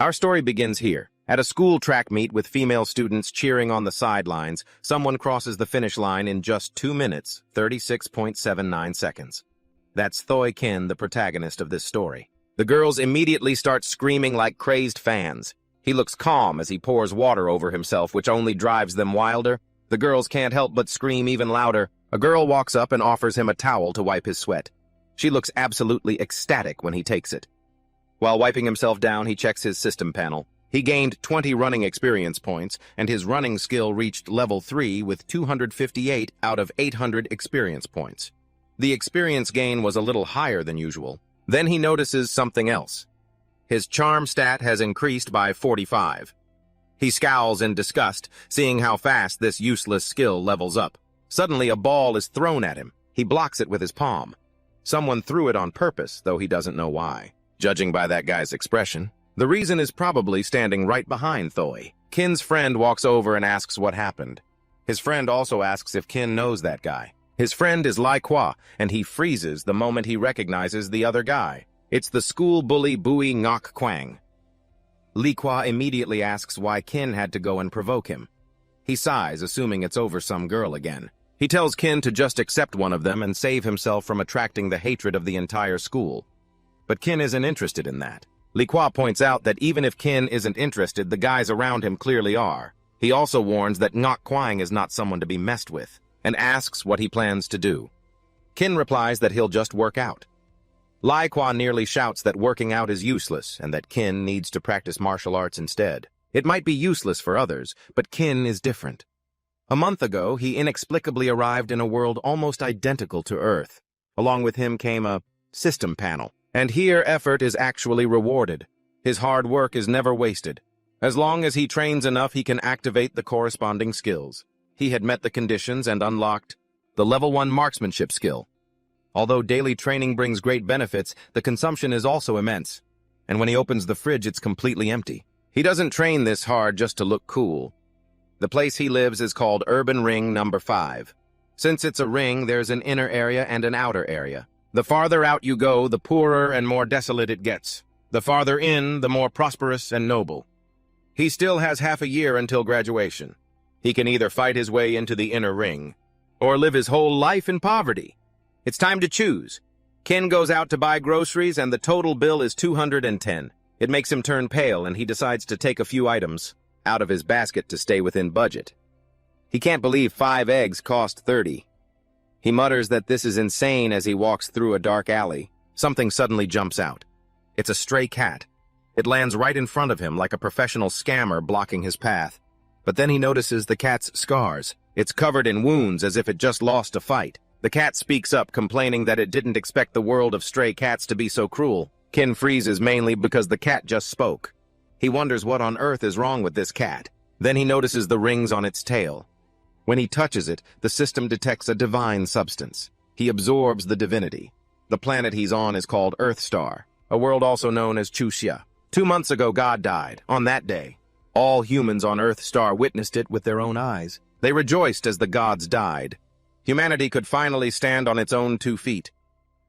Our story begins here. At a school track meet with female students cheering on the sidelines, someone crosses the finish line in just 2 minutes, 36.79 seconds. That's Thoy Kin, the protagonist of this story. The girls immediately start screaming like crazed fans. He looks calm as he pours water over himself, which only drives them wilder. The girls can't help but scream even louder. A girl walks up and offers him a towel to wipe his sweat. She looks absolutely ecstatic when he takes it. While wiping himself down, he checks his system panel. He gained 20 running experience points, and his running skill reached level 3 with 258 out of 800 experience points. The experience gain was a little higher than usual. Then he notices something else. His charm stat has increased by 45. He scowls in disgust, seeing how fast this useless skill levels up. Suddenly, a ball is thrown at him. He blocks it with his palm. Someone threw it on purpose, though he doesn't know why. Judging by that guy's expression, the reason is probably standing right behind Thoy. Kin's friend walks over and asks what happened. His friend also asks if Kin knows that guy. His friend is Lai Kwa, and he freezes the moment he recognizes the other guy. It's the school bully Bui Ngok Kwang. Li Kwa immediately asks why Kin had to go and provoke him. He sighs, assuming it's over some girl again. He tells Kin to just accept one of them and save himself from attracting the hatred of the entire school. But Kin isn't interested in that. Li Kwa points out that even if Kin isn't interested, the guys around him clearly are. He also warns that Ngok Kwang is not someone to be messed with, and asks what he plans to do. Kin replies that he'll just work out. Lai Kwa nearly shouts that working out is useless and that Kin needs to practice martial arts instead. It might be useless for others, but Kin is different. A month ago, he inexplicably arrived in a world almost identical to Earth. Along with him came a system panel. And here effort is actually rewarded. His hard work is never wasted. As long as he trains enough, he can activate the corresponding skills. He had met the conditions and unlocked the level 1 marksmanship skill. Although daily training brings great benefits, the consumption is also immense. And when he opens the fridge, it's completely empty. He doesn't train this hard just to look cool. The place he lives is called Urban Ring Number 5. Since it's a ring, there's an inner area and an outer area. The farther out you go, the poorer and more desolate it gets. The farther in, the more prosperous and noble. He still has half a year until graduation. He can either fight his way into the inner ring, or live his whole life in poverty. It's time to choose. Kin goes out to buy groceries, and the total bill is 210. It makes him turn pale, and he decides to take a few items out of his basket to stay within budget. He can't believe 5 eggs cost 30. He mutters that this is insane as he walks through a dark alley. Something suddenly jumps out. It's a stray cat. It lands right in front of him like a professional scammer blocking his path. But then he notices the cat's scars. It's covered in wounds as if it just lost a fight. The cat speaks up, complaining that it didn't expect the world of stray cats to be so cruel. Kin freezes mainly because the cat just spoke. He wonders what on earth is wrong with this cat. Then he notices the rings on its tail. When he touches it, the system detects a divine substance. He absorbs the divinity. The planet he's on is called Earthstar, a world also known as Chuxia. 2 months ago, God died. On that day, all humans on Earthstar witnessed it with their own eyes. They rejoiced as the gods died. Humanity could finally stand on its own 2 feet.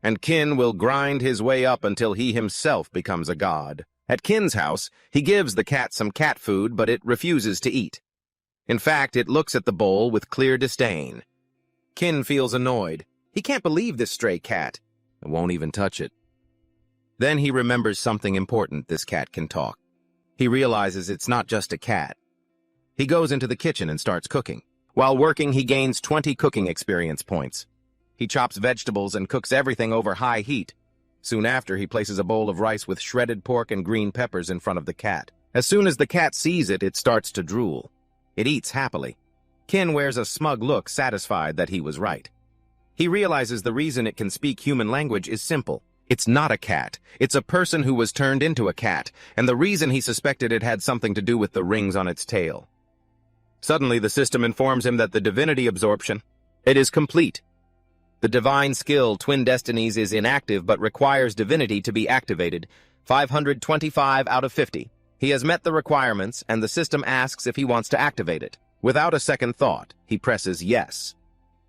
And Kin will grind his way up until he himself becomes a god. At Kin's house, he gives the cat some cat food, but it refuses to eat. In fact, it looks at the bowl with clear disdain. Kin feels annoyed. He can't believe this stray cat. It won't even touch it. Then he remembers something important: this cat can talk. He realizes it's not just a cat. He goes into the kitchen and starts cooking. While working, he gains 20 cooking experience points. He chops vegetables and cooks everything over high heat. Soon after, he places a bowl of rice with shredded pork and green peppers in front of the cat. As soon as the cat sees it, it starts to drool. It eats happily. Kin wears a smug look, satisfied that he was right. He realizes the reason it can speak human language is simple. It's not a cat. It's a person who was turned into a cat, and the reason he suspected it had something to do with the rings on its tail. Suddenly, the system informs him that the divinity absorption, it is complete. The divine skill, Twin Destinies, is inactive but requires divinity to be activated. 525 out of 50. He has met the requirements, and the system asks if he wants to activate it. Without a second thought, he presses yes.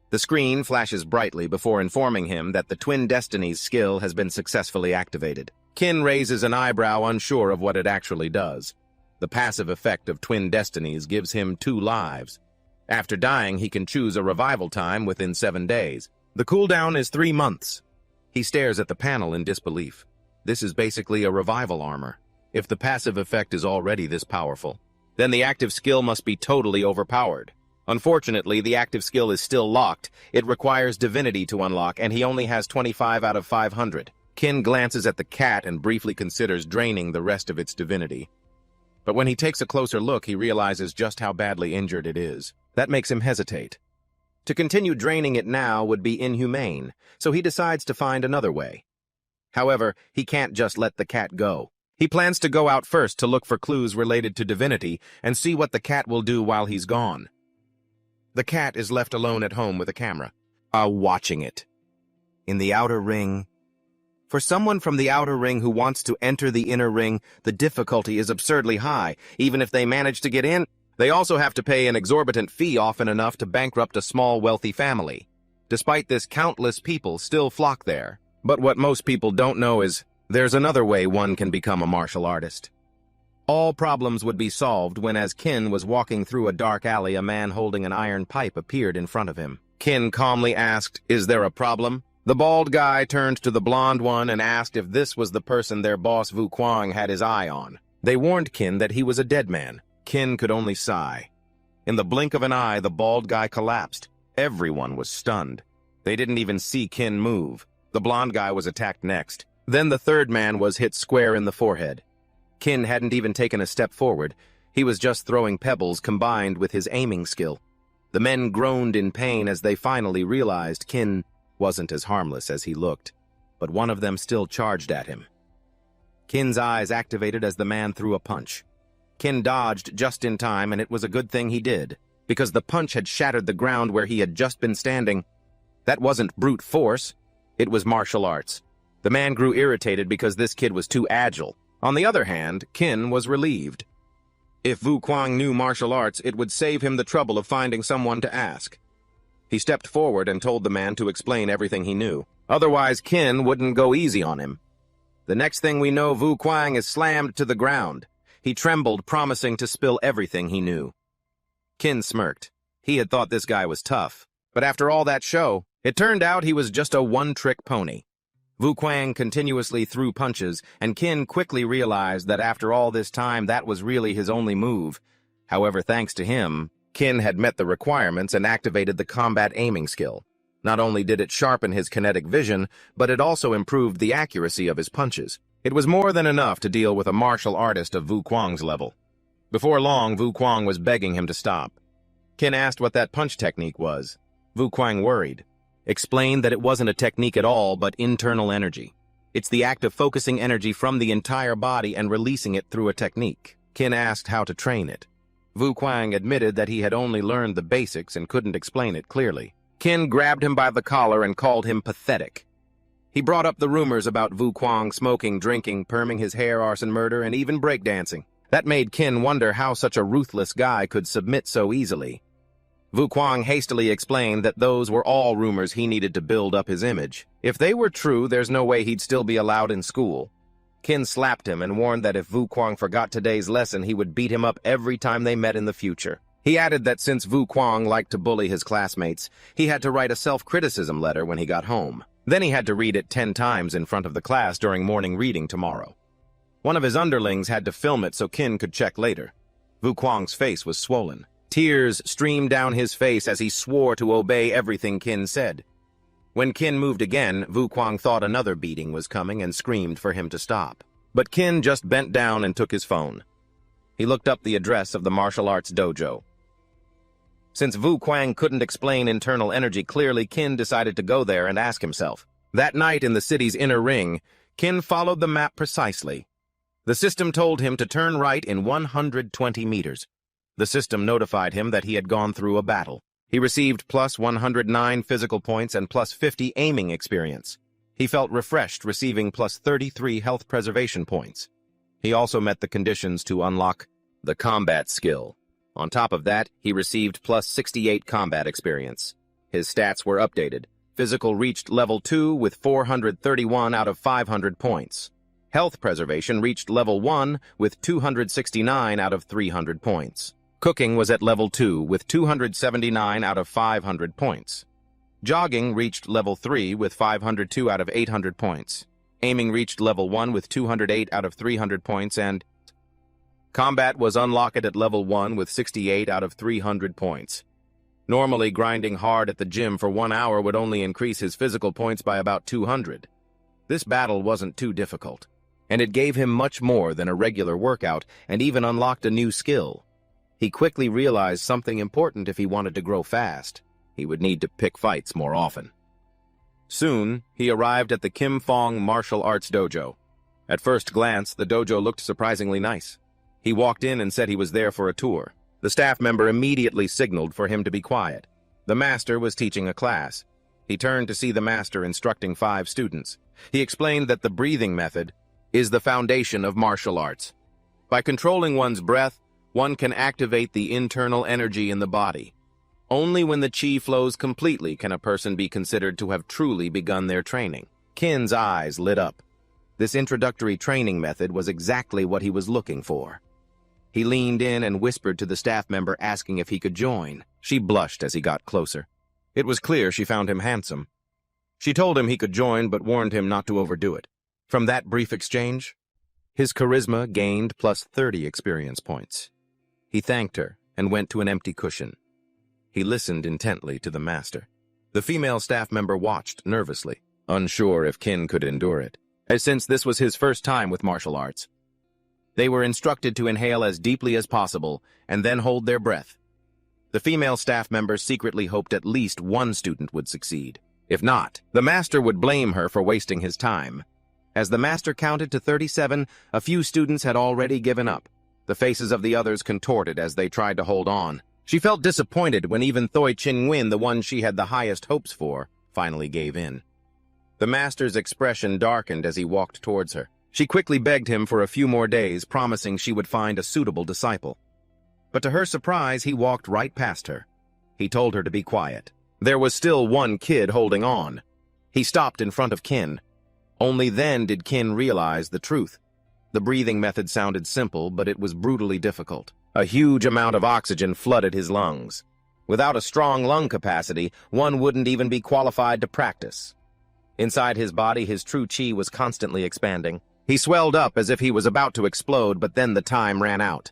The screen flashes brightly before informing him that the Twin Destinies skill has been successfully activated. Kin raises an eyebrow, unsure of what it actually does. The passive effect of Twin Destinies gives him 2 lives. After dying, he can choose a revival time within 7 days. The cooldown is 3 months. He stares at the panel in disbelief. This is basically a revival armor. If the passive effect is already this powerful, then the active skill must be totally overpowered. Unfortunately, the active skill is still locked. It requires divinity to unlock, and he only has 25 out of 500. Kin glances at the cat and briefly considers draining the rest of its divinity. But when he takes a closer look, he realizes just how badly injured it is. That makes him hesitate. To continue draining it now would be inhumane, so he decides to find another way. However, he can't just let the cat go. He plans to go out first to look for clues related to divinity and see what the cat will do while he's gone. The cat is left alone at home with a camera, watching it. In the outer ring. For someone from the outer ring who wants to enter the inner ring, the difficulty is absurdly high. Even if they manage to get in, they also have to pay an exorbitant fee, often enough to bankrupt a small wealthy family. Despite this, countless people still flock there. But what most people don't know is, there's another way one can become a martial artist. All problems would be solved when, as Kin was walking through a dark alley, a man holding an iron pipe appeared in front of him. Kin calmly asked, "Is there a problem?" The bald guy turned to the blonde one and asked if this was the person their boss Vu Kuang had his eye on. They warned Kin that he was a dead man. Kin could only sigh. In the blink of an eye, the bald guy collapsed. Everyone was stunned. They didn't even see Kin move. The blonde guy was attacked next. Then the third man was hit square in the forehead. Kin hadn't even taken a step forward. He was just throwing pebbles combined with his aiming skill. The men groaned in pain as they finally realized Kin wasn't as harmless as he looked, but one of them still charged at him. Kin's eyes activated as the man threw a punch. Kin dodged just in time, and it was a good thing he did, because the punch had shattered the ground where he had just been standing. That wasn't brute force, it was martial arts. The man grew irritated because this kid was too agile. On the other hand, Kin was relieved. If Vu Kuang knew martial arts, it would save him the trouble of finding someone to ask. He stepped forward and told the man to explain everything he knew. Otherwise, Kin wouldn't go easy on him. The next thing we know, Vu Kuang is slammed to the ground. He trembled, promising to spill everything he knew. Kin smirked. He had thought this guy was tough. But after all that show, it turned out he was just a one-trick pony. Vu Kuang continuously threw punches, and Kin quickly realized that after all this time, that was really his only move. However, thanks to him, Kin had met the requirements and activated the combat aiming skill. Not only did it sharpen his kinetic vision, but it also improved the accuracy of his punches. It was more than enough to deal with a martial artist of Vu Kuang's level. Before long, Vu Kuang was begging him to stop. Kin asked what that punch technique was. Vu Kuang worried, explained that it wasn't a technique at all, but internal energy. It's the act of focusing energy from the entire body and releasing it through a technique. Kin asked how to train it. Vu Kuang admitted that he had only learned the basics and couldn't explain it clearly. Kin grabbed him by the collar and called him pathetic. He brought up the rumors about Vu Kuang smoking, drinking, perming his hair, arson, murder, and even breakdancing. That made Kin wonder how such a ruthless guy could submit so easily. Vu Kuang hastily explained that those were all rumors he needed to build up his image. If they were true, there's no way he'd still be allowed in school. Kin slapped him and warned that if Vu Kuang forgot today's lesson, he would beat him up every time they met in the future. He added that since Vu Kuang liked to bully his classmates, he had to write a self-criticism letter when he got home. Then he had to read it 10 times in front of the class during morning reading tomorrow. One of his underlings had to film it so Kin could check later. Vu Kuang's face was swollen. Tears streamed down his face as he swore to obey everything Kin said. When Kin moved again, Vu Kuang thought another beating was coming and screamed for him to stop. But Kin just bent down and took his phone. He looked up the address of the martial arts dojo. Since Vu Kuang couldn't explain internal energy clearly, Kin decided to go there and ask himself. That night in the city's inner ring, Kin followed the map precisely. The system told him to turn right in 120 meters. The system notified him that he had gone through a battle. He received plus 109 physical points and plus 50 aiming experience. He felt refreshed, receiving plus 33 health preservation points. He also met the conditions to unlock the combat skill. On top of that, he received plus 68 combat experience. His stats were updated. Physical reached level 2 with 431 out of 500 points. Health preservation reached level 1 with 269 out of 300 points. Cooking was at level 2 with 279 out of 500 points. Jogging reached level 3 with 502 out of 800 points. Aiming reached level 1 with 208 out of 300 points, and combat was unlocked at level 1 with 68 out of 300 points. Normally, grinding hard at the gym for 1 hour would only increase his physical points by about 200. This battle wasn't too difficult, and it gave him much more than a regular workout and even unlocked a new skill. He quickly realized something important. If he wanted to grow fast, he would need to pick fights more often. Soon, he arrived at the Kim Fong Martial Arts Dojo. At first glance, the dojo looked surprisingly nice. He walked in and said he was there for a tour. The staff member immediately signaled for him to be quiet. The master was teaching a class. He turned to see the master instructing 5 students. He explained that the breathing method is the foundation of martial arts. By controlling one's breath, one can activate the internal energy in the body. Only when the chi flows completely can a person be considered to have truly begun their training. Kin's eyes lit up. This introductory training method was exactly what he was looking for. He leaned in and whispered to the staff member, asking if he could join. She blushed as he got closer. It was clear she found him handsome. She told him he could join, but warned him not to overdo it. From that brief exchange, his charisma gained plus 30 experience points. He thanked her and went to an empty cushion. He listened intently to the master. The female staff member watched nervously, unsure if Kin could endure it, since this was his first time with martial arts. They were instructed to inhale as deeply as possible and then hold their breath. The female staff member secretly hoped at least one student would succeed. If not, the master would blame her for wasting his time. As the master counted to 37, a few students had already given up. The faces of the others contorted as they tried to hold on. She felt disappointed when even Thoi Chin Win, the one she had the highest hopes for, finally gave in. The master's expression darkened as he walked towards her. She quickly begged him for a few more days, promising she would find a suitable disciple. But to her surprise, he walked right past her. He told her to be quiet. There was still one kid holding on. He stopped in front of Kin. Only then did Kin realize the truth. The breathing method sounded simple, but it was brutally difficult. A huge amount of oxygen flooded his lungs. Without a strong lung capacity, one wouldn't even be qualified to practice. Inside his body, his true chi was constantly expanding. He swelled up as if he was about to explode, but then the time ran out.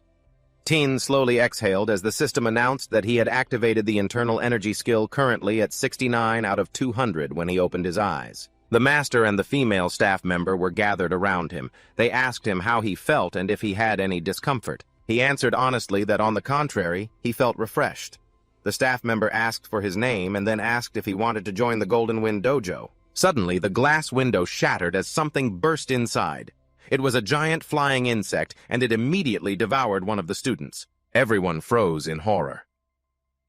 Tin slowly exhaled as the system announced that he had activated the internal energy skill, currently at 69 out of 200 when he opened his eyes. The master and the female staff member were gathered around him. They asked him how he felt and if he had any discomfort. He answered honestly that on the contrary, he felt refreshed. The staff member asked for his name and then asked if he wanted to join the Golden Wind Dojo. Suddenly, the glass window shattered as something burst inside. It was a giant flying insect, and it immediately devoured one of the students. Everyone froze in horror.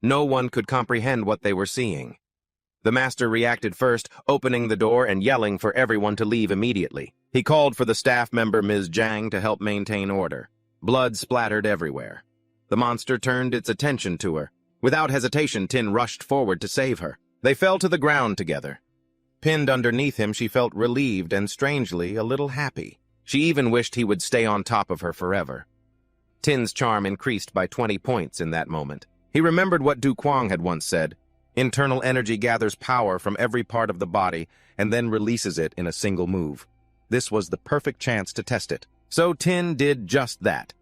No one could comprehend what they were seeing. The master reacted first, opening the door and yelling for everyone to leave immediately. He called for the staff member Ms. Zhang to help maintain order. Blood splattered everywhere. The monster turned its attention to her. Without hesitation, Tin rushed forward to save her. They fell to the ground together. Pinned underneath him, she felt relieved and, strangely, a little happy. She even wished he would stay on top of her forever. Tin's charm increased by 20 points in that moment. He remembered what Du Quang had once said. Internal energy gathers power from every part of the body and then releases it in a single move. This was the perfect chance to test it. So Tin did just that.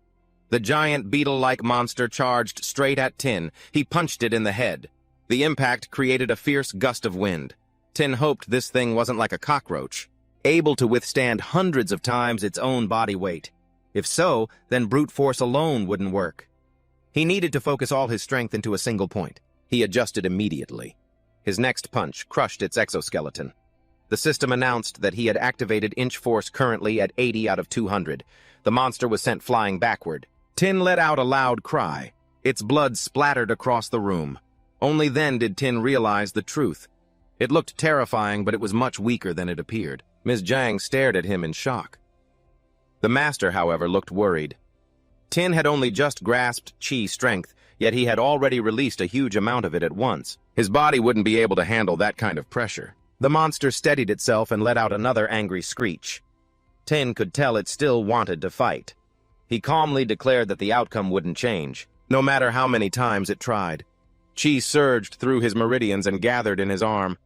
The giant beetle-like monster charged straight at Tin. He punched it in the head. The impact created a fierce gust of wind. Tin hoped this thing wasn't like a cockroach, able to withstand hundreds of times its own body weight. If so, then brute force alone wouldn't work. He needed to focus all his strength into a single point. He adjusted immediately. His next punch crushed its exoskeleton. The system announced that he had activated inch force, currently at 80 out of 200. The monster was sent flying backward. Tin let out a loud cry. Its blood splattered across the room. Only then did Tin realize the truth. It looked terrifying, but it was much weaker than it appeared. Ms. Zhang stared at him in shock. The master, however, looked worried. Tin had only just grasped chi strength, yet he had already released a huge amount of it at once. His body wouldn't be able to handle that kind of pressure. The monster steadied itself and let out another angry screech. Tin could tell it still wanted to fight. He calmly declared that the outcome wouldn't change, no matter how many times it tried. Qi surged through his meridians and gathered in his arm.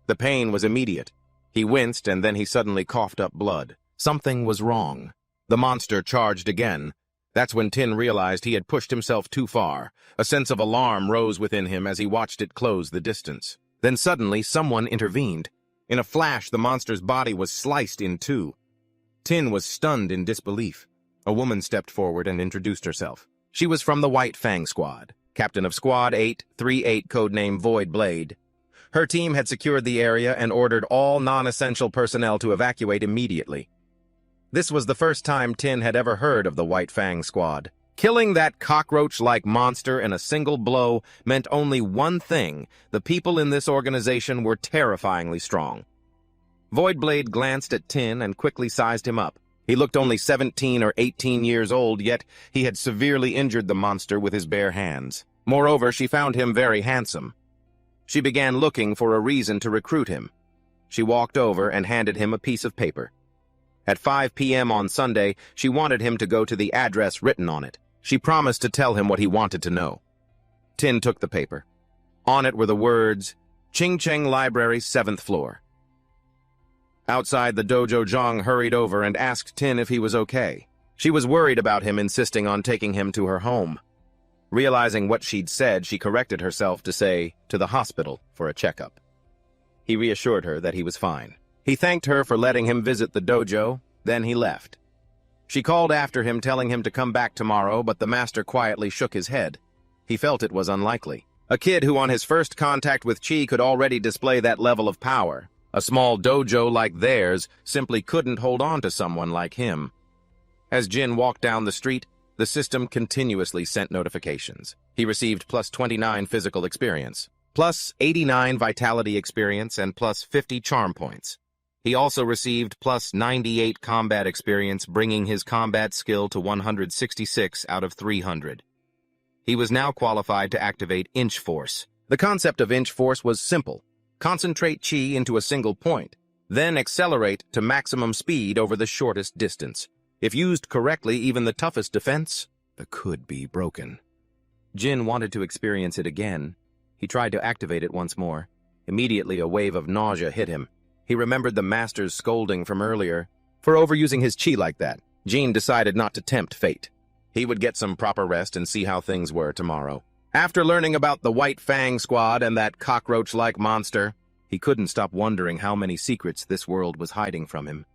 The pain was immediate. He winced, and then he suddenly coughed up blood. Something was wrong. The monster charged again. That's when Tin realized he had pushed himself too far. A sense of alarm rose within him as he watched it close the distance. Then suddenly, someone intervened. In a flash, the monster's body was sliced in two. Tin was stunned in disbelief. A woman stepped forward and introduced herself. She was from the White Fang Squad, captain of Squad 838, codename Void Blade. Her team had secured the area and ordered all non-essential personnel to evacuate immediately. This was the first time Tin had ever heard of the White Fang Squad. Killing that cockroach-like monster in a single blow meant only one thing: the people in this organization were terrifyingly strong. Voidblade glanced at Tin and quickly sized him up. He looked only 17 or 18 years old, yet he had severely injured the monster with his bare hands. Moreover, she found him very handsome. She began looking for a reason to recruit him. She walked over and handed him a piece of paper. At 5 p.m. on Sunday, she wanted him to go to the address written on it. She promised to tell him what he wanted to know. Tin took the paper. On it were the words, Ching Cheng Library, 7th floor. Outside the dojo, Zhang hurried over and asked Tin if he was okay. She was worried about him insisting on taking him to her home. Realizing what she'd said, she corrected herself to say, to the hospital for a checkup. He reassured her that he was fine. He thanked her for letting him visit the dojo, then he left. She called after him, telling him to come back tomorrow, but the master quietly shook his head. He felt it was unlikely. A kid who on his first contact with Qi could already display that level of power. A small dojo like theirs simply couldn't hold on to someone like him. As Jin walked down the street, the system continuously sent notifications. He received plus 29 physical experience, plus 89 vitality experience, and plus 50 charm points. He also received plus 98 combat experience, bringing his combat skill to 166 out of 300. He was now qualified to activate Inch Force. The concept of Inch Force was simple. Concentrate Qi into a single point, then accelerate to maximum speed over the shortest distance. If used correctly, even the toughest defense could be broken. Jin wanted to experience it again. He tried to activate it once more. Immediately, a wave of nausea hit him. He remembered the master's scolding from earlier. For overusing his Qi like that, Jin decided not to tempt fate. He would get some proper rest and see how things were tomorrow. After learning about the White Fang Squad and that cockroach-like monster, he couldn't stop wondering how many secrets this world was hiding from him.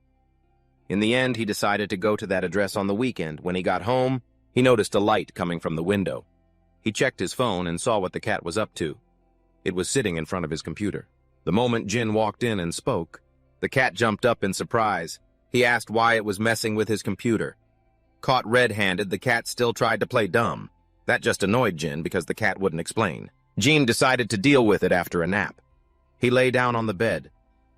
In the end, he decided to go to that address on the weekend. When he got home, he noticed a light coming from the window. He checked his phone and saw what the cat was up to. It was sitting in front of his computer. The moment Jin walked in and spoke, the cat jumped up in surprise. He asked why it was messing with his computer. Caught red-handed, the cat still tried to play dumb. That just annoyed Jin because the cat wouldn't explain. Jin decided to deal with it after a nap. He lay down on the bed.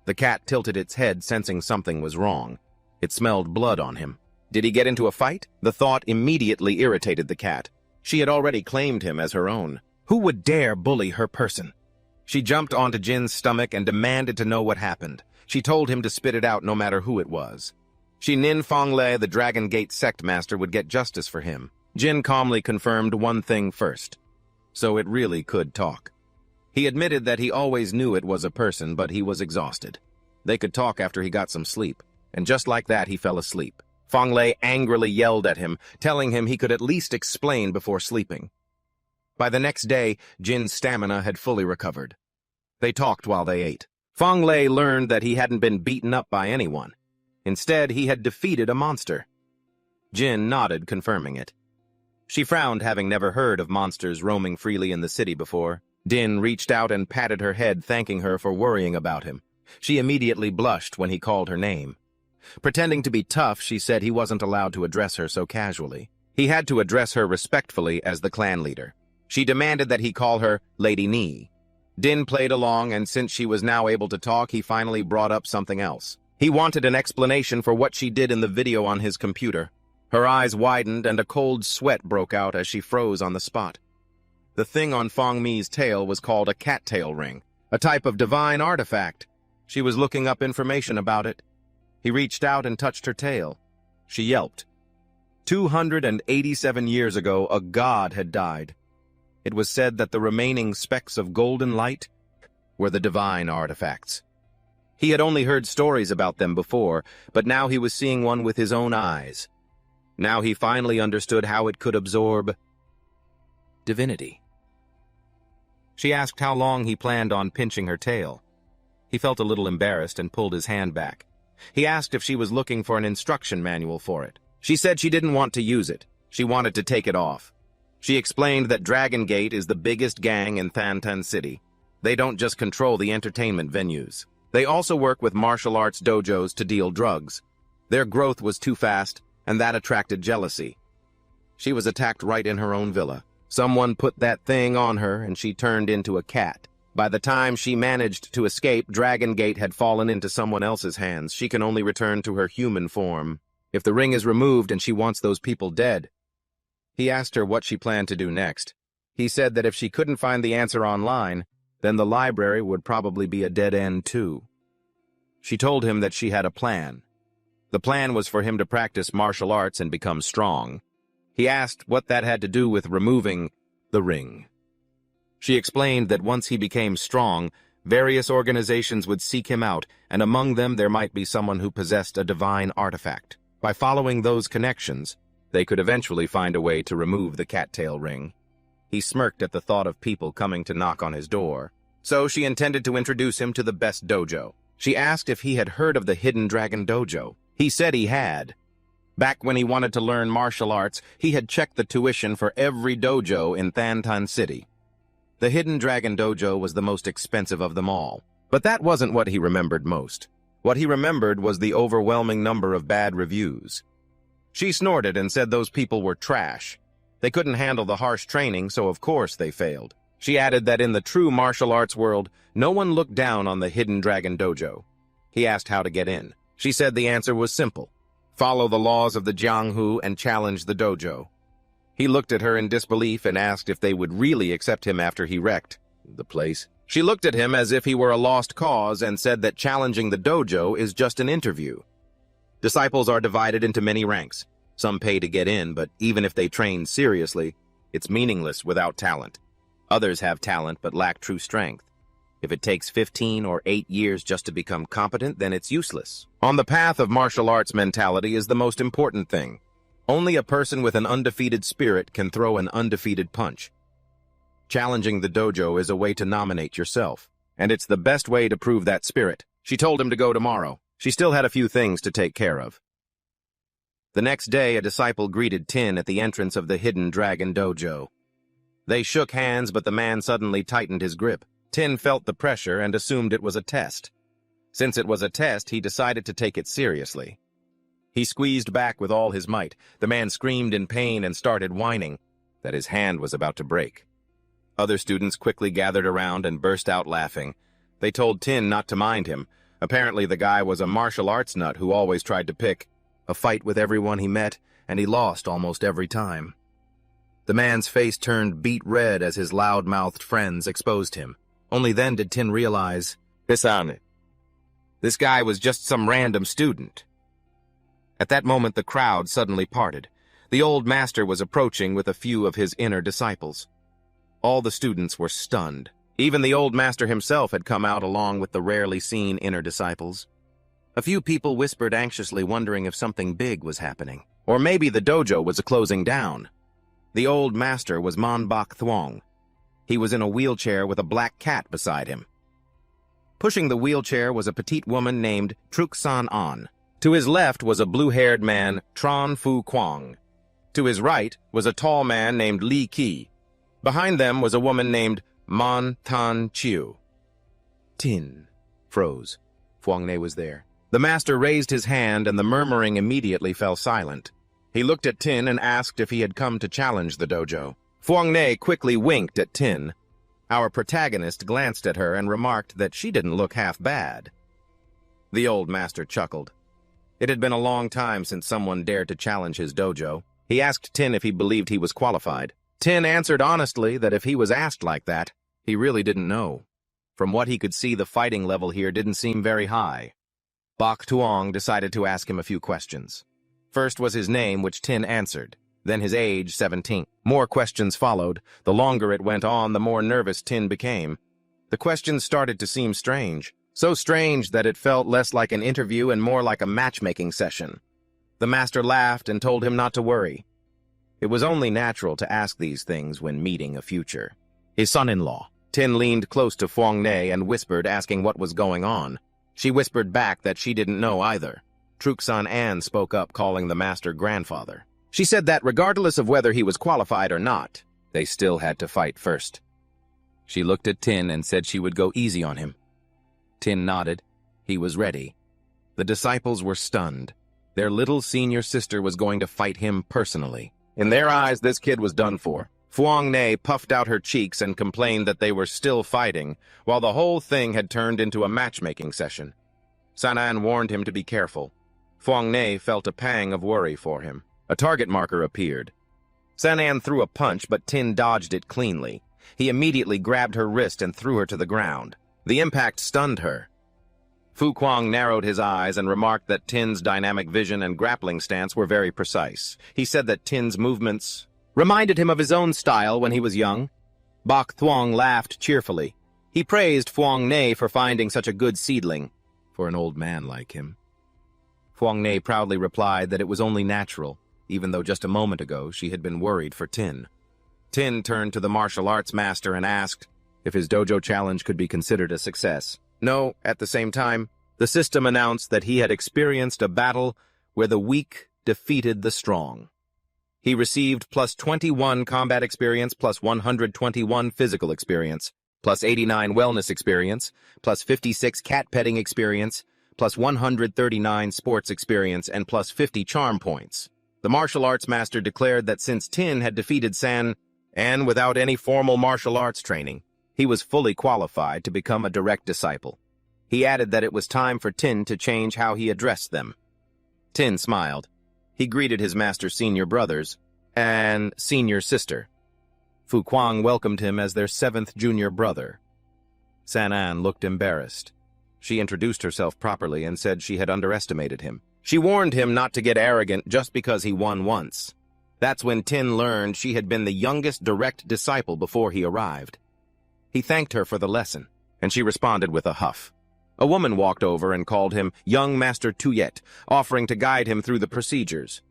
The cat tilted its head, sensing something was wrong. It smelled blood on him. Did he get into a fight? The thought immediately irritated the cat. She had already claimed him as her own. Who would dare bully her person? She jumped onto Jin's stomach and demanded to know what happened. She told him to spit it out no matter who it was. Nin Fonglei, the Dragon Gate sect master, would get justice for him. Jin calmly confirmed one thing first. So it really could talk. He admitted that he always knew it was a person, but he was exhausted. They could talk after he got some sleep, and just like that he fell asleep. Fonglei angrily yelled at him, telling him he could at least explain before sleeping. By the next day, Jin's stamina had fully recovered. They talked while they ate. Fonglei learned that he hadn't been beaten up by anyone. Instead, he had defeated a monster. Jin nodded, confirming it. She frowned, having never heard of monsters roaming freely in the city before. Din reached out and patted her head, thanking her for worrying about him. She immediately blushed when he called her name. Pretending to be tough, she said he wasn't allowed to address her so casually. He had to address her respectfully as the clan leader. She demanded that he call her Lady Ni. Din played along, and since she was now able to talk, he finally brought up something else. He wanted an explanation for what she did in the video on his computer. Her eyes widened, and a cold sweat broke out as she froze on the spot. The thing on Fong Mi's tail was called a cattail ring, a type of divine artifact. She was looking up information about it. He reached out and touched her tail. She yelped. 287 years ago, a god had died. It was said that the remaining specks of golden light were the divine artifacts. He had only heard stories about them before, but now he was seeing one with his own eyes. Now he finally understood how it could absorb divinity. She asked how long he planned on pinching her tail. He felt a little embarrassed and pulled his hand back. He asked if she was looking for an instruction manual for it. She said she didn't want to use it. She wanted to take it off. She explained that Dragon Gate is the biggest gang in Than City. They don't just control the entertainment venues. They also work with martial arts dojos to deal drugs. Their growth was too fast, and that attracted jealousy. She was attacked right in her own villa. Someone put that thing on her, and she turned into a cat. By the time she managed to escape, Dragon Gate had fallen into someone else's hands. She can only return to her human form. If the ring is removed and she wants those people dead. He asked her what she planned to do next. He said that if she couldn't find the answer online, then the library would probably be a dead end too. She told him that she had a plan. The plan was for him to practice martial arts and become strong. He asked what that had to do with removing the ring. She explained that once he became strong, various organizations would seek him out, and among them there might be someone who possessed a divine artifact. By following those connections, they could eventually find a way to remove the cattail ring. He smirked at the thought of people coming to knock on his door. So she intended to introduce him to the best dojo. She asked if he had heard of the Hidden Dragon Dojo. He said he had. Back when he wanted to learn martial arts, he had checked the tuition for every dojo in Than City. The Hidden Dragon Dojo was the most expensive of them all. But that wasn't what he remembered most. What he remembered was the overwhelming number of bad reviews. She snorted and said those people were trash. They couldn't handle the harsh training, so of course they failed. She added that in the true martial arts world, no one looked down on the Hidden Dragon Dojo. He asked how to get in. She said the answer was simple. Follow the laws of the Jianghu and challenge the dojo. He looked at her in disbelief and asked if they would really accept him after he wrecked the place. She looked at him as if he were a lost cause and said that challenging the dojo is just an interview. Disciples are divided into many ranks. Some pay to get in, but even if they train seriously, it's meaningless without talent. Others have talent but lack true strength. If it takes 15 or 8 years just to become competent, then it's useless. On the path of martial arts, mentality is the most important thing. Only a person with an undefeated spirit can throw an undefeated punch. Challenging the dojo is a way to nominate yourself, and it's the best way to prove that spirit. She told him to go tomorrow. She still had a few things to take care of. The next day, a disciple greeted Tin at the entrance of the Hidden Dragon Dojo. They shook hands, but the man suddenly tightened his grip. Tin felt the pressure and assumed it was a test. Since it was a test, he decided to take it seriously. He squeezed back with all his might. The man screamed in pain and started whining that his hand was about to break. Other students quickly gathered around and burst out laughing. They told Tin not to mind him. Apparently the guy was a martial arts nut who always tried to pick a fight with everyone he met, and he lost almost every time. The man's face turned beet red as his loud-mouthed friends exposed him. Only then did Tin realize, this guy was just some random student. At that moment, the crowd suddenly parted. The old master was approaching with a few of his inner disciples. All the students were stunned. Even the old master himself had come out along with the rarely seen inner disciples. A few people whispered anxiously, wondering if something big was happening. Or maybe the dojo was closing down. The old master was Monbok Thuong. He was in a wheelchair with a black cat beside him. Pushing the wheelchair was a petite woman named Truk San An. To his left was a blue-haired man, Tran Fu Quang. To his right was a tall man named Li Qi. Behind them was a woman named Mon Tan Chiu. Tin froze. Fuangne was there. The master raised his hand and the murmuring immediately fell silent. He looked at Tin and asked if he had come to challenge the dojo. Fuangne quickly winked at Tin. Our protagonist glanced at her and remarked that she didn't look half bad. The old master chuckled. It had been a long time since someone dared to challenge his dojo. He asked Tin if he believed he was qualified. Tin answered honestly that if he was asked like that, he really didn't know. From what he could see, the fighting level here didn't seem very high. Bok Tuong decided to ask him a few questions. First was his name, which Tin answered. Then his age, 17. More questions followed. The longer it went on, the more nervous Tin became. The questions started to seem strange. So strange that it felt less like an interview and more like a matchmaking session. The master laughed and told him not to worry. It was only natural to ask these things when meeting a future. His son-in-law. Tin leaned close to Phuong Nay and whispered, asking what was going on. She whispered back that she didn't know either. Truxan An spoke up, calling the master grandfather. She said that regardless of whether he was qualified or not, they still had to fight first. She looked at Tin and said she would go easy on him. Tin nodded. He was ready. The disciples were stunned. Their little senior sister was going to fight him personally. In their eyes, this kid was done for. Phuong Nay puffed out her cheeks and complained that they were still fighting, while the whole thing had turned into a matchmaking session. San An warned him to be careful. Phuong Nay felt a pang of worry for him. A target marker appeared. San An threw a punch, but Tin dodged it cleanly. He immediately grabbed her wrist and threw her to the ground. The impact stunned her. Fu Quang narrowed his eyes and remarked that Tin's dynamic vision and grappling stance were very precise. He said that Tin's movements reminded him of his own style when he was young. Bok Thuong laughed cheerfully. He praised Phuong Nay for finding such a good seedling for an old man like him. Phuong Nay proudly replied that it was only natural, even though just a moment ago she had been worried for Tin. Tin turned to the martial arts master and asked if his dojo challenge could be considered a success. No, at the same time, the system announced that he had experienced a battle where the weak defeated the strong. He received plus 21 combat experience, plus 121 physical experience, plus 89 wellness experience, plus 56 cat petting experience, plus 139 sports experience, and plus 50 charm points. The martial arts master declared that since Tin had defeated San An without any formal martial arts training, he was fully qualified to become a direct disciple. He added that it was time for Tin to change how he addressed them. Tin smiled. He greeted his master's senior brothers and senior sister. Fu Quang welcomed him as their 7th junior brother. San An looked embarrassed. She introduced herself properly and said she had underestimated him. She warned him not to get arrogant just because he won once. That's when Tin learned she had been the youngest direct disciple before he arrived. He thanked her for the lesson, and she responded with a huff. A woman walked over and called him Young Master Tuyet, offering to guide him through the procedures.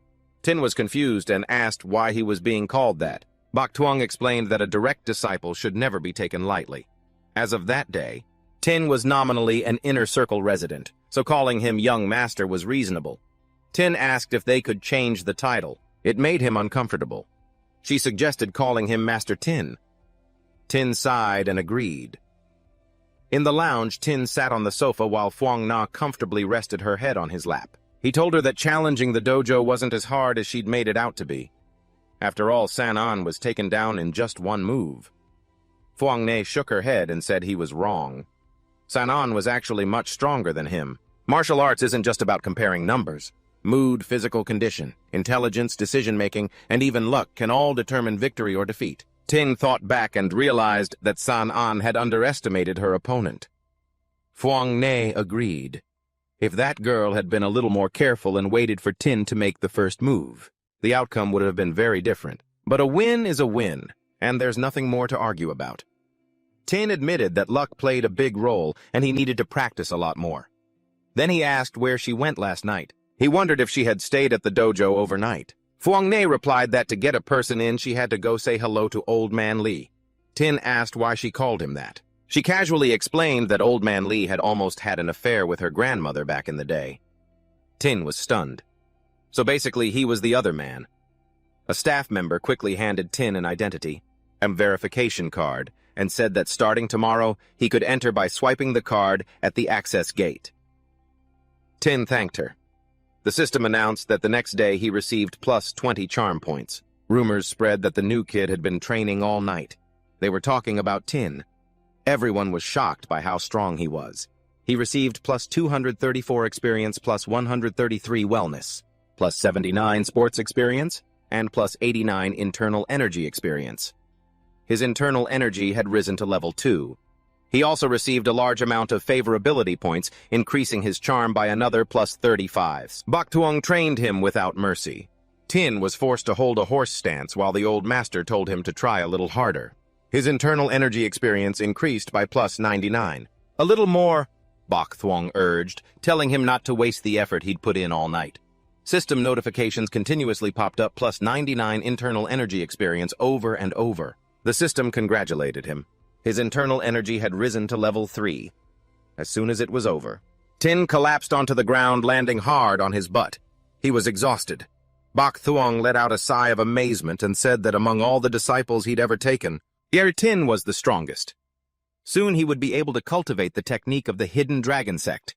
Tin was confused and asked why he was being called that. Bok Tuong explained that a direct disciple should never be taken lightly. As of that day, Tin was nominally an inner circle resident, so calling him Young Master was reasonable. Tin asked if they could change the title. It made him uncomfortable. She suggested calling him Master Tin. Tin sighed and agreed. In the lounge, Tin sat on the sofa while Phuong Na comfortably rested her head on his lap. He told her that challenging the dojo wasn't as hard as she'd made it out to be. After all, San An was taken down in just one move. Phuong Nay shook her head and said he was wrong. San An was actually much stronger than him. Martial arts isn't just about comparing numbers. Mood, physical condition, intelligence, decision-making, and even luck can all determine victory or defeat. Tin thought back and realized that San An had underestimated her opponent. Phuong Nay agreed. If that girl had been a little more careful and waited for Tin to make the first move, the outcome would have been very different. But a win is a win, and there's nothing more to argue about. Tin admitted that luck played a big role, and he needed to practice a lot more. Then he asked where she went last night. He wondered if she had stayed at the dojo overnight. Phuong Nay replied that to get a person in, she had to go say hello to Old Man Lee. Tin asked why she called him that. She casually explained that Old Man Lee had almost had an affair with her grandmother back in the day. Tin was stunned. So basically, he was the other man. A staff member quickly handed Tin an identity and verification card and said that starting tomorrow, he could enter by swiping the card at the access gate. Tin thanked her. The system announced that the next day he received plus 20 charm points. Rumors spread that the new kid had been training all night. They were talking about Tin. Everyone was shocked by how strong he was. He received plus 234 experience, plus 133 wellness, plus 79 sports experience, and plus 89 internal energy experience. His internal energy had risen to level 2. He also received a large amount of favorability points, increasing his charm by another plus 35s. Bok Tuong trained him without mercy. Tin was forced to hold a horse stance while the old master told him to try a little harder. His internal energy experience increased by plus 99. A little more, Bok Tuong urged, telling him not to waste the effort he'd put in all night. System notifications continuously popped up plus 99 internal energy experience over and over. The system congratulated him. His internal energy had risen to level 3. As soon as it was over, Tin collapsed onto the ground, landing hard on his butt. He was exhausted. Bok Tuong let out a sigh of amazement and said that among all the disciples he'd ever taken, Tin was the strongest. Soon he would be able to cultivate the technique of the hidden dragon sect.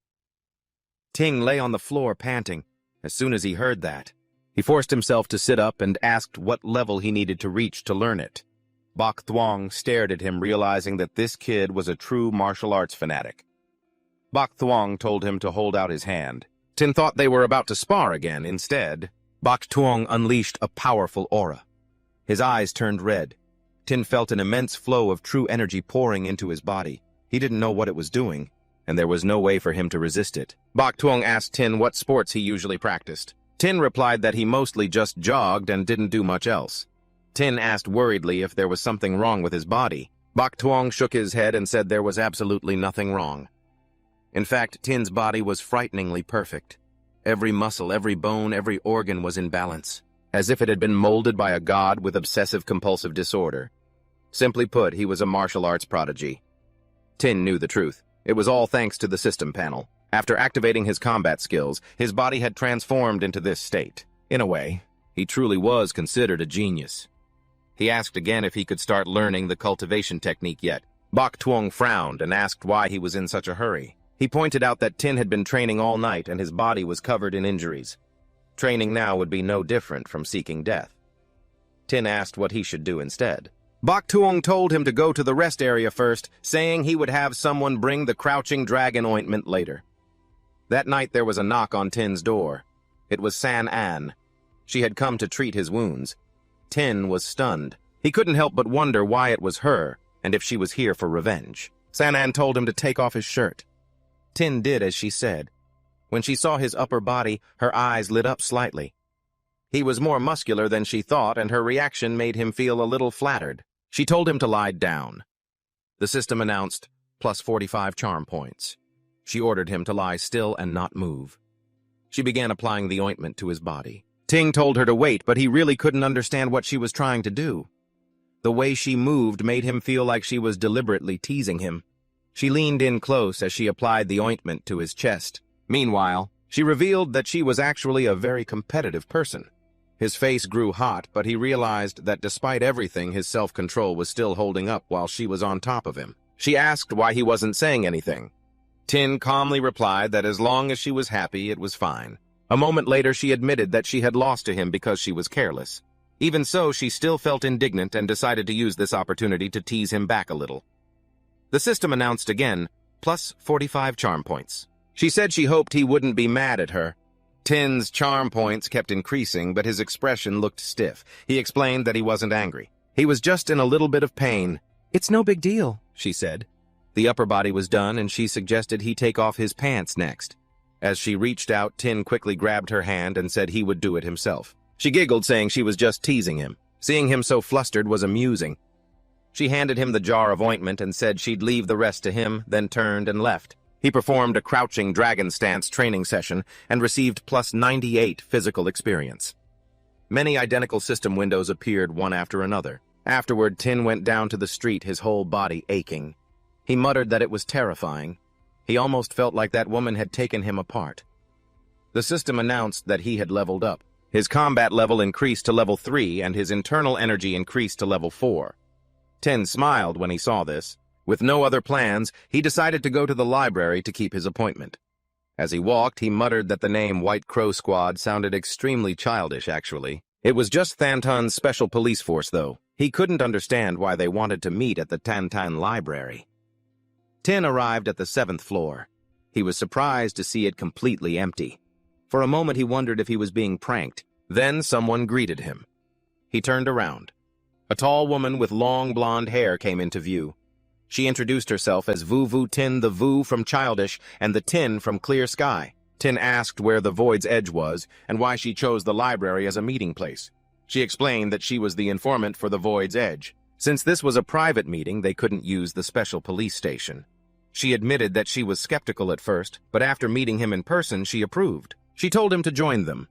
Ting lay on the floor panting. As soon as he heard that, he forced himself to sit up and asked what level he needed to reach to learn it. Bok Tuong stared at him, realizing that this kid was a true martial arts fanatic. Bok Tuong told him to hold out his hand. Tin thought they were about to spar again. Instead, Bok Tuong unleashed a powerful aura. His eyes turned red. Tin felt an immense flow of true energy pouring into his body. He didn't know what it was doing, and there was no way for him to resist it. Bok Tuong asked Tin what sports he usually practiced. Tin replied that he mostly just jogged and didn't do much else. Tin asked worriedly if there was something wrong with his body. Bok Tuong shook his head and said there was absolutely nothing wrong. In fact, Tin's body was frighteningly perfect. Every muscle, every bone, every organ was in balance, as if it had been molded by a god with obsessive-compulsive disorder. Simply put, he was a martial arts prodigy. Tin knew the truth. It was all thanks to the system panel. After activating his combat skills, his body had transformed into this state. In a way, he truly was considered a genius. He asked again if he could start learning the cultivation technique yet. Bok Tuong frowned and asked why he was in such a hurry. He pointed out that Tin had been training all night and his body was covered in injuries. Training now would be no different from seeking death. Tin asked what he should do instead. Bok Tuong told him to go to the rest area first, saying he would have someone bring the crouching dragon ointment later. That night there was a knock on Tin's door. It was San An. She had come to treat his wounds. Tin was stunned. He couldn't help but wonder why it was her, and if she was here for revenge. San An told him to take off his shirt. Tin did as she said. When she saw his upper body, her eyes lit up slightly. He was more muscular than she thought, and her reaction made him feel a little flattered. She told him to lie down. The system announced, plus 45 charm points. She ordered him to lie still and not move. She began applying the ointment to his body. Ting told her to wait, but he really couldn't understand what she was trying to do. The way she moved made him feel like she was deliberately teasing him. She leaned in close as she applied the ointment to his chest. Meanwhile, she revealed that she was actually a very competitive person. His face grew hot, but he realized that despite everything, his self-control was still holding up while she was on top of him. She asked why he wasn't saying anything. Tin calmly replied that as long as she was happy, it was fine. A moment later, she admitted that she had lost to him because she was careless. Even so, she still felt indignant and decided to use this opportunity to tease him back a little. The system announced again, plus 45 charm points. She said she hoped he wouldn't be mad at her. Tin's charm points kept increasing, but his expression looked stiff. He explained that he wasn't angry. He was just in a little bit of pain. "It's no big deal," she said. The upper body was done, and she suggested he take off his pants next. As she reached out, Tin quickly grabbed her hand and said he would do it himself. She giggled, saying she was just teasing him. Seeing him so flustered was amusing. She handed him the jar of ointment and said she'd leave the rest to him, then turned and left. He performed a crouching dragon stance training session and received plus 98 physical experience. Many identical system windows appeared one after another. Afterward, Tin went down to the street, his whole body aching. He muttered that it was terrifying. He almost felt like that woman had taken him apart. The system announced that he had leveled up. His combat level increased to level 3, and his internal energy increased to level 4. Tin smiled when he saw this. With no other plans, he decided to go to the library to keep his appointment. As he walked, he muttered that the name White Crow Squad sounded extremely childish, actually. It was just Thantun's special police force, though. He couldn't understand why they wanted to meet at the Tantan Library. Tin arrived at the 7th floor. He was surprised to see it completely empty. For a moment he wondered if he was being pranked. Then someone greeted him. He turned around. A tall woman with long blonde hair came into view. She introduced herself as Vu Vu Tin, the Vu from Childish and the Tin from Clear Sky. Tin asked where the Void's Edge was and why she chose the library as a meeting place. She explained that she was the informant for the Void's Edge. Since this was a private meeting, they couldn't use the special police station. She admitted that she was skeptical at first, but after meeting him in person, she approved. She told him to join them.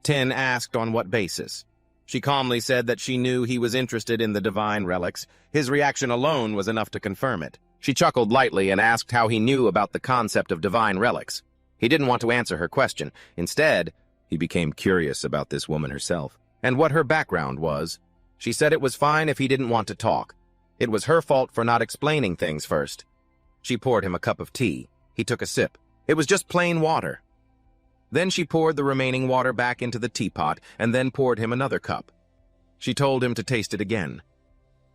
Tin asked on what basis. She calmly said that she knew he was interested in the divine relics. His reaction alone was enough to confirm it. She chuckled lightly and asked how he knew about the concept of divine relics. He didn't want to answer her question. Instead, he became curious about this woman herself and what her background was. She said it was fine if he didn't want to talk. It was her fault for not explaining things first. She poured him a cup of tea. He took a sip. It was just plain water. Then she poured the remaining water back into the teapot and then poured him another cup. She told him to taste it again.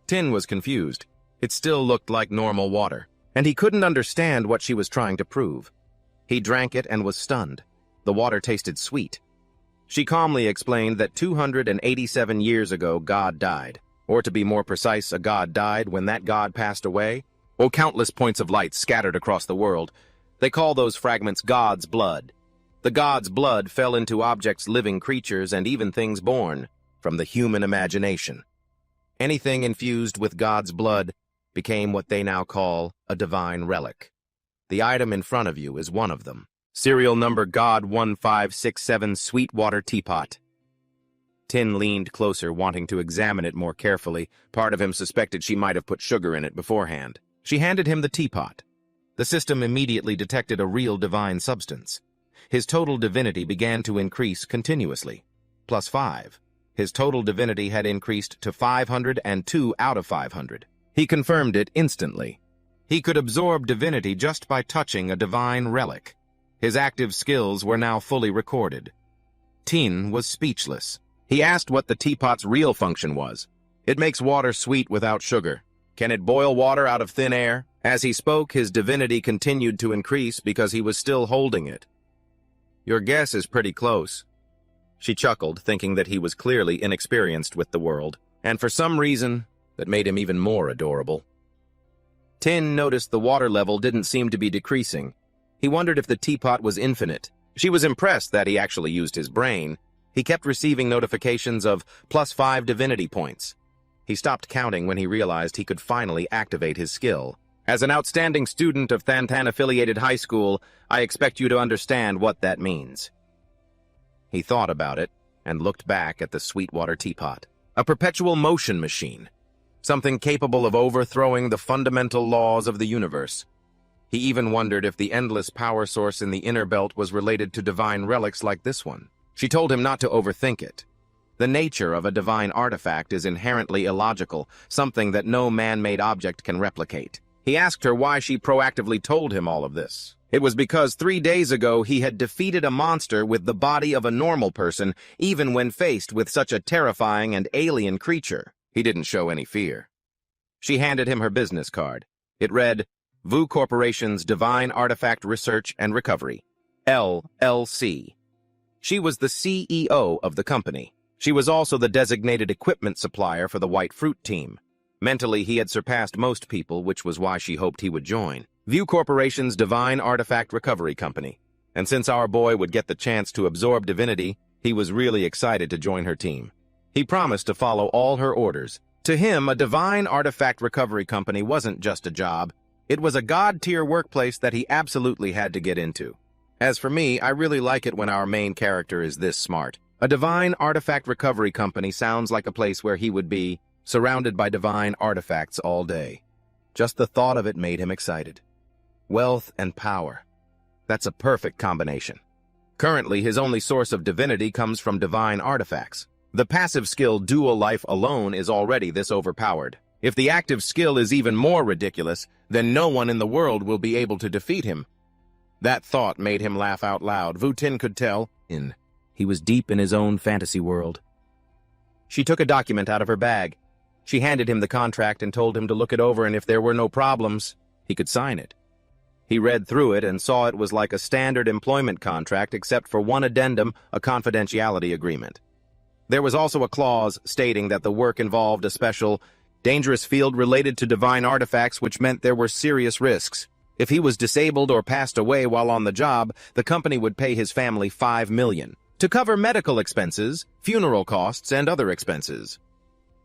Tin was confused. It still looked like normal water, and he couldn't understand what she was trying to prove. He drank it and was stunned. The water tasted sweet. She calmly explained that 287 years ago God died, or to be more precise, a god died when that god passed away. Countless points of light scattered across the world. They call those fragments God's blood. The God's blood fell into objects, living creatures, and even things born from the human imagination. Anything infused with God's blood became what they now call a divine relic. The item in front of you is one of them. Serial number God 1567 Sweetwater Teapot. Tin leaned closer, wanting to examine it more carefully. Part of him suspected she might have put sugar in it beforehand. She handed him the teapot. The system immediately detected a real divine substance. His total divinity began to increase continuously. +5. His total divinity had increased to 502 out of 500. He confirmed it instantly. He could absorb divinity just by touching a divine relic. His active skills were now fully recorded. Tin was speechless. He asked what the teapot's real function was. It makes water sweet without sugar. Can it boil water out of thin air? As he spoke, his divinity continued to increase because he was still holding it. Your guess is pretty close. She chuckled, thinking that he was clearly inexperienced with the world, and for some reason, that made him even more adorable. Tin noticed the water level didn't seem to be decreasing. He wondered if the teapot was infinite. She was impressed that he actually used his brain. He kept receiving notifications of +5 divinity points. He stopped counting when he realized he could finally activate his skill. As an outstanding student of Thantan-affiliated high school, I expect you to understand what that means. He thought about it and looked back at the Sweetwater teapot. A perpetual motion machine. Something capable of overthrowing the fundamental laws of the universe. He even wondered if the endless power source in the inner belt was related to divine relics like this one. She told him not to overthink it. The nature of a divine artifact is inherently illogical, something that no man-made object can replicate. He asked her why she proactively told him all of this. It was because 3 days ago he had defeated a monster with the body of a normal person, even when faced with such a terrifying and alien creature. He didn't show any fear. She handed him her business card. It read, Vu Corporation's Divine Artifact Research and Recovery, LLC. She was the CEO of the company. She was also the designated equipment supplier for the White Fruit team. Mentally, he had surpassed most people, which was why she hoped he would join. Vu Corporation's Divine Artifact Recovery Company. And since our boy would get the chance to absorb divinity, he was really excited to join her team. He promised to follow all her orders. To him, a Divine Artifact Recovery Company wasn't just a job. It was a god-tier workplace that he absolutely had to get into. As for me, I really like it when our main character is this smart. A Divine Artifact Recovery Company sounds like a place where he would be, surrounded by divine artifacts all day. Just the thought of it made him excited. Wealth and power. That's a perfect combination. Currently, his only source of divinity comes from divine artifacts. The passive skill Dual Life alone is already this overpowered. If the active skill is even more ridiculous, then no one in the world will be able to defeat him. That thought made him laugh out loud. Vu Tin could tell. He was deep in his own fantasy world. She took a document out of her bag. She handed him the contract and told him to look it over, and if there were no problems, he could sign it. He read through it and saw it was like a standard employment contract except for one addendum, a confidentiality agreement. There was also a clause stating that the work involved a special Dangerous field related to divine artifacts, which meant there were serious risks. If he was disabled or passed away while on the job, the company would pay his family $5 million to cover medical expenses, funeral costs, and other expenses.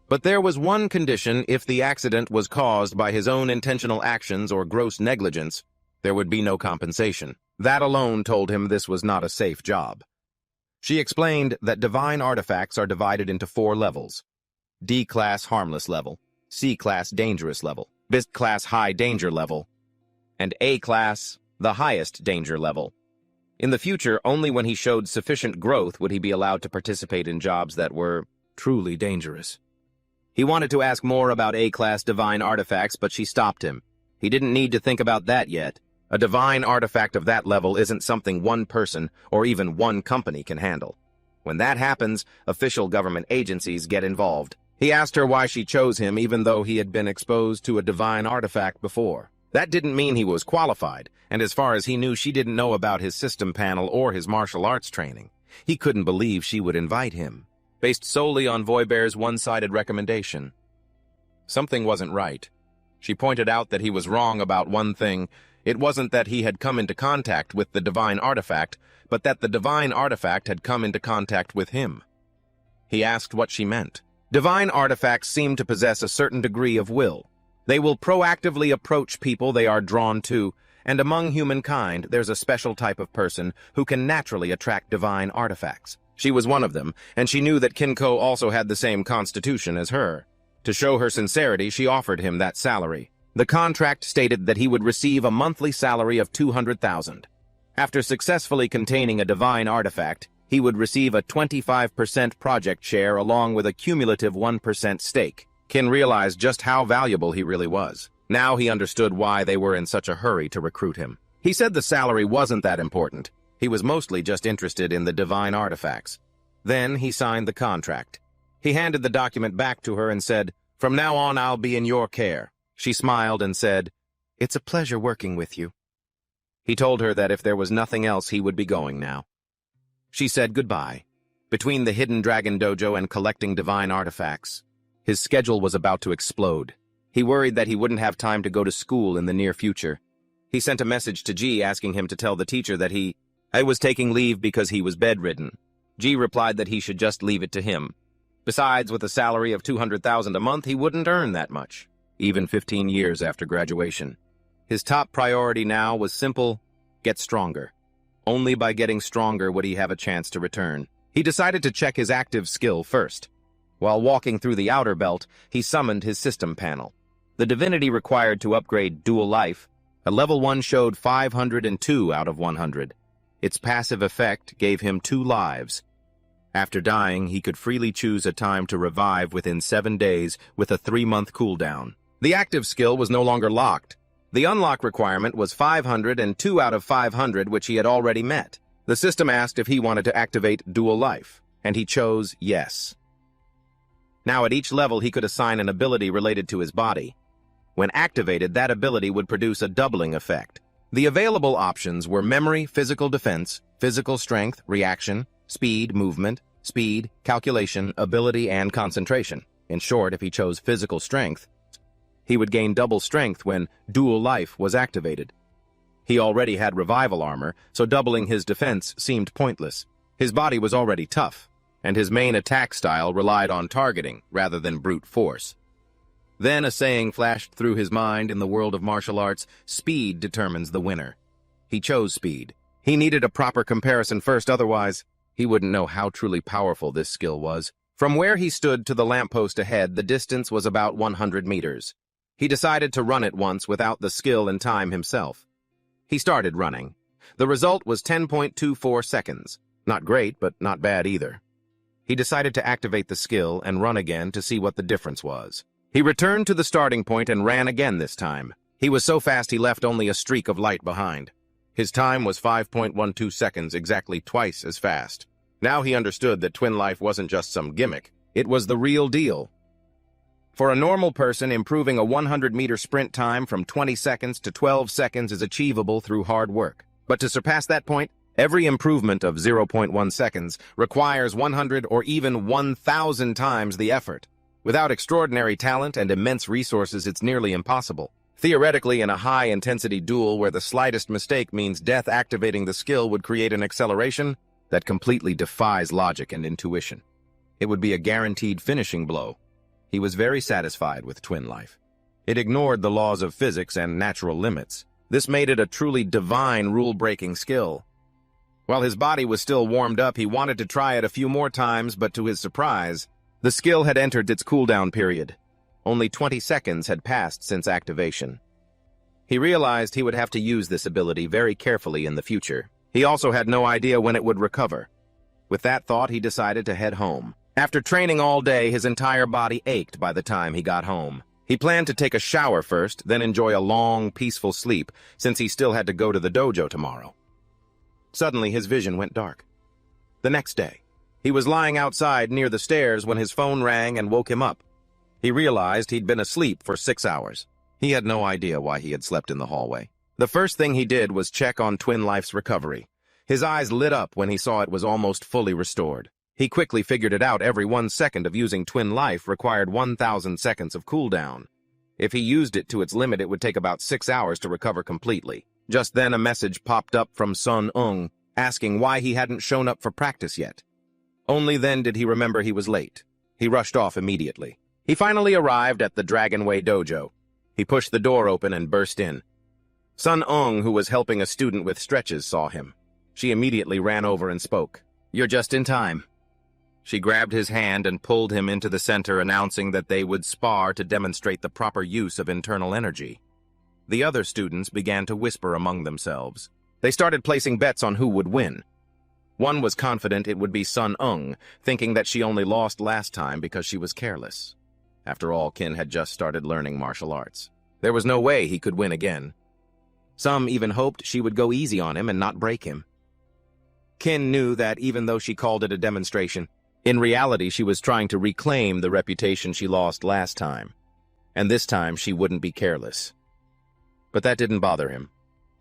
But there was one condition: if the accident was caused by his own intentional actions or gross negligence, there would be no compensation. That alone told him this was not a safe job. She explained that divine artifacts are divided into 4 levels: D-class harmless level, C-class dangerous level, B-class high danger level, and A-class the highest danger level. In the future, only when he showed sufficient growth would he be allowed to participate in jobs that were truly dangerous. He wanted to ask more about A-class divine artifacts, but she stopped him. He didn't need to think about that yet. A divine artifact of that level isn't something one person or even one company can handle. When that happens, official government agencies get involved. He asked her why she chose him, even though he had been exposed to a divine artifact before. That didn't mean he was qualified, and as far as he knew, she didn't know about his system panel or his martial arts training. He couldn't believe she would invite him, based solely on Voibear's one-sided recommendation. Something wasn't right. She pointed out that he was wrong about one thing. It wasn't that he had come into contact with the divine artifact, but that the divine artifact had come into contact with him. He asked what she meant. Divine artifacts seem to possess a certain degree of will. They will proactively approach people they are drawn to, and among humankind there's a special type of person who can naturally attract divine artifacts. She was one of them, and she knew that Kinko also had the same constitution as her. To show her sincerity, she offered him that salary. The contract stated that he would receive a monthly salary of $200,000. After successfully containing a divine artifact, he would receive a 25% project share along with a cumulative 1% stake. Kin realized just how valuable he really was. Now he understood why they were in such a hurry to recruit him. He said the salary wasn't that important. He was mostly just interested in the divine artifacts. Then he signed the contract. He handed the document back to her and said, "From now on, I'll be in your care." She smiled and said, "It's a pleasure working with you." He told her that if there was nothing else, he would be going now. She said goodbye. Between the Hidden Dragon Dojo and collecting divine artifacts, his schedule was about to explode. He worried that he wouldn't have time to go to school in the near future. He sent a message to G asking him to tell the teacher that I was taking leave because he was bedridden. G replied that he should just leave it to him. Besides, with a salary of $200,000 a month, he wouldn't earn that much, even 15 years after graduation. His top priority now was simple: get stronger. Only by getting stronger would he have a chance to return. He decided to check his active skill first. While walking through the outer belt, he summoned his system panel. The divinity required to upgrade Dual Life, a level 1, showed 502 out of 100. Its passive effect gave him 2 lives. After dying, he could freely choose a time to revive within 7 days with a 3-month cooldown. The active skill was no longer locked. The unlock requirement was 502 out of 500, which he had already met. The system asked if he wanted to activate Dual Life, and he chose yes. Now at each level he could assign an ability related to his body. When activated, that ability would produce a doubling effect. The available options were memory, physical defense, physical strength, reaction, speed, movement, speed, calculation, ability, and concentration. In short, if he chose physical strength, he would gain double strength when Dual Life was activated. He already had revival armor, so doubling his defense seemed pointless. His body was already tough, and his main attack style relied on targeting rather than brute force. Then a saying flashed through his mind: in the world of martial arts, speed determines the winner. He chose speed. He needed a proper comparison first, otherwise he wouldn't know how truly powerful this skill was. From where he stood to the lamppost ahead, the distance was about 100 meters. He decided to run it once without the skill and time himself. He started running. The result was 10.24 seconds. Not great, but not bad either. He decided to activate the skill and run again to see what the difference was. He returned to the starting point and ran again this time. He was so fast he left only a streak of light behind. His time was 5.12 seconds, exactly twice as fast. Now he understood that Twin Life wasn't just some gimmick. It was the real deal. For a normal person, improving a 100-meter sprint time from 20 seconds to 12 seconds is achievable through hard work. But to surpass that point, every improvement of 0.1 seconds requires 100 or even 1,000 times the effort. Without extraordinary talent and immense resources, it's nearly impossible. Theoretically, in a high-intensity duel where the slightest mistake means death, activating the skill would create an acceleration that completely defies logic and intuition. It would be a guaranteed finishing blow. He was very satisfied with Twin Life. It ignored the laws of physics and natural limits. This made it a truly divine rule-breaking skill. While his body was still warmed up, he wanted to try it a few more times, but to his surprise, the skill had entered its cooldown period. Only 20 seconds had passed since activation. He realized he would have to use this ability very carefully in the future. He also had no idea when it would recover. With that thought, he decided to head home. After training all day, his entire body ached by the time he got home. He planned to take a shower first, then enjoy a long, peaceful sleep, since he still had to go to the dojo tomorrow. Suddenly, his vision went dark. The next day, he was lying outside near the stairs when his phone rang and woke him up. He realized he'd been asleep for 6 hours. He had no idea why he had slept in the hallway. The first thing he did was check on Twin Life's recovery. His eyes lit up when he saw it was almost fully restored. He quickly figured it out. Every 1 second of using Twin Life required 1,000 seconds of cooldown. If he used it to its limit, it would take about 6 hours to recover completely. Just then, a message popped up from Sun Ung, asking why he hadn't shown up for practice yet. Only then did he remember he was late. He rushed off immediately. He finally arrived at the Dragon Way Dojo. He pushed the door open and burst in. Sun Ung, who was helping a student with stretches, saw him. She immediately ran over and spoke. "You're just in time." She grabbed his hand and pulled him into the center, announcing that they would spar to demonstrate the proper use of internal energy. The other students began to whisper among themselves. They started placing bets on who would win. One was confident it would be Sun Ung, thinking that she only lost last time because she was careless. After all, Qin had just started learning martial arts. There was no way he could win again. Some even hoped she would go easy on him and not break him. Qin knew that even though she called it a demonstration, in reality she was trying to reclaim the reputation she lost last time. And this time she wouldn't be careless. But that didn't bother him.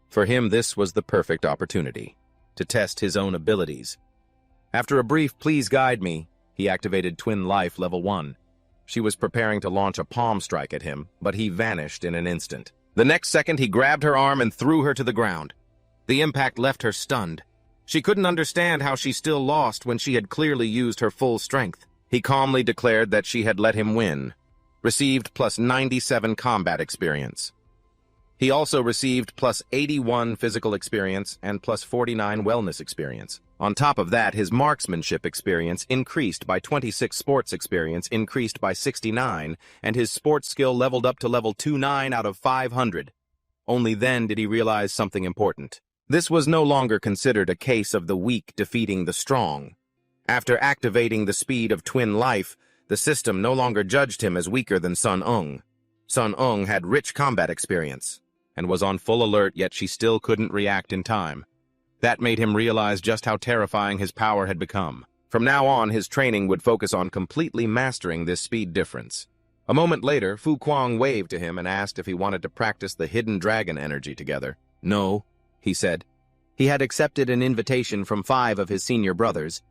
For him, this was the perfect opportunity to test his own abilities. After a brief "please guide me," he activated Twin Life Level 1. She was preparing to launch a palm strike at him, but he vanished in an instant. The next second, he grabbed her arm and threw her to the ground. The impact left her stunned. She couldn't understand how she still lost when she had clearly used her full strength. He calmly declared that she had let him win. Received plus 97 combat experience. He also received plus 81 physical experience and plus 49 wellness experience. On top of that, his marksmanship experience increased by 26, sports experience increased by 69, and his sports skill leveled up to level 29 out of 500. Only then did he realize something important. This was no longer considered a case of the weak defeating the strong. After activating the speed of Twin Life, the system no longer judged him as weaker than Sun Ung. Sun Ung had rich combat experience and was on full alert, yet she still couldn't react in time. That made him realize just how terrifying his power had become. From now on, his training would focus on completely mastering this speed difference. A moment later, Fu Kuang waved to him and asked if he wanted to practice the hidden dragon energy together. "No," he said. He had accepted an invitation from 5 of his senior brothers.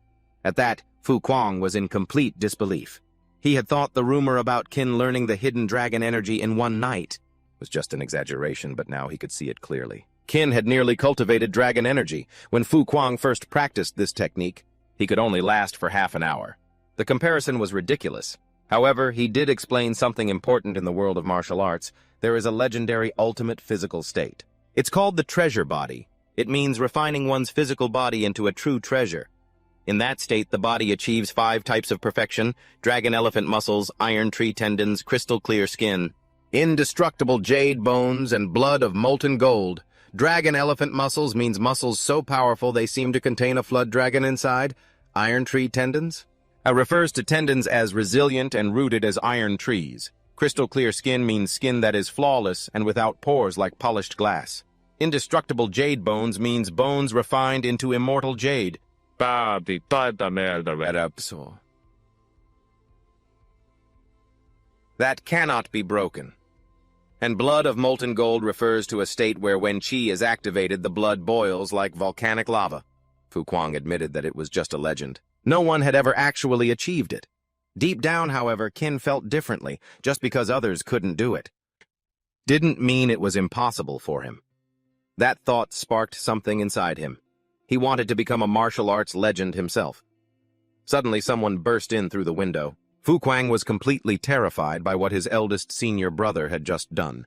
At that, Fu Kuang was in complete disbelief. He had thought the rumor about Qin learning the hidden dragon energy in one night was just an exaggeration, but now he could see it clearly. Qin had nearly cultivated dragon energy. When Fu Kuang first practiced this technique, he could only last for half an hour. The comparison was ridiculous. However, he did explain something important in the world of martial arts. There is a legendary ultimate physical state. It's called the treasure body. It means refining one's physical body into a true treasure. In that state, the body achieves 5 types of perfection: dragon elephant muscles, iron tree tendons, crystal clear skin, indestructible jade bones, and blood of molten gold. Dragon elephant muscles means muscles so powerful they seem to contain a flood dragon inside. Iron tree tendons refers to tendons as resilient and rooted as iron trees. Crystal clear skin means skin that is flawless and without pores like polished glass. Indestructible jade bones means bones refined into immortal jade. That cannot be broken. And blood of molten gold refers to a state where when qi is activated, the blood boils like volcanic lava. Fu Kuang admitted that it was just a legend. No one had ever actually achieved it. Deep down, however, Qin felt differently. Just because others couldn't do it didn't mean it was impossible for him. That thought sparked something inside him. He wanted to become a martial arts legend himself. Suddenly, someone burst in through the window. Fu Kuang was completely terrified by what his eldest senior brother had just done.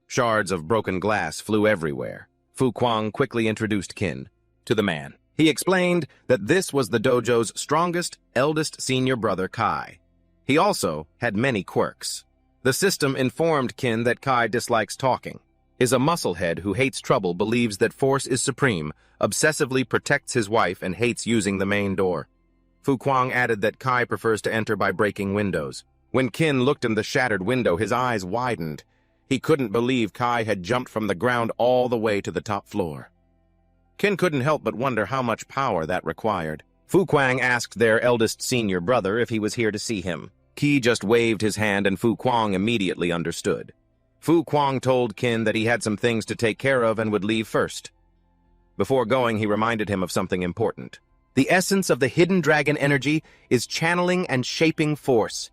Shards of broken glass flew everywhere. Fu Kuang quickly introduced Qin to the man. He explained that this was the dojo's strongest, eldest senior brother, Kai. He also had many quirks. The system informed Qin that Kai dislikes talking, is a musclehead who hates trouble, believes that force is supreme, obsessively protects his wife, and hates using the main door. Fu Kuang added that Kai prefers to enter by breaking windows. When Qin looked in the shattered window, his eyes widened. He couldn't believe Kai had jumped from the ground all the way to the top floor. Qin couldn't help but wonder how much power that required. Fu Kuang asked their eldest senior brother if he was here to see him. Qi just waved his hand and Fu Kuang immediately understood. Fu Kuang told Qin that he had some things to take care of and would leave first. Before going, he reminded him of something important. The essence of the hidden dragon energy is channeling and shaping force.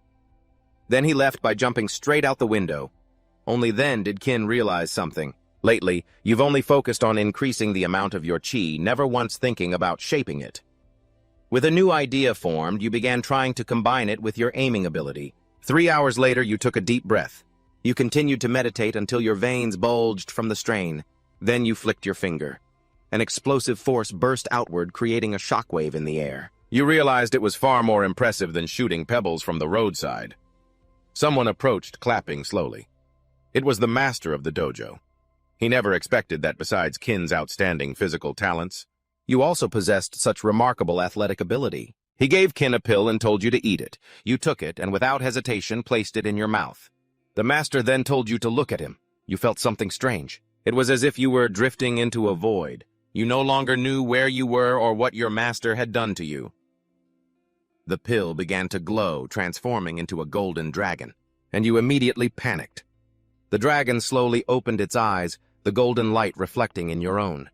Then he left by jumping straight out the window. Only then did Qin realize something. Lately, you've only focused on increasing the amount of your qi, never once thinking about shaping it. With a new idea formed, you began trying to combine it with your aiming ability. 3 hours later, you took a deep breath. You continued to meditate until your veins bulged from the strain. Then you flicked your finger. An explosive force burst outward, creating a shockwave in the air. You realized it was far more impressive than shooting pebbles from the roadside. Someone approached, clapping slowly. It was the master of the dojo. He never expected that besides Qin's outstanding physical talents, you also possessed such remarkable athletic ability. He gave Qin a pill and told you to eat it. You took it and without hesitation placed it in your mouth. The master then told you to look at him. You felt something strange. It was as if you were drifting into a void. You no longer knew where you were or what your master had done to you. The pill began to glow, transforming into a golden dragon, and you immediately panicked. The dragon slowly opened its eyes, the golden light reflecting in your own.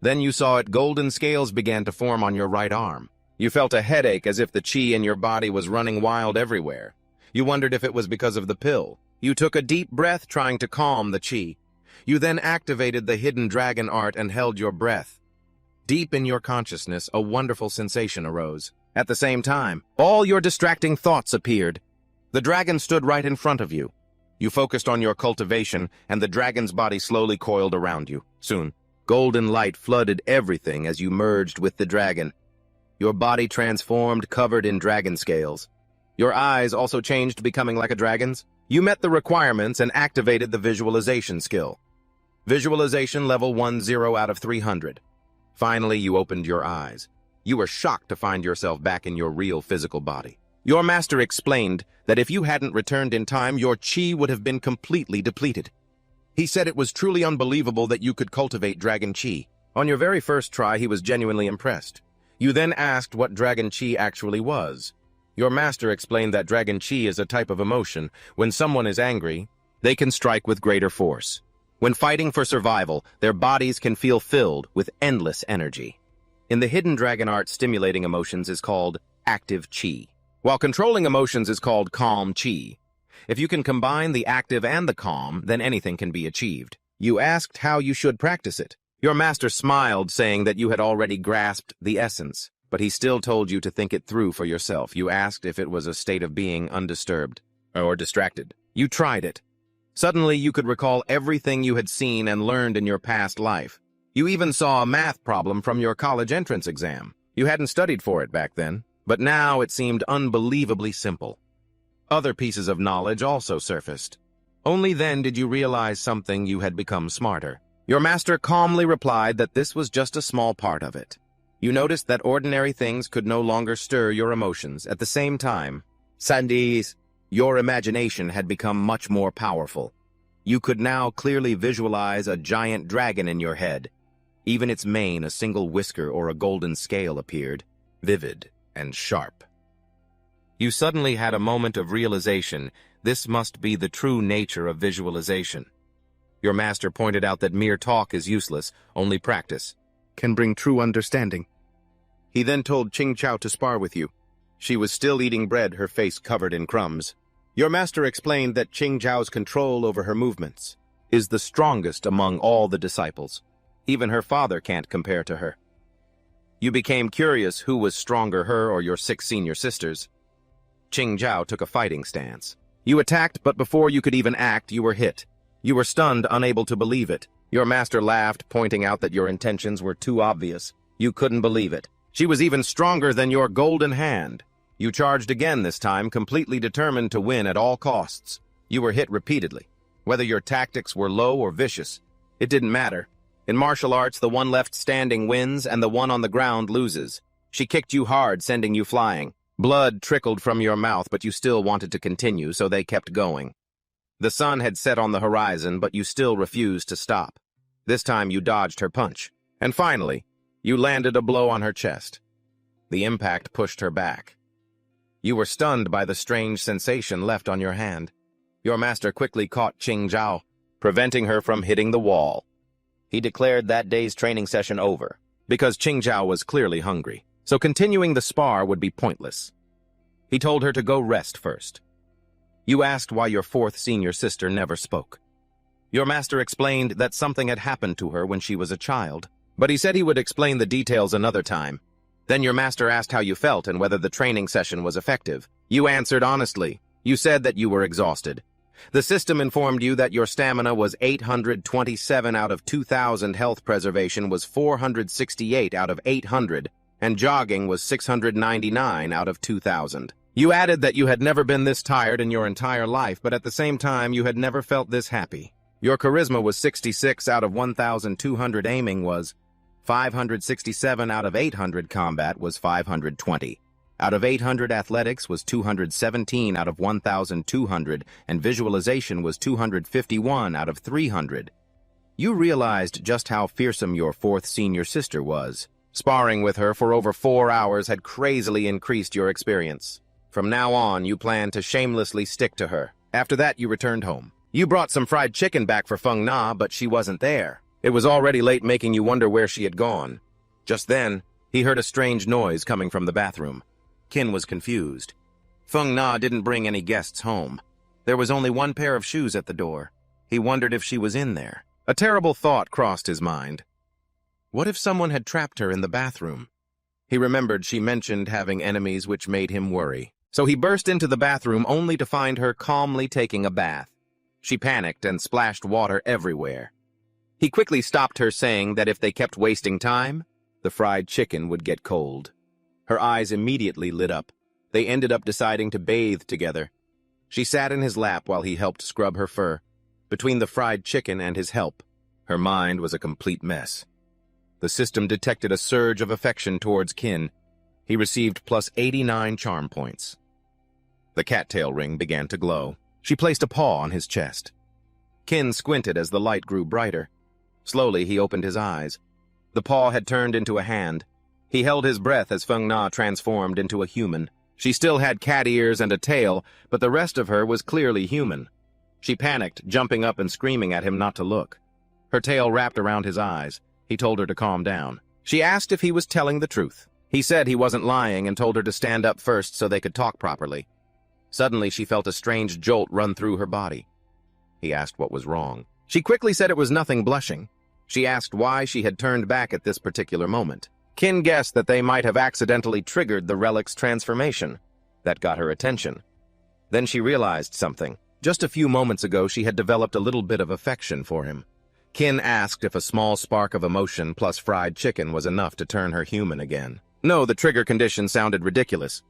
Then you saw it golden scales began to form on your right arm. You felt a headache as if the qi in your body was running wild everywhere. You wondered if it was because of the pill. You took a deep breath trying to calm the qi. You then activated the hidden dragon art and held your breath. Deep in your consciousness, a wonderful sensation arose. At the same time, all your distracting thoughts appeared. The dragon stood right in front of you. You focused on your cultivation, and the dragon's body slowly coiled around you. Soon, golden light flooded everything as you merged with the dragon. Your body transformed, covered in dragon scales. Your eyes also changed, becoming like a dragon's. You met the requirements and activated the visualization skill. Visualization level 10 out of 300. Finally, you opened your eyes. You were shocked to find yourself back in your real physical body. Your master explained that if you hadn't returned in time, your qi would have been completely depleted. He said it was truly unbelievable that you could cultivate dragon qi. On your very first try, he was genuinely impressed. You then asked what dragon qi actually was. Your master explained that dragon qi is a type of emotion. When someone is angry, they can strike with greater force. When fighting for survival, their bodies can feel filled with endless energy. In the hidden dragon art, stimulating emotions is called active qi, while controlling emotions is called calm qi. If you can combine the active and the calm, then anything can be achieved. You asked how you should practice it. Your master smiled, saying that you had already grasped the essence, but he still told you to think it through for yourself. You asked if it was a state of being undisturbed or distracted. You tried it. Suddenly, you could recall everything you had seen and learned in your past life. You even saw a math problem from your college entrance exam. You hadn't studied for it back then, but now it seemed unbelievably simple. Other pieces of knowledge also surfaced. Only then did you realize something: you had become smarter. Your master calmly replied that this was just a small part of it. You noticed that ordinary things could no longer stir your emotions. At the same time, Sandis, your imagination had become much more powerful. You could now clearly visualize a giant dragon in your head. Even its mane, a single whisker or a golden scale appeared, vivid and sharp. You suddenly had a moment of realization. This must be the true nature of visualization. Your master pointed out that mere talk is useless, only practice can bring true understanding. He then told Qing Chao to spar with you. She was still eating bread, her face covered in crumbs. Your master explained that Qingzhao's control over her movements is the strongest among all the disciples. Even her father can't compare to her. You became curious who was stronger, her or your 6 senior sisters. Qingzhao took a fighting stance. You attacked, but before you could even act, you were hit. You were stunned, unable to believe it. Your master laughed, pointing out that your intentions were too obvious. You couldn't believe it. She was even stronger than your golden hand. You charged again this time, completely determined to win at all costs. You were hit repeatedly. Whether your tactics were low or vicious, it didn't matter. In martial arts, the one left standing wins and the one on the ground loses. She kicked you hard, sending you flying. Blood trickled from your mouth, but you still wanted to continue, so they kept going. The sun had set on the horizon, but you still refused to stop. This time you dodged her punch. And finally, you landed a blow on her chest. The impact pushed her back. You were stunned by the strange sensation left on your hand. Your master quickly caught Qingzhao, preventing her from hitting the wall. He declared that day's training session over, because Qingzhao was clearly hungry, so continuing the spar would be pointless. He told her to go rest first. You asked why your 4th senior sister never spoke. Your master explained that something had happened to her when she was a child, but he said he would explain the details another time. Then your master asked how you felt and whether the training session was effective. You answered honestly. You said that you were exhausted. The system informed you that your stamina was 827 out of 2,000, health preservation was 468 out of 800, and jogging was 699 out of 2,000. You added that you had never been this tired in your entire life, but at the same time you had never felt this happy. Your charisma was 66 out of 1,200, aiming was 567 out of 800, combat was 520. Out of 800, athletics was 217 out of 1,200, and visualization was 251 out of 300. You realized just how fearsome your 4th senior sister was. Sparring with her for over 4 hours had crazily increased your experience. From now on, you planned to shamelessly stick to her. After that, you returned home. You brought some fried chicken back for Feng Na, but she wasn't there. It was already late, making you wonder where she had gone. Just then, he heard a strange noise coming from the bathroom. Qin was confused. Feng Na didn't bring any guests home. There was only one pair of shoes at the door. He wondered if she was in there. A terrible thought crossed his mind. What if someone had trapped her in the bathroom? He remembered she mentioned having enemies, which made him worry. So he burst into the bathroom only to find her calmly taking a bath. She panicked and splashed water everywhere. He quickly stopped her, saying that if they kept wasting time, the fried chicken would get cold. Her eyes immediately lit up. They ended up deciding to bathe together. She sat in his lap while he helped scrub her fur. Between the fried chicken and his help, her mind was a complete mess. The system detected a surge of affection towards Qin. He received plus 89 charm points. The cattail ring began to glow. She placed a paw on his chest. Qin squinted as the light grew brighter. Slowly, he opened his eyes. The paw had turned into a hand. He held his breath as Feng Na transformed into a human. She still had cat ears and a tail, but the rest of her was clearly human. She panicked, jumping up and screaming at him not to look. Her tail wrapped around his eyes. He told her to calm down. She asked if he was telling the truth. He said he wasn't lying and told her to stand up first so they could talk properly. Suddenly, she felt a strange jolt run through her body. He asked what was wrong. She quickly said it was nothing, blushing. She asked why she had turned back at this particular moment. Qin guessed that they might have accidentally triggered the relic's transformation. That got her attention. Then she realized something. Just a few moments ago, she had developed a little bit of affection for him. Qin asked if a small spark of emotion plus fried chicken was enough to turn her human again. No, the trigger condition sounded ridiculous.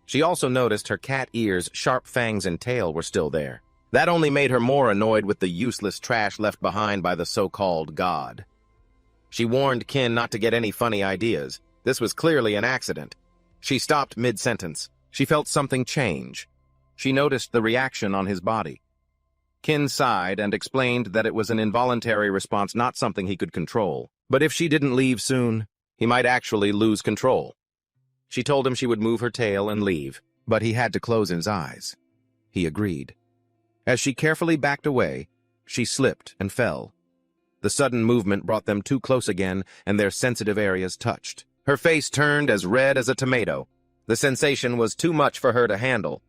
She also noticed her cat ears, sharp fangs, and tail were still there. That only made her more annoyed with the useless trash left behind by the so-called god. She warned Qin not to get any funny ideas. This was clearly an accident. She stopped mid-sentence. She felt something change. She noticed the reaction on his body. Qin sighed and explained that it was an involuntary response, not something he could control. But if she didn't leave soon, he might actually lose control. She told him she would move her tail and leave, but he had to close his eyes. He agreed. As she carefully backed away, she slipped and fell. The sudden movement brought them too close again, and their sensitive areas touched. Her face turned as red as a tomato. The sensation was too much for her to handle.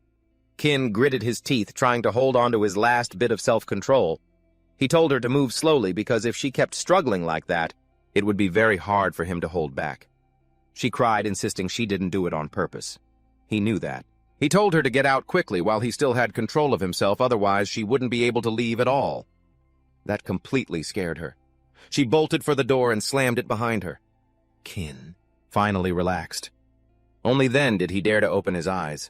Qin gritted his teeth, trying to hold on to his last bit of self-control. He told her to move slowly because if she kept struggling like that, it would be very hard for him to hold back. She cried, insisting she didn't do it on purpose. He knew that. He told her to get out quickly while he still had control of himself, otherwise she wouldn't be able to leave at all. That completely scared her. She bolted for the door and slammed it behind her. Qin finally relaxed. Only then did he dare to open his eyes.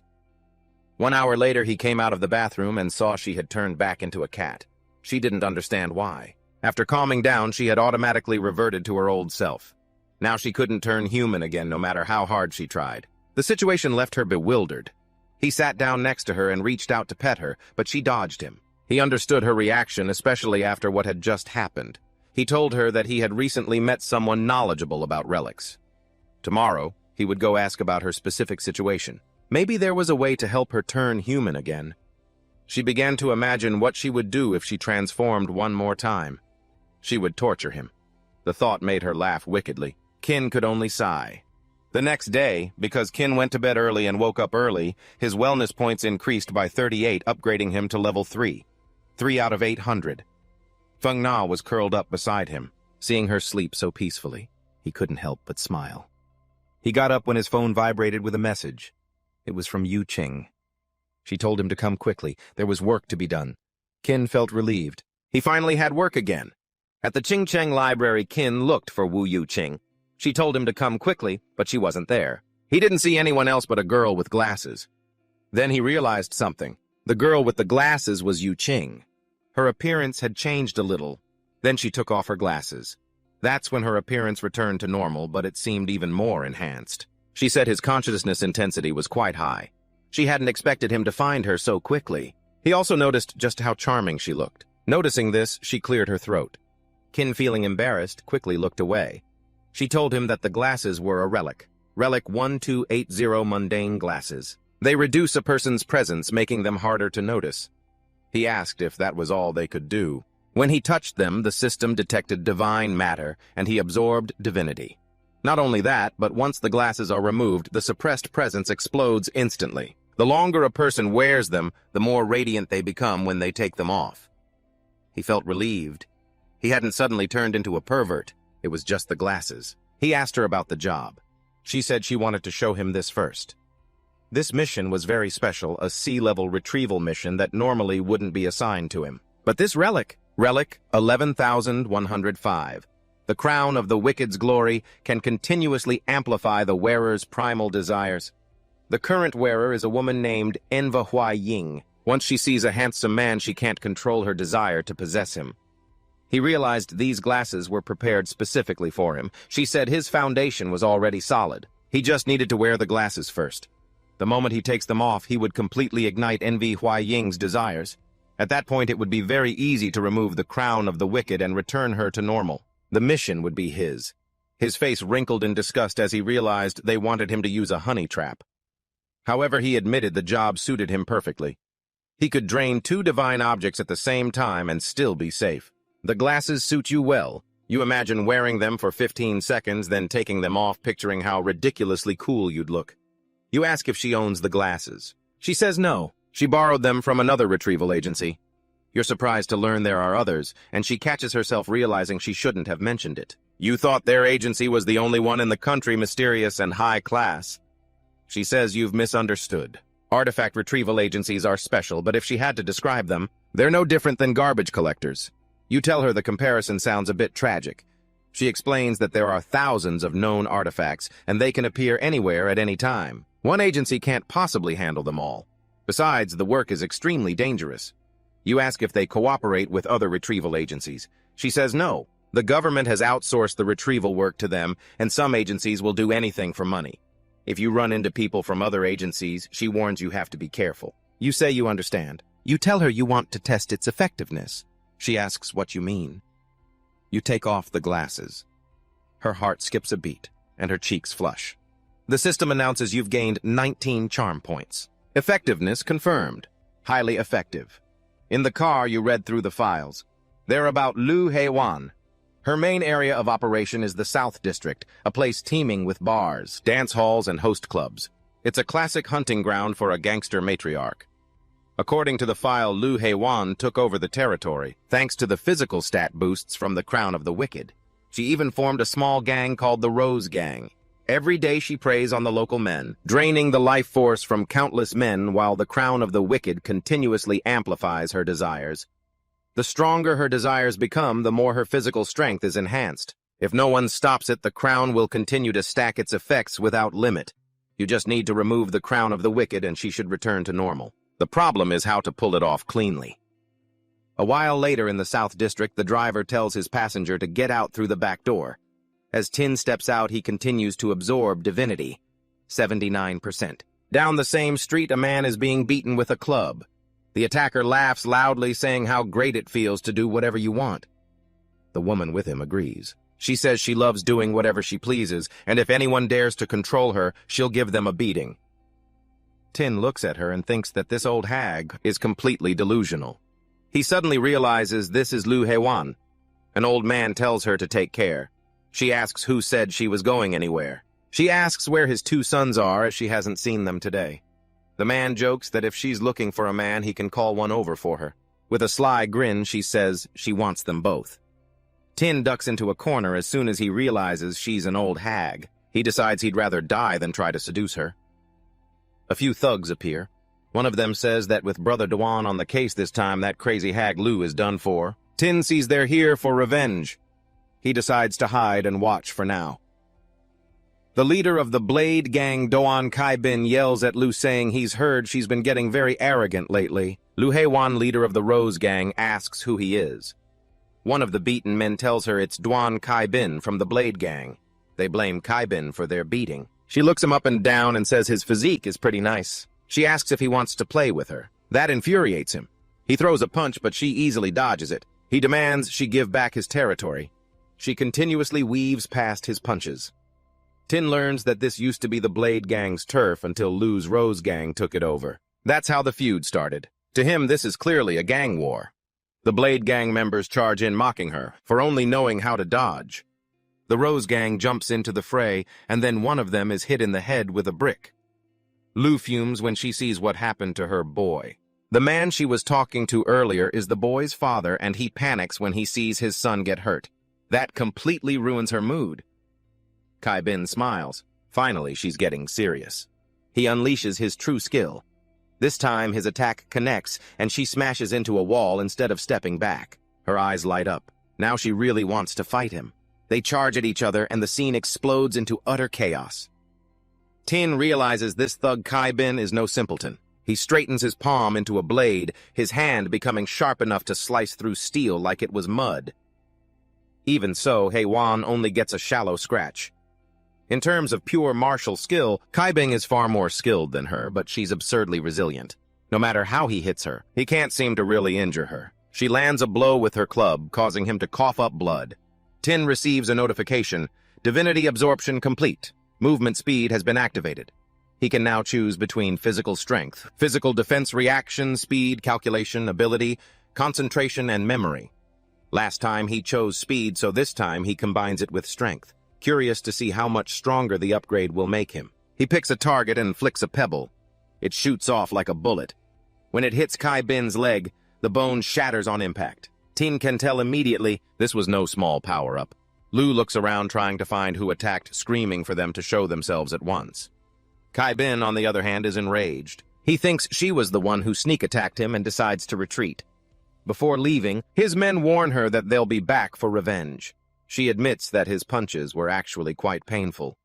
1 hour later, he came out of the bathroom and saw she had turned back into a cat. She didn't understand why. After calming down, she had automatically reverted to her old self. Now she couldn't turn human again, no matter how hard she tried. The situation left her bewildered. He sat down next to her and reached out to pet her, but she dodged him. He understood her reaction, especially after what had just happened. He told her that he had recently met someone knowledgeable about relics. Tomorrow, he would go ask about her specific situation. Maybe there was a way to help her turn human again. She began to imagine what she would do if she transformed one more time. She would torture him. The thought made her laugh wickedly. Qin could only sigh. The next day, because Qin went to bed early and woke up early, his wellness points increased by 38, upgrading him to level 3. 3 out of 800. Feng Na was curled up beside him. Seeing her sleep so peacefully, he couldn't help but smile. He got up when his phone vibrated with a message. It was from Yu Qing. She told him to come quickly. There was work to be done. Qin felt relieved. He finally had work again. At the Qingcheng library, Qin looked for Wu Yu Qing. She told him to come quickly, but she wasn't there. He didn't see anyone else but a girl with glasses. Then he realized something. The girl with the glasses was Yu Qing. Her appearance had changed a little. Then she took off her glasses. That's when her appearance returned to normal, but it seemed even more enhanced. She said his consciousness intensity was quite high. She hadn't expected him to find her so quickly. He also noticed just how charming she looked. Noticing this, she cleared her throat. Qin, feeling embarrassed, quickly looked away. She told him that the glasses were a relic. Relic 1280 mundane glasses. They reduce a person's presence, making them harder to notice. He asked if that was all they could do. When he touched them, the system detected divine matter, and he absorbed divinity. Not only that, but once the glasses are removed, the suppressed presence explodes instantly. The longer a person wears them, the more radiant they become when they take them off. He felt relieved. He hadn't suddenly turned into a pervert. It was just the glasses. He asked her about the job. She said she wanted to show him this first. This mission was very special, a sea-level retrieval mission that normally wouldn't be assigned to him. But this relic 11,105, the crown of the wicked's glory, can continuously amplify the wearer's primal desires. The current wearer is a woman named Enva Huaying. Once she sees a handsome man, she can't control her desire to possess him. He realized these glasses were prepared specifically for him. She said his foundation was already solid. He just needed to wear the glasses first. The moment he takes them off, he would completely ignite Envi Huaying's desires. At that point, it would be very easy to remove the crown of the wicked and return her to normal. The mission would be his. His face wrinkled in disgust as he realized they wanted him to use a honey trap. However, he admitted the job suited him perfectly. He could drain 2 divine objects at the same time and still be safe. The glasses suit you well. You imagine wearing them for 15 seconds, then taking them off, picturing how ridiculously cool you'd look. You ask if she owns the glasses. She says no. She borrowed them from another retrieval agency. You're surprised to learn there are others, and she catches herself realizing she shouldn't have mentioned it. You thought their agency was the only one in the country, mysterious and high class. She says you've misunderstood. Artifact retrieval agencies are special, but if she had to describe them, they're no different than garbage collectors. You tell her the comparison sounds a bit tragic. She explains that there are thousands of known artifacts, and they can appear anywhere at any time. One agency can't possibly handle them all. Besides, the work is extremely dangerous. You ask if they cooperate with other retrieval agencies. She says no. The government has outsourced the retrieval work to them, and some agencies will do anything for money. If you run into people from other agencies, she warns you have to be careful. You say you understand. You tell her you want to test its effectiveness. She asks what you mean. You take off the glasses. Her heart skips a beat, and her cheeks flush. The system announces you've gained 19 charm points. Effectiveness confirmed. Highly effective. In the car, you read through the files. They're about Lu Heiwan. Her main area of operation is the South District, a place teeming with bars, dance halls, and host clubs. It's a classic hunting ground for a gangster matriarch. According to the file, Lu Heiwan took over the territory, thanks to the physical stat boosts from the Crown of the Wicked. She even formed a small gang called the Rose Gang. Every day she preys on the local men, draining the life force from countless men while the Crown of the Wicked continuously amplifies her desires. The stronger her desires become, the more her physical strength is enhanced. If no one stops it, the Crown will continue to stack its effects without limit. You just need to remove the Crown of the Wicked and she should return to normal. The problem is how to pull it off cleanly. A while later in the South District, the driver tells his passenger to get out through the back door. As Tin steps out, he continues to absorb divinity. 79%. Down the same street, a man is being beaten with a club. The attacker laughs loudly, saying how great it feels to do whatever you want. The woman with him agrees. She says she loves doing whatever she pleases, and if anyone dares to control her, she'll give them a beating. Tin looks at her and thinks that this old hag is completely delusional. He suddenly realizes this is Lu Heiwan. An old man tells her to take care. She asks who said she was going anywhere. She asks where his 2 sons are, as she hasn't seen them today. The man jokes that if she's looking for a man, he can call one over for her. With a sly grin, she says she wants them both. Tin ducks into a corner as soon as he realizes she's an old hag. He decides he'd rather die than try to seduce her. A few thugs appear. One of them says that with Brother Dewan on the case this time, that crazy hag Lu is done for. Tin sees they're here for revenge. He decides to hide and watch for now. The leader of the Blade Gang, Doan Kai Bin, yells at Lu, saying he's heard she's been getting very arrogant lately. Lu Heiwan, leader of the Rose Gang, asks who he is. One of the beaten men tells her it's Doan Kai Bin from the Blade Gang. They blame Kai Bin for their beating. She looks him up and down and says his physique is pretty nice. She asks if he wants to play with her. That infuriates him. He throws a punch, but she easily dodges it. He demands she give back his territory. She continuously weaves past his punches. Tin learns that this used to be the Blade Gang's turf until Lu's Rose Gang took it over. That's how the feud started. To him, this is clearly a gang war. The Blade Gang members charge in, mocking her for only knowing how to dodge. The Rose Gang jumps into the fray, and then one of them is hit in the head with a brick. Lu fumes when she sees what happened to her boy. The man she was talking to earlier is the boy's father, and he panics when he sees his son get hurt. That completely ruins her mood. Kai Bin smiles. Finally, she's getting serious. He unleashes his true skill. This time, his attack connects, and she smashes into a wall instead of stepping back. Her eyes light up. Now she really wants to fight him. They charge at each other, and the scene explodes into utter chaos. Tin realizes this thug Kai Bin is no simpleton. He straightens his palm into a blade, his hand becoming sharp enough to slice through steel like it was mud. Even so, Heiwan only gets a shallow scratch. In terms of pure martial skill, Kai Bin is far more skilled than her, but she's absurdly resilient. No matter how he hits her, he can't seem to really injure her. She lands a blow with her club, causing him to cough up blood. Tin receives a notification. Divinity absorption complete. Movement speed has been activated. He can now choose between physical strength, physical defense reaction, speed, calculation, ability, concentration, and memory. Last time he chose speed, so this time he combines it with strength. Curious to see how much stronger the upgrade will make him. He picks a target and flicks a pebble. It shoots off like a bullet. When it hits Kai Bin's leg, the bone shatters on impact. Tin can tell immediately this was no small power-up. Lu looks around trying to find who attacked, screaming for them to show themselves at once. Kai Bin, on the other hand, is enraged. He thinks she was the one who sneak-attacked him and decides to retreat. Before leaving, his men warn her that they'll be back for revenge. She admits that his punches were actually quite painful.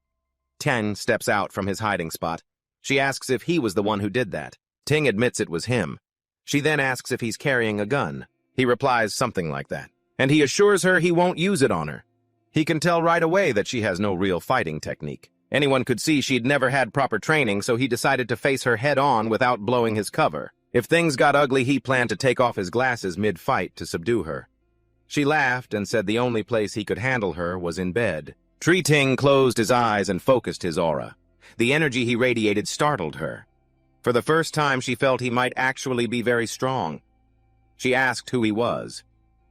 Tin steps out from his hiding spot. She asks if he was the one who did that. Ting admits it was him. She then asks if he's carrying a gun. He replies something like that, and he assures her he won't use it on her. He can tell right away that she has no real fighting technique. Anyone could see she'd never had proper training, so he decided to face her head-on without blowing his cover. If things got ugly, he planned to take off his glasses mid-fight to subdue her. She laughed and said the only place he could handle her was in bed. Tri Ting closed his eyes and focused his aura. The energy he radiated startled her. For the first time, she felt he might actually be very strong. She asked who he was.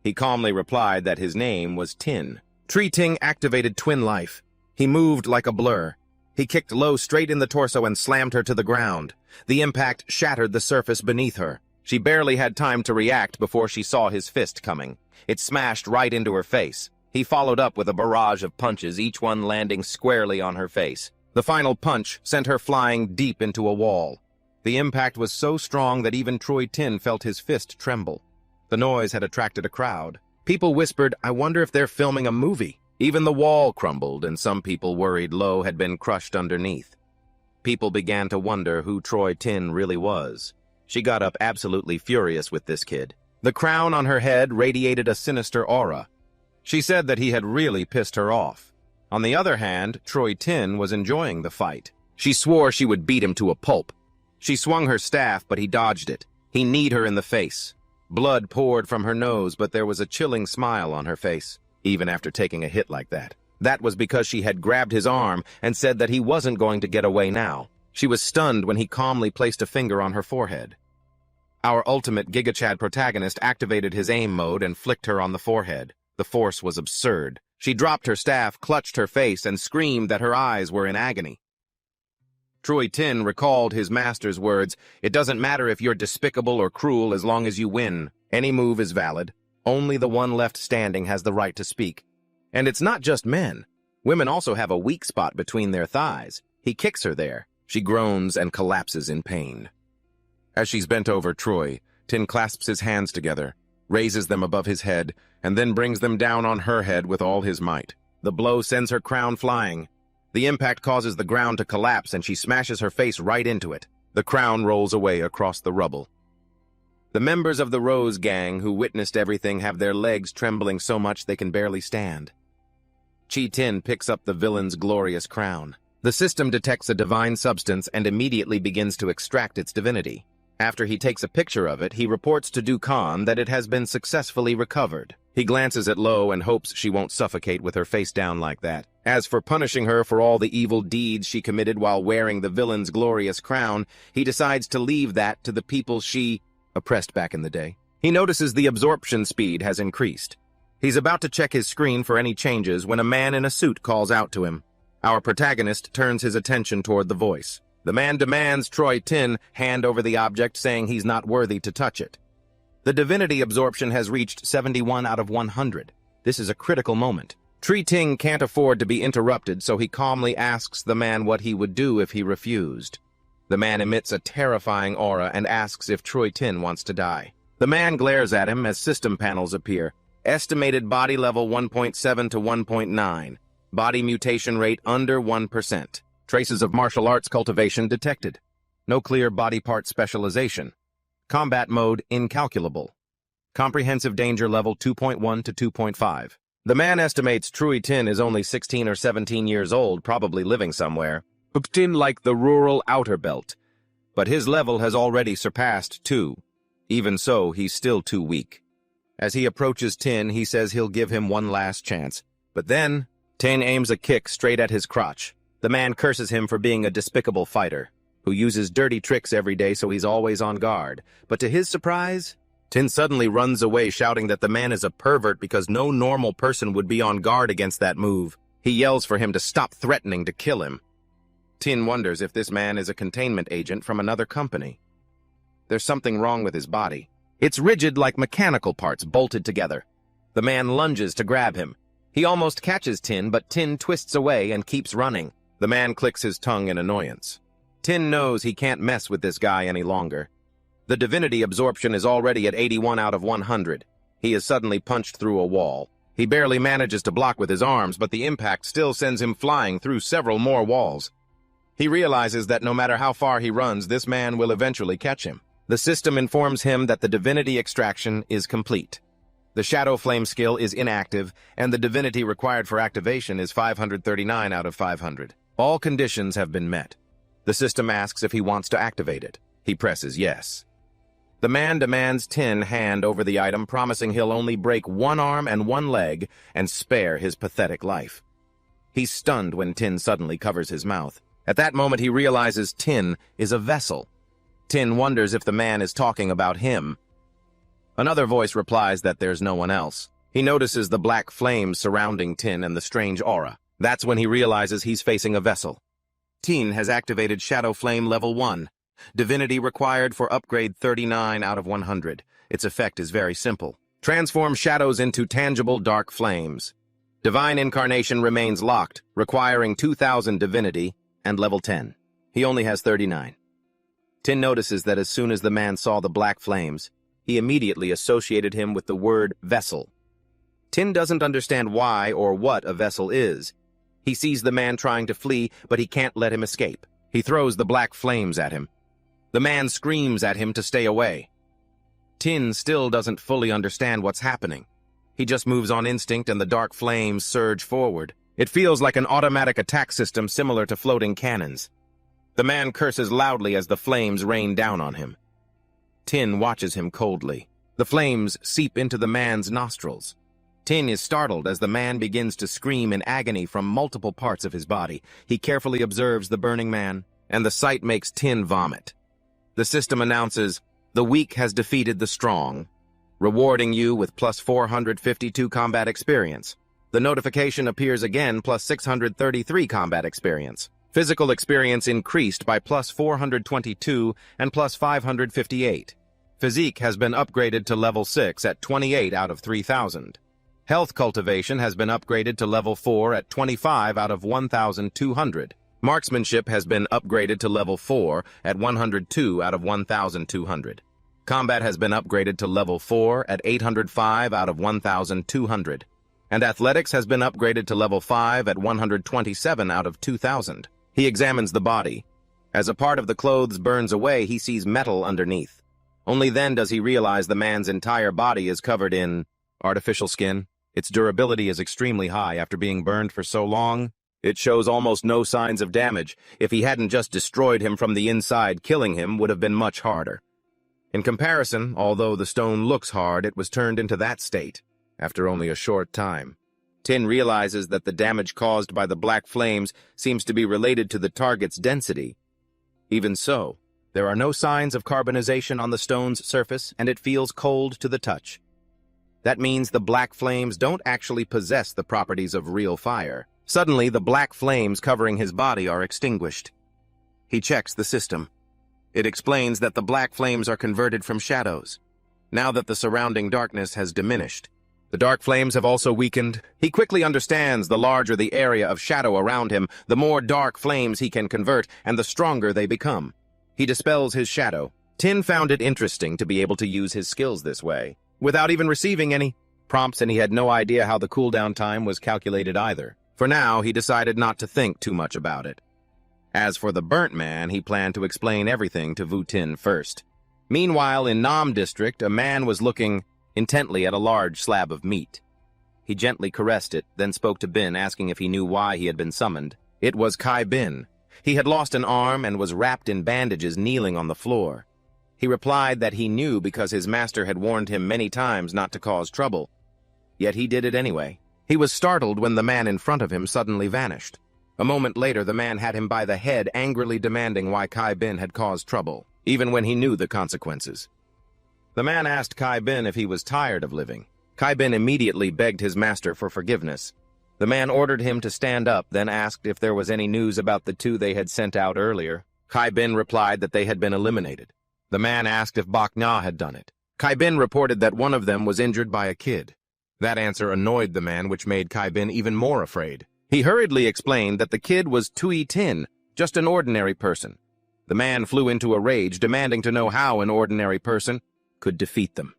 He calmly replied that his name was Tin. Tri Ting activated Twin Life. He moved like a blur. He kicked Lo straight in the torso and slammed her to the ground. The impact shattered the surface beneath her. She barely had time to react before she saw his fist coming. It smashed right into her face. He followed up with a barrage of punches, each one landing squarely on her face. The final punch sent her flying deep into a wall. The impact was so strong that even Troy Tin felt his fist tremble. The noise had attracted a crowd. People whispered, "I wonder if they're filming a movie." Even the wall crumbled, and some people worried Lo had been crushed underneath. People began to wonder who Troy Tin really was. She got up absolutely furious with this kid. The crown on her head radiated a sinister aura. She said that he had really pissed her off. On the other hand, Troy Tin was enjoying the fight. She swore she would beat him to a pulp. She swung her staff, but he dodged it. He kneed her in the face. Blood poured from her nose, but there was a chilling smile on her face, even after taking a hit like that. That was because she had grabbed his arm and said that he wasn't going to get away now. She was stunned when he calmly placed a finger on her forehead. Our ultimate Giga Chad protagonist activated his aim mode and flicked her on the forehead. The force was absurd. She dropped her staff, clutched her face, and screamed that her eyes were in agony. Troy Tin recalled his master's words, "It doesn't matter if you're despicable or cruel as long as you win. Any move is valid. Only the one left standing has the right to speak." And it's not just men. Women also have a weak spot between their thighs. He kicks her there. She groans and collapses in pain. As she's bent over Troy, Tin clasps his hands together, raises them above his head, and then brings them down on her head with all his might. The blow sends her crown flying. The impact causes the ground to collapse, and she smashes her face right into it. The crown rolls away across the rubble. The members of the Rose Gang who witnessed everything have their legs trembling so much they can barely stand. Chi Tin picks up the villain's glorious crown. The system detects a divine substance and immediately begins to extract its divinity. After he takes a picture of it, he reports to Dukan that it has been successfully recovered. He glances at Lo and hopes she won't suffocate with her face down like that. As for punishing her for all the evil deeds she committed while wearing the villain's glorious crown, he decides to leave that to the people she oppressed back in the day. He notices the absorption speed has increased. He's about to check his screen for any changes when a man in a suit calls out to him. Our protagonist turns his attention toward the voice. The man demands Troy Tin hand over the object, saying he's not worthy to touch it. The divinity absorption has reached 71 out of 100. This is a critical moment. Troy Tin can't afford to be interrupted, so he calmly asks the man what he would do if he refused. The man emits a terrifying aura and asks if Troy Tin wants to die. The man glares at him as system panels appear. Estimated body level 1.7 to 1.9. Body mutation rate under 1%. Traces of martial arts cultivation detected. No clear body part specialization. Combat mode incalculable. Comprehensive danger level 2.1 to 2.5. The man estimates Troy Tin is only 16 or 17 years old, probably living somewhere. Hooked in like the rural outer belt. But his level has already surpassed 2. Even so, he's still too weak. As he approaches Tin, he says he'll give him one last chance. But then, Tin aims a kick straight at his crotch. The man curses him for being a despicable fighter, who uses dirty tricks every day so he's always on guard. But to his surprise, Tin suddenly runs away shouting that the man is a pervert because no normal person would be on guard against that move. He yells for him to stop threatening to kill him. Tin wonders if this man is a containment agent from another company. There's something wrong with his body. It's rigid like mechanical parts bolted together. The man lunges to grab him. He almost catches Tin, but Tin twists away and keeps running. The man clicks his tongue in annoyance. Tin knows he can't mess with this guy any longer. The divinity absorption is already at 81 out of 100. He is suddenly punched through a wall. He barely manages to block with his arms, but the impact still sends him flying through several more walls. He realizes that no matter how far he runs, this man will eventually catch him. The system informs him that the divinity extraction is complete. The Shadow Flame skill is inactive, and the divinity required for activation is 539 out of 500. All conditions have been met. The system asks if he wants to activate it. He presses yes. The man demands Tin hand over the item, promising he'll only break one arm and one leg and spare his pathetic life. He's stunned when Tin suddenly covers his mouth. At that moment, he realizes Tin is a vessel. Tin wonders if the man is talking about him. Another voice replies that there's no one else. He notices the black flames surrounding Tin and the strange aura. That's when he realizes he's facing a vessel. Tin has activated Shadow Flame Level 1. Divinity required for upgrade 39 out of 100. Its effect is very simple. Transform shadows into tangible dark flames. Divine Incarnation remains locked, requiring 2000 divinity and level 10. He only has 39. Tin notices that as soon as the man saw the black flames, he immediately associated him with the word vessel. Tin doesn't understand why or what a vessel is. He sees the man trying to flee, but he can't let him escape. He throws the black flames at him. The man screams at him to stay away. Tin still doesn't fully understand what's happening. He just moves on instinct and the dark flames surge forward. It feels like an automatic attack system similar to floating cannons. The man curses loudly as the flames rain down on him. Tin watches him coldly. The flames seep into the man's nostrils. Tin is startled as the man begins to scream in agony from multiple parts of his body. He carefully observes the burning man, and the sight makes Tin vomit. The system announces, "The weak has defeated the strong," rewarding you with plus 452 combat experience. The notification appears again plus 633 combat experience. Physical experience increased by plus 422 and plus 558. Physique has been upgraded to level 6 at 28 out of 3000. Health cultivation has been upgraded to level 4 at 25 out of 1200. Marksmanship has been upgraded to level 4 at 102 out of 1200. Combat has been upgraded to level 4 at 805 out of 1200. And athletics has been upgraded to level 5 at 127 out of 2000. He examines the body. As a part of the clothes burns away, he sees metal underneath. Only then does he realize the man's entire body is covered in artificial skin. Its durability is extremely high after being burned for so long. It shows almost no signs of damage. If he hadn't just destroyed him from the inside, killing him would have been much harder. In comparison, although the stone looks hard, it was turned into that state after only a short time. Tin realizes that the damage caused by the black flames seems to be related to the target's density. Even so, there are no signs of carbonization on the stone's surface, and it feels cold to the touch. That means the black flames don't actually possess the properties of real fire. Suddenly, the black flames covering his body are extinguished. He checks the system. It explains that the black flames are converted from shadows, now that the surrounding darkness has diminished. The dark flames have also weakened. He quickly understands the larger the area of shadow around him, the more dark flames he can convert, and the stronger they become. He dispels his shadow. Tin found it interesting to be able to use his skills this way, without even receiving any prompts, and he had no idea how the cooldown time was calculated either. For now, he decided not to think too much about it. As for the burnt man, he planned to explain everything to Vu Tin first. Meanwhile, in Nam District, a man was looking intently at a large slab of meat. He gently caressed it, then spoke to Bin, asking if he knew why he had been summoned. It was Kai Bin. He had lost an arm and was wrapped in bandages, kneeling on the floor. He replied that he knew because his master had warned him many times not to cause trouble. Yet he did it anyway. He was startled when the man in front of him suddenly vanished. A moment later, the man had him by the head, angrily demanding why Kai Bin had caused trouble, even when he knew the consequences. The man asked Kai Bin if he was tired of living. Kai Bin immediately begged his master for forgiveness. The man ordered him to stand up, then asked if there was any news about the two they had sent out earlier. Kai Bin replied that they had been eliminated. The man asked if Bak Na had done it. Kai Bin reported that one of them was injured by a kid. That answer annoyed the man, which made Kai Bin even more afraid. He hurriedly explained that the kid was Tui Tin, just an ordinary person. The man flew into a rage, demanding to know how an ordinary person could defeat them.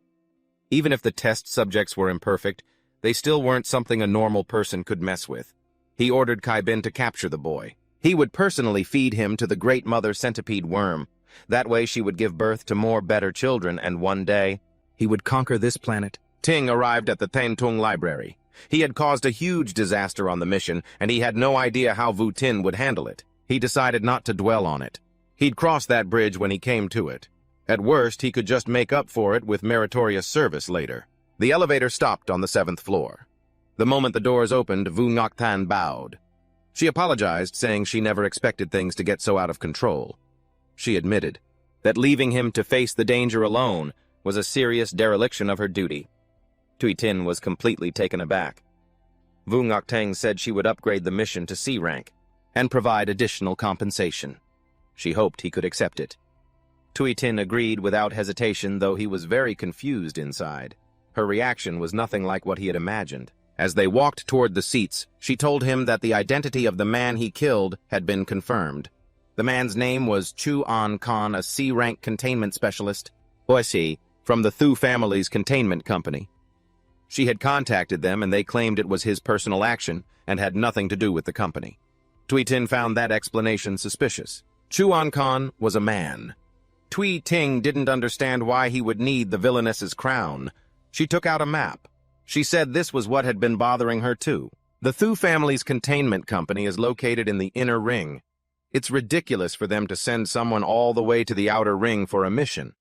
Even if the test subjects were imperfect, they still weren't something a normal person could mess with. He ordered Kai Bin to capture the boy. He would personally feed him to the Great Mother Centipede Worm. That way she would give birth to more better children, and one day he would conquer this planet. Ting arrived at the Tengtung Library. He had caused a huge disaster on the mission, and he had no idea how Vu Tin would handle it. He decided not to dwell on it. He'd cross that bridge when he came to it. At worst, he could just make up for it with meritorious service later. The elevator stopped on the 7th floor. The moment the doors opened, Vu Ngoc Tan bowed. She apologized, saying she never expected things to get so out of control. She admitted that leaving him to face the danger alone was a serious dereliction of her duty. Tui Tin was completely taken aback. Vu Ngoc Tang said she would upgrade the mission to C rank. and provide additional compensation. She hoped he could accept it. Tui Tin agreed without hesitation, though he was very confused inside. Her reaction was nothing like what he had imagined. As they walked toward the seats, she told him that the identity of the man he killed had been confirmed. The man's name was Chu An Khan, a C-rank containment specialist, from the Thu family's containment company. She had contacted them, and they claimed it was his personal action and had nothing to do with the company. Tui Tin found that explanation suspicious. Chu An Khan was a man. Tui Ting didn't understand why he would need the villainess's crown. She took out a map. She said this was what had been bothering her too. The Thu family's containment company is located in the inner ring. It's ridiculous for them to send someone all the way to the outer ring for a mission.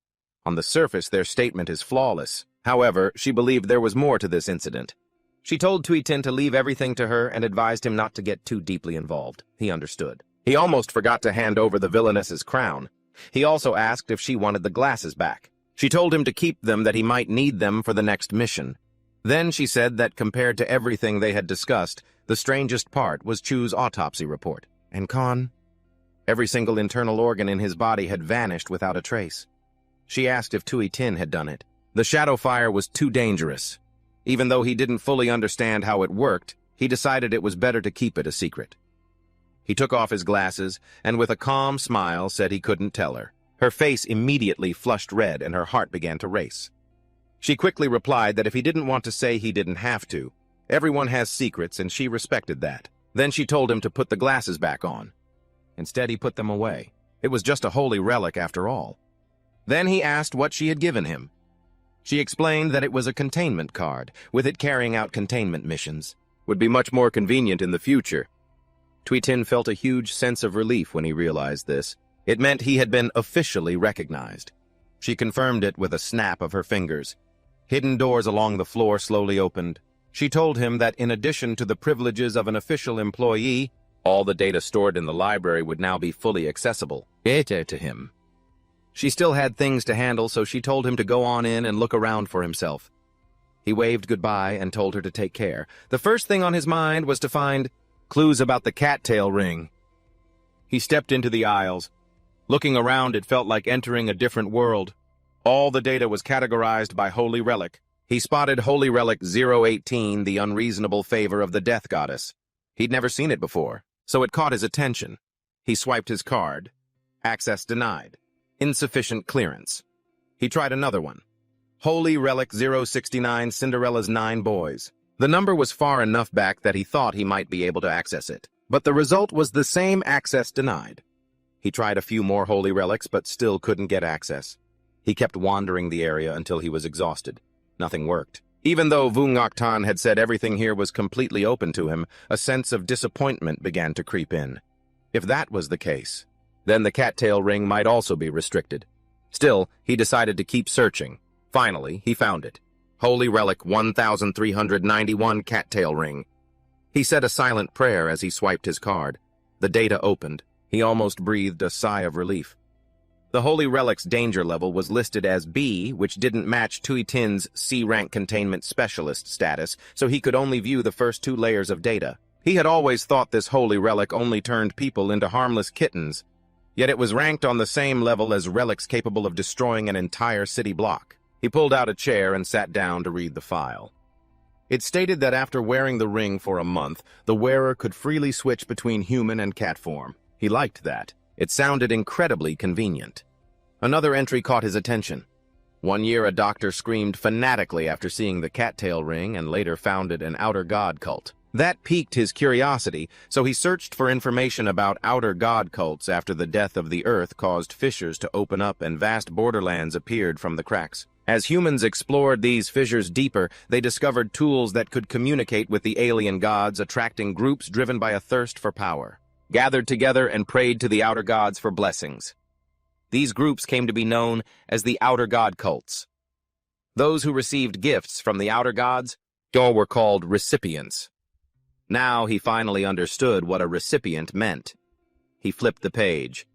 On the surface, their statement is flawless. However, she believed there was more to this incident. She told Tui Tin to leave everything to her and advised him not to get too deeply involved. He understood. He almost forgot to hand over the villainess's crown. He also asked if she wanted the glasses back. She told him to keep them, that he might need them for the next mission. Then she said that compared to everything they had discussed, the strangest part was Chu's autopsy report. And Khan? Every single internal organ in his body had vanished without a trace. She asked if Tui Tin had done it. The shadow fire was too dangerous. Even though he didn't fully understand how it worked, he decided it was better to keep it a secret. He took off his glasses and with a calm smile said he couldn't tell her. Her face immediately flushed red and her heart began to race. She quickly replied that if he didn't want to say, he didn't have to. Everyone has secrets and she respected that. Then she told him to put the glasses back on. Instead, he put them away. It was just a holy relic after all. Then he asked what she had given him. She explained that it was a containment card, with it carrying out containment missions. Would be much more convenient in the future. Tui Tin felt a huge sense of relief when he realized this. It meant he had been officially recognized. She confirmed it with a snap of her fingers. Hidden doors along the floor slowly opened. She told him that in addition to the privileges of an official employee, all the data stored in the library would now be fully accessible to him. She still had things to handle, so she told him to go on in and look around for himself. He waved goodbye and told her to take care. The first thing on his mind was to find clues about the cattail ring. He stepped into the aisles. Looking around, it felt like entering a different world. All the data was categorized by Holy Relic. He spotted Holy Relic 018, the unreasonable favor of the Death Goddess. He'd never seen it before, so it caught his attention. He swiped his card. Access denied. Insufficient clearance. He tried another one. Holy Relic 069, Cinderella's 9 boys. The number was far enough back that he thought he might be able to access it, but the result was the same: access denied. He tried a few more Holy Relics, but still couldn't get access. He kept wandering the area until he was exhausted. Nothing worked. Even though Vu Ngoc Tan had said everything here was completely open to him, a sense of disappointment began to creep in. If that was the case, then the cattail ring might also be restricted. Still, he decided to keep searching. Finally, he found it. Holy Relic 1391 cattail ring. He said a silent prayer as he swiped his card. The data opened. He almost breathed a sigh of relief. The Holy Relic's danger level was listed as B, which didn't match Tui Tin's C-rank containment specialist status, so he could only view the first 2 layers of data. He had always thought this Holy Relic only turned people into harmless kittens, yet it was ranked on the same level as relics capable of destroying an entire city block. He pulled out a chair and sat down to read the file. It stated that after wearing the ring for a month, the wearer could freely switch between human and cat form. He liked that. It sounded incredibly convenient. Another entry caught his attention. 1 year, a doctor screamed fanatically after seeing the cattail ring and later founded an outer god cult. That piqued his curiosity, so he searched for information about outer god cults after the death of the Earth caused fissures to open up and vast borderlands appeared from the cracks. As humans explored these fissures deeper, they discovered tools that could communicate with the alien gods, attracting groups driven by a thirst for power, gathered together and prayed to the outer gods for blessings. These groups came to be known as the outer god cults. Those who received gifts from the outer gods were called recipients. Now he finally understood what a recipient meant. He flipped the page.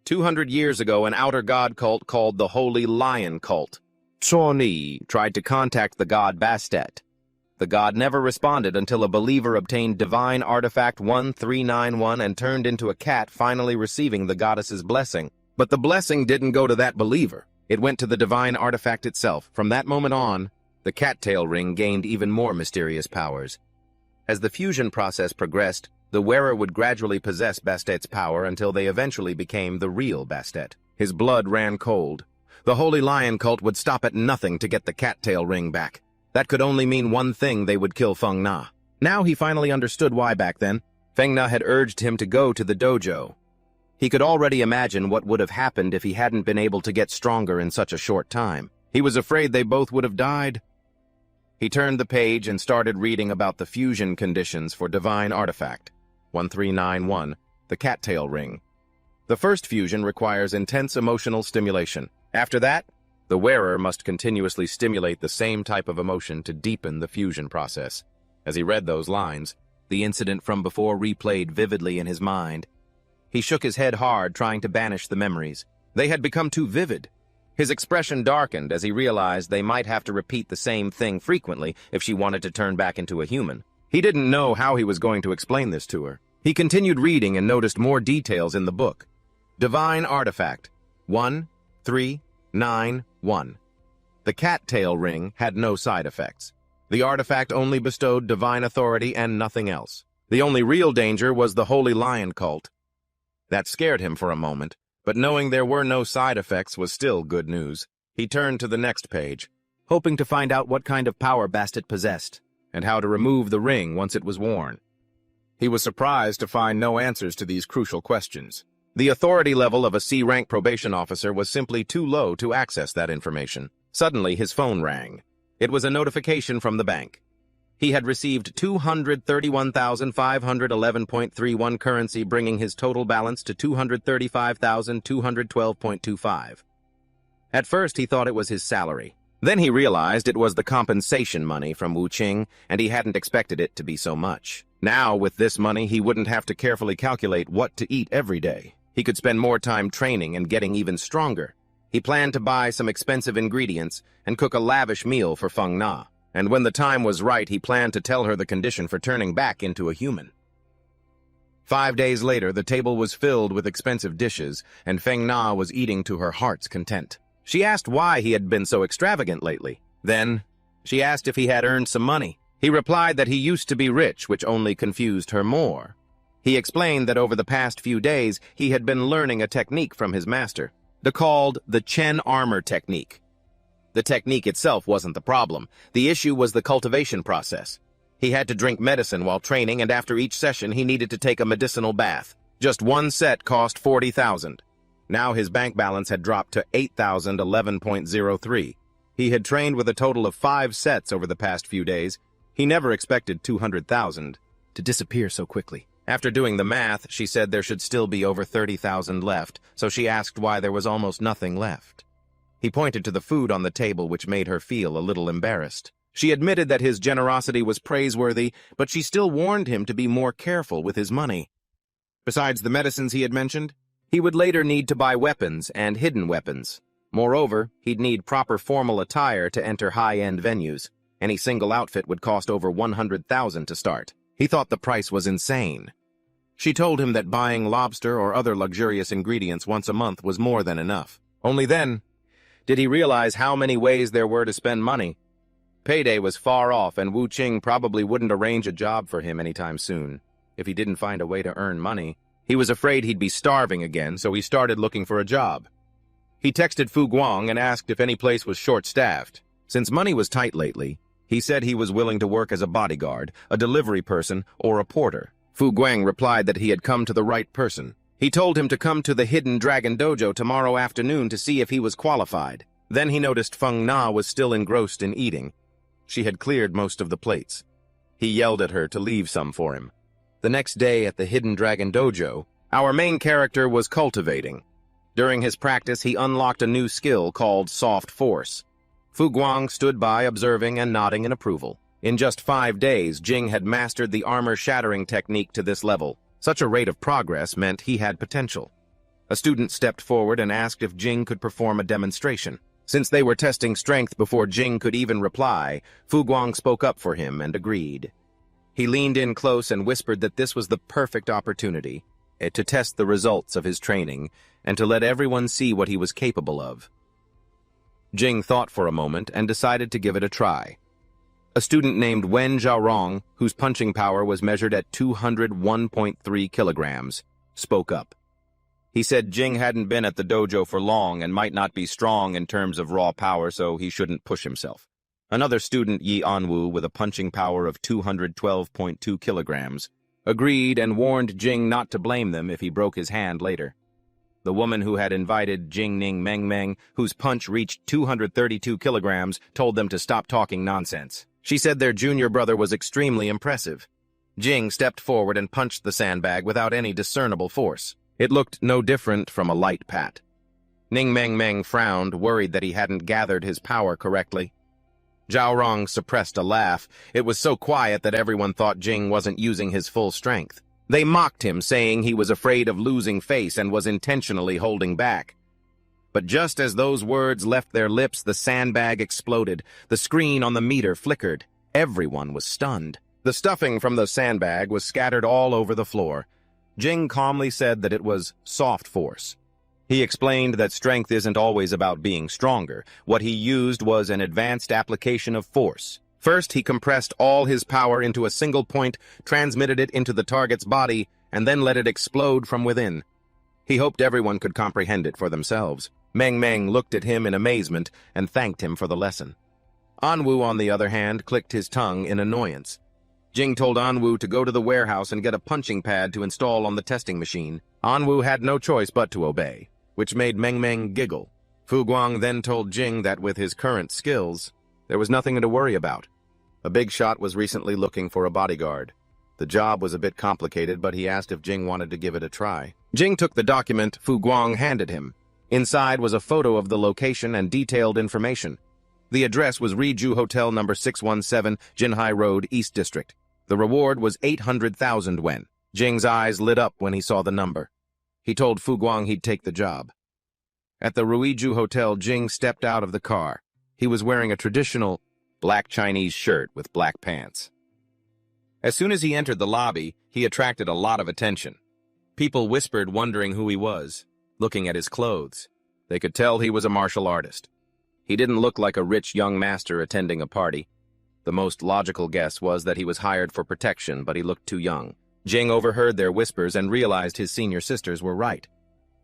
200 years ago, an outer god cult called the Holy Lion Cult, Choni, tried to contact the god Bastet. The god never responded until a believer obtained divine artifact 1391 and turned into a cat, finally receiving the goddess's blessing. But the blessing didn't go to that believer. It went to the divine artifact itself. From that moment on, the cattail ring gained even more mysterious powers. As the fusion process progressed, the wearer would gradually possess Bastet's power until they eventually became the real Bastet. His blood ran cold. The Holy Lion cult would stop at nothing to get the cattail ring back. That could only mean one thing: they would kill Feng Na. Now he finally understood why back then Feng Na had urged him to go to the dojo. He could already imagine what would have happened if he hadn't been able to get stronger in such a short time. He was afraid they both would have died. He turned the page and started reading about the fusion conditions for Divine Artifact 1391, the Cattail Ring. The first fusion requires intense emotional stimulation. After that, the wearer must continuously stimulate the same type of emotion to deepen the fusion process. As he read those lines, the incident from before replayed vividly in his mind. He shook his head hard, trying to banish the memories. They had become too vivid. His expression darkened as he realized they might have to repeat the same thing frequently if she wanted to turn back into a human. He didn't know how he was going to explain this to her. He continued reading and noticed more details in the book. Divine Artifact 1391. The cattail ring had no side effects. The artifact only bestowed divine authority and nothing else. The only real danger was the Holy Lion cult. That scared him for a moment, but knowing there were no side effects was still good news. He turned to the next page, hoping to find out what kind of power Bastet possessed, and how to remove the ring once it was worn. He was surprised to find no answers to these crucial questions. The authority level of a C-rank probation officer was simply too low to access that information. Suddenly, his phone rang. It was a notification from the bank. He had received 231,511.31 currency, bringing his total balance to 235,212.25. At first, he thought it was his salary. Then he realized it was the compensation money from Wu Qing, and he hadn't expected it to be so much. Now, with this money, he wouldn't have to carefully calculate what to eat every day. He could spend more time training and getting even stronger. He planned to buy some expensive ingredients and cook a lavish meal for Feng Na. And when the time was right, he planned to tell her the condition for turning back into a human. 5 days later, the table was filled with expensive dishes, and Feng Na was eating to her heart's content. She asked why he had been so extravagant lately. Then, she asked if he had earned some money. He replied that he used to be rich, which only confused her more. He explained that over the past few days, he had been learning a technique from his master, called the Chen Armor Technique. The technique itself wasn't the problem. The issue was the cultivation process. He had to drink medicine while training, and after each session he needed to take a medicinal bath. Just one set cost 40,000. Now his bank balance had dropped to 8,011.03. He had trained with a total of 5 sets over the past few days. He never expected 200,000 to disappear so quickly. After doing the math, she said there should still be over 30,000 left, so she asked why there was almost nothing left. He pointed to the food on the table, which made her feel a little embarrassed. She admitted that his generosity was praiseworthy, but she still warned him to be more careful with his money. Besides the medicines he had mentioned, he would later need to buy weapons and hidden weapons. Moreover, he'd need proper formal attire to enter high-end venues. Any single outfit would cost over 100,000 to start. He thought the price was insane. She told him that buying lobster or other luxurious ingredients once a month was more than enough. Only then did he realize how many ways there were to spend money. Payday was far off, and Wu Qing probably wouldn't arrange a job for him anytime soon. If he didn't find a way to earn money, he was afraid he'd be starving again, so he started looking for a job. He texted Fu Guang and asked if any place was short-staffed. Since money was tight lately, he said he was willing to work as a bodyguard, a delivery person, or a porter. Fu Guang replied that he had come to the right person. He told him to come to the Hidden Dragon Dojo tomorrow afternoon to see if he was qualified. Then he noticed Feng Na was still engrossed in eating. She had cleared most of the plates. He yelled at her to leave some for him. The next day at the Hidden Dragon Dojo, our main character was cultivating. During his practice, he unlocked a new skill called Soft Force. Fu Guang stood by observing and nodding in approval. In just 5 days, Jing had mastered the armor-shattering technique to this level. Such a rate of progress meant he had potential. A student stepped forward and asked if Jing could perform a demonstration. Since they were testing strength before Jing could even reply, Fu Guang spoke up for him and agreed. He leaned in close and whispered that this was the perfect opportunity to test the results of his training and to let everyone see what he was capable of. Jing thought for a moment and decided to give it a try. A student named Wen Zhaorong, whose punching power was measured at 201.3 kilograms, spoke up. He said Jing hadn't been at the dojo for long and might not be strong in terms of raw power, so he shouldn't push himself. Another student, Yi Anwu, with a punching power of 212.2 kilograms, agreed and warned Jing not to blame them if he broke his hand later. The woman who had invited Jing Ning Meng Meng, whose punch reached 232 kilograms, told them to stop talking nonsense. She said their junior brother was extremely impressive. Jing stepped forward and punched the sandbag without any discernible force. It looked no different from a light pat. Ning Meng Meng frowned, worried that he hadn't gathered his power correctly. Zhaorong suppressed a laugh. It was so quiet that everyone thought Jing wasn't using his full strength. They mocked him, saying he was afraid of losing face and was intentionally holding back. But just as those words left their lips, the sandbag exploded. The screen on the meter flickered. Everyone was stunned. The stuffing from the sandbag was scattered all over the floor. Jing calmly said that it was soft force. He explained that strength isn't always about being stronger. What he used was an advanced application of force. First, he compressed all his power into a single point, transmitted it into the target's body, and then let it explode from within. He hoped everyone could comprehend it for themselves. Meng Meng looked at him in amazement and thanked him for the lesson. Anwu, on the other hand, clicked his tongue in annoyance. Jing told Anwu to go to the warehouse and get a punching pad to install on the testing machine. Anwu had no choice but to obey, which made Meng Meng giggle. Fu Guang then told Jing that with his current skills, there was nothing to worry about. A big shot was recently looking for a bodyguard. The job was a bit complicated, but he asked if Jing wanted to give it a try. Jing took the document Fu Guang handed him. Inside was a photo of the location and detailed information. The address was Riju Hotel number 617, Jinhai Road, East District. The reward was 800,000 wen. Jing's eyes lit up when he saw the number. He told Fu Guang he'd take the job. At the Ruiju Hotel, Jing stepped out of the car. He was wearing a traditional black Chinese shirt with black pants. As soon as he entered the lobby, he attracted a lot of attention. People whispered, wondering who he was, looking at his clothes. They could tell he was a martial artist. He didn't look like a rich young master attending a party. The most logical guess was that he was hired for protection, but he looked too young. Jing overheard their whispers and realized his senior sisters were right.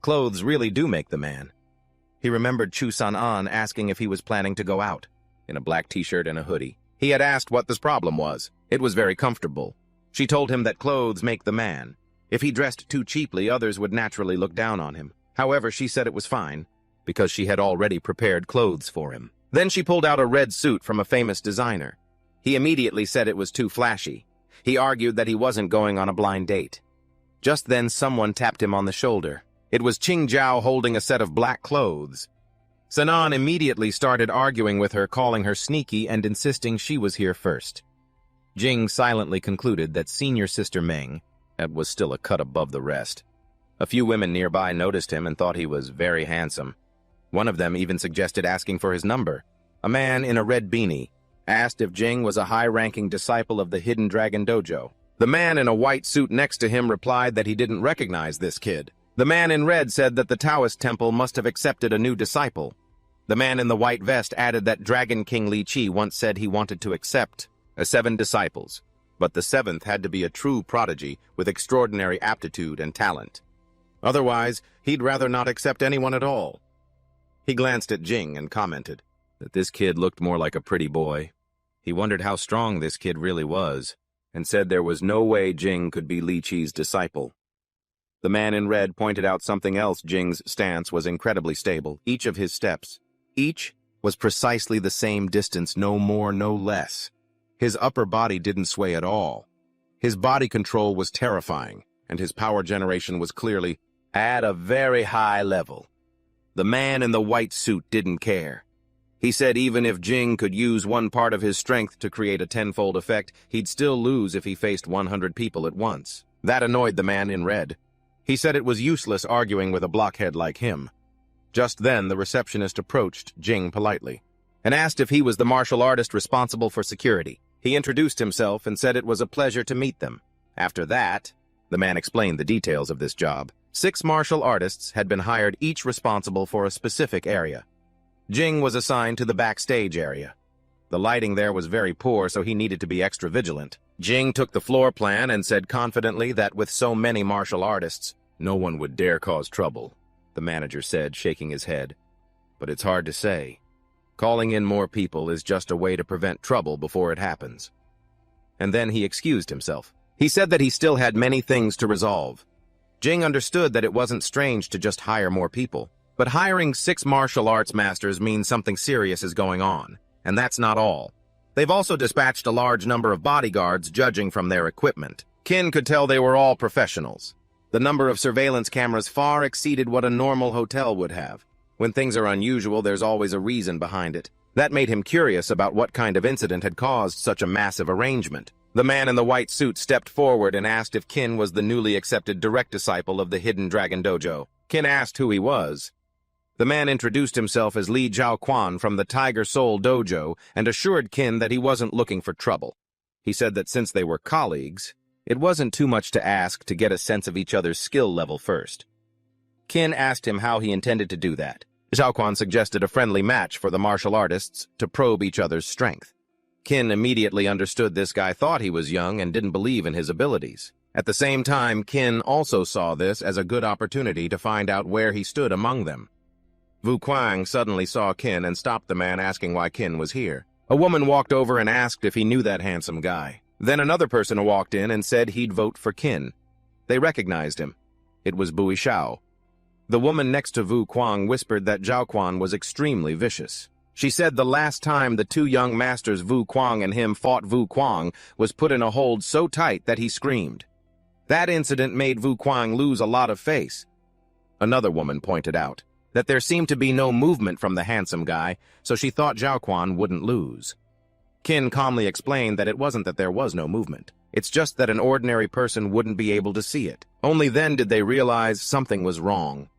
Clothes really do make the man. He remembered Chu San-an asking if he was planning to go out, in a black t-shirt and a hoodie. He had asked what this problem was. It was very comfortable. She told him that clothes make the man. If he dressed too cheaply, others would naturally look down on him. However, she said it was fine, because she had already prepared clothes for him. Then she pulled out a red suit from a famous designer. He immediately said it was too flashy. He argued that he wasn't going on a blind date. Just then someone tapped him on the shoulder. It was Qing Zhao holding a set of black clothes. Sanan immediately started arguing with her, calling her sneaky and insisting she was here first. Jing silently concluded that senior sister Meng was still a cut above the rest. A few women nearby noticed him and thought he was very handsome. One of them even suggested asking for his number. A man in a red beanie asked if Jing was a high-ranking disciple of the Hidden Dragon Dojo. The man in a white suit next to him replied that he didn't recognize this kid. The man in red said that the Taoist temple must have accepted a new disciple. The man in the white vest added that Dragon King Li Qi once said he wanted to accept 7 disciples, but the 7th had to be a true prodigy with extraordinary aptitude and talent. Otherwise, he'd rather not accept anyone at all. He glanced at Jing and commented that this kid looked more like a pretty boy. He wondered how strong this kid really was, and said there was no way Jing could be Li Qi's disciple. The man in red pointed out something else. Jing's stance was incredibly stable. Each of his steps, each was precisely the same distance, no more, no less. His upper body didn't sway at all. His body control was terrifying, and his power generation was clearly at a very high level. The man in the white suit didn't care. He said even if Jing could use one part of his strength to create a 10-fold effect, he'd still lose if he faced 100 people at once. That annoyed the man in red. He said it was useless arguing with a blockhead like him. Just then, the receptionist approached Jing politely and asked if he was the martial artist responsible for security. He introduced himself and said it was a pleasure to meet them. After that, the man explained the details of this job. 6 martial artists had been hired, each responsible for a specific area. Jing was assigned to the backstage area. The lighting there was very poor, so he needed to be extra vigilant. Jing took the floor plan and said confidently that with so many martial artists, no one would dare cause trouble. The manager said, shaking his head. But it's hard to say. Calling in more people is just a way to prevent trouble before it happens. And then he excused himself. He said that he still had many things to resolve. Jing understood that it wasn't strange to just hire more people, but hiring 6 martial arts masters means something serious is going on, and that's not all. They've also dispatched a large number of bodyguards, judging from their equipment. Qin could tell they were all professionals. The number of surveillance cameras far exceeded what a normal hotel would have. When things are unusual, there's always a reason behind it. That made him curious about what kind of incident had caused such a massive arrangement. The man in the white suit stepped forward and asked if Qin was the newly accepted direct disciple of the Hidden Dragon Dojo. Qin asked who he was. The man introduced himself as Li Zhaoquan from the Tiger Soul Dojo and assured Qin that he wasn't looking for trouble. He said that since they were colleagues, it wasn't too much to ask to get a sense of each other's skill level first. Qin asked him how he intended to do that. Zhaoquan suggested a friendly match for the martial artists to probe each other's strength. Qin immediately understood this guy thought he was young and didn't believe in his abilities. At the same time, Qin also saw this as a good opportunity to find out where he stood among them. Vu Kuang suddenly saw Qin and stopped the man, asking why Qin was here. A woman walked over and asked if he knew that handsome guy. Then another person walked in and said he'd vote for Qin. They recognized him. It was Bui Shao. The woman next to Vu Kuang whispered that Zhaoquan was extremely vicious. She said the last time the 2 young masters Vu Kuang and him fought, Vu Kuang was put in a hold so tight that he screamed. That incident made Vu Kuang lose a lot of face. Another woman pointed out that there seemed to be no movement from the handsome guy, so she thought Zhaoquan wouldn't lose. Qin calmly explained that it wasn't that there was no movement. It's just that an ordinary person wouldn't be able to see it. Only then did they realize something was wrong.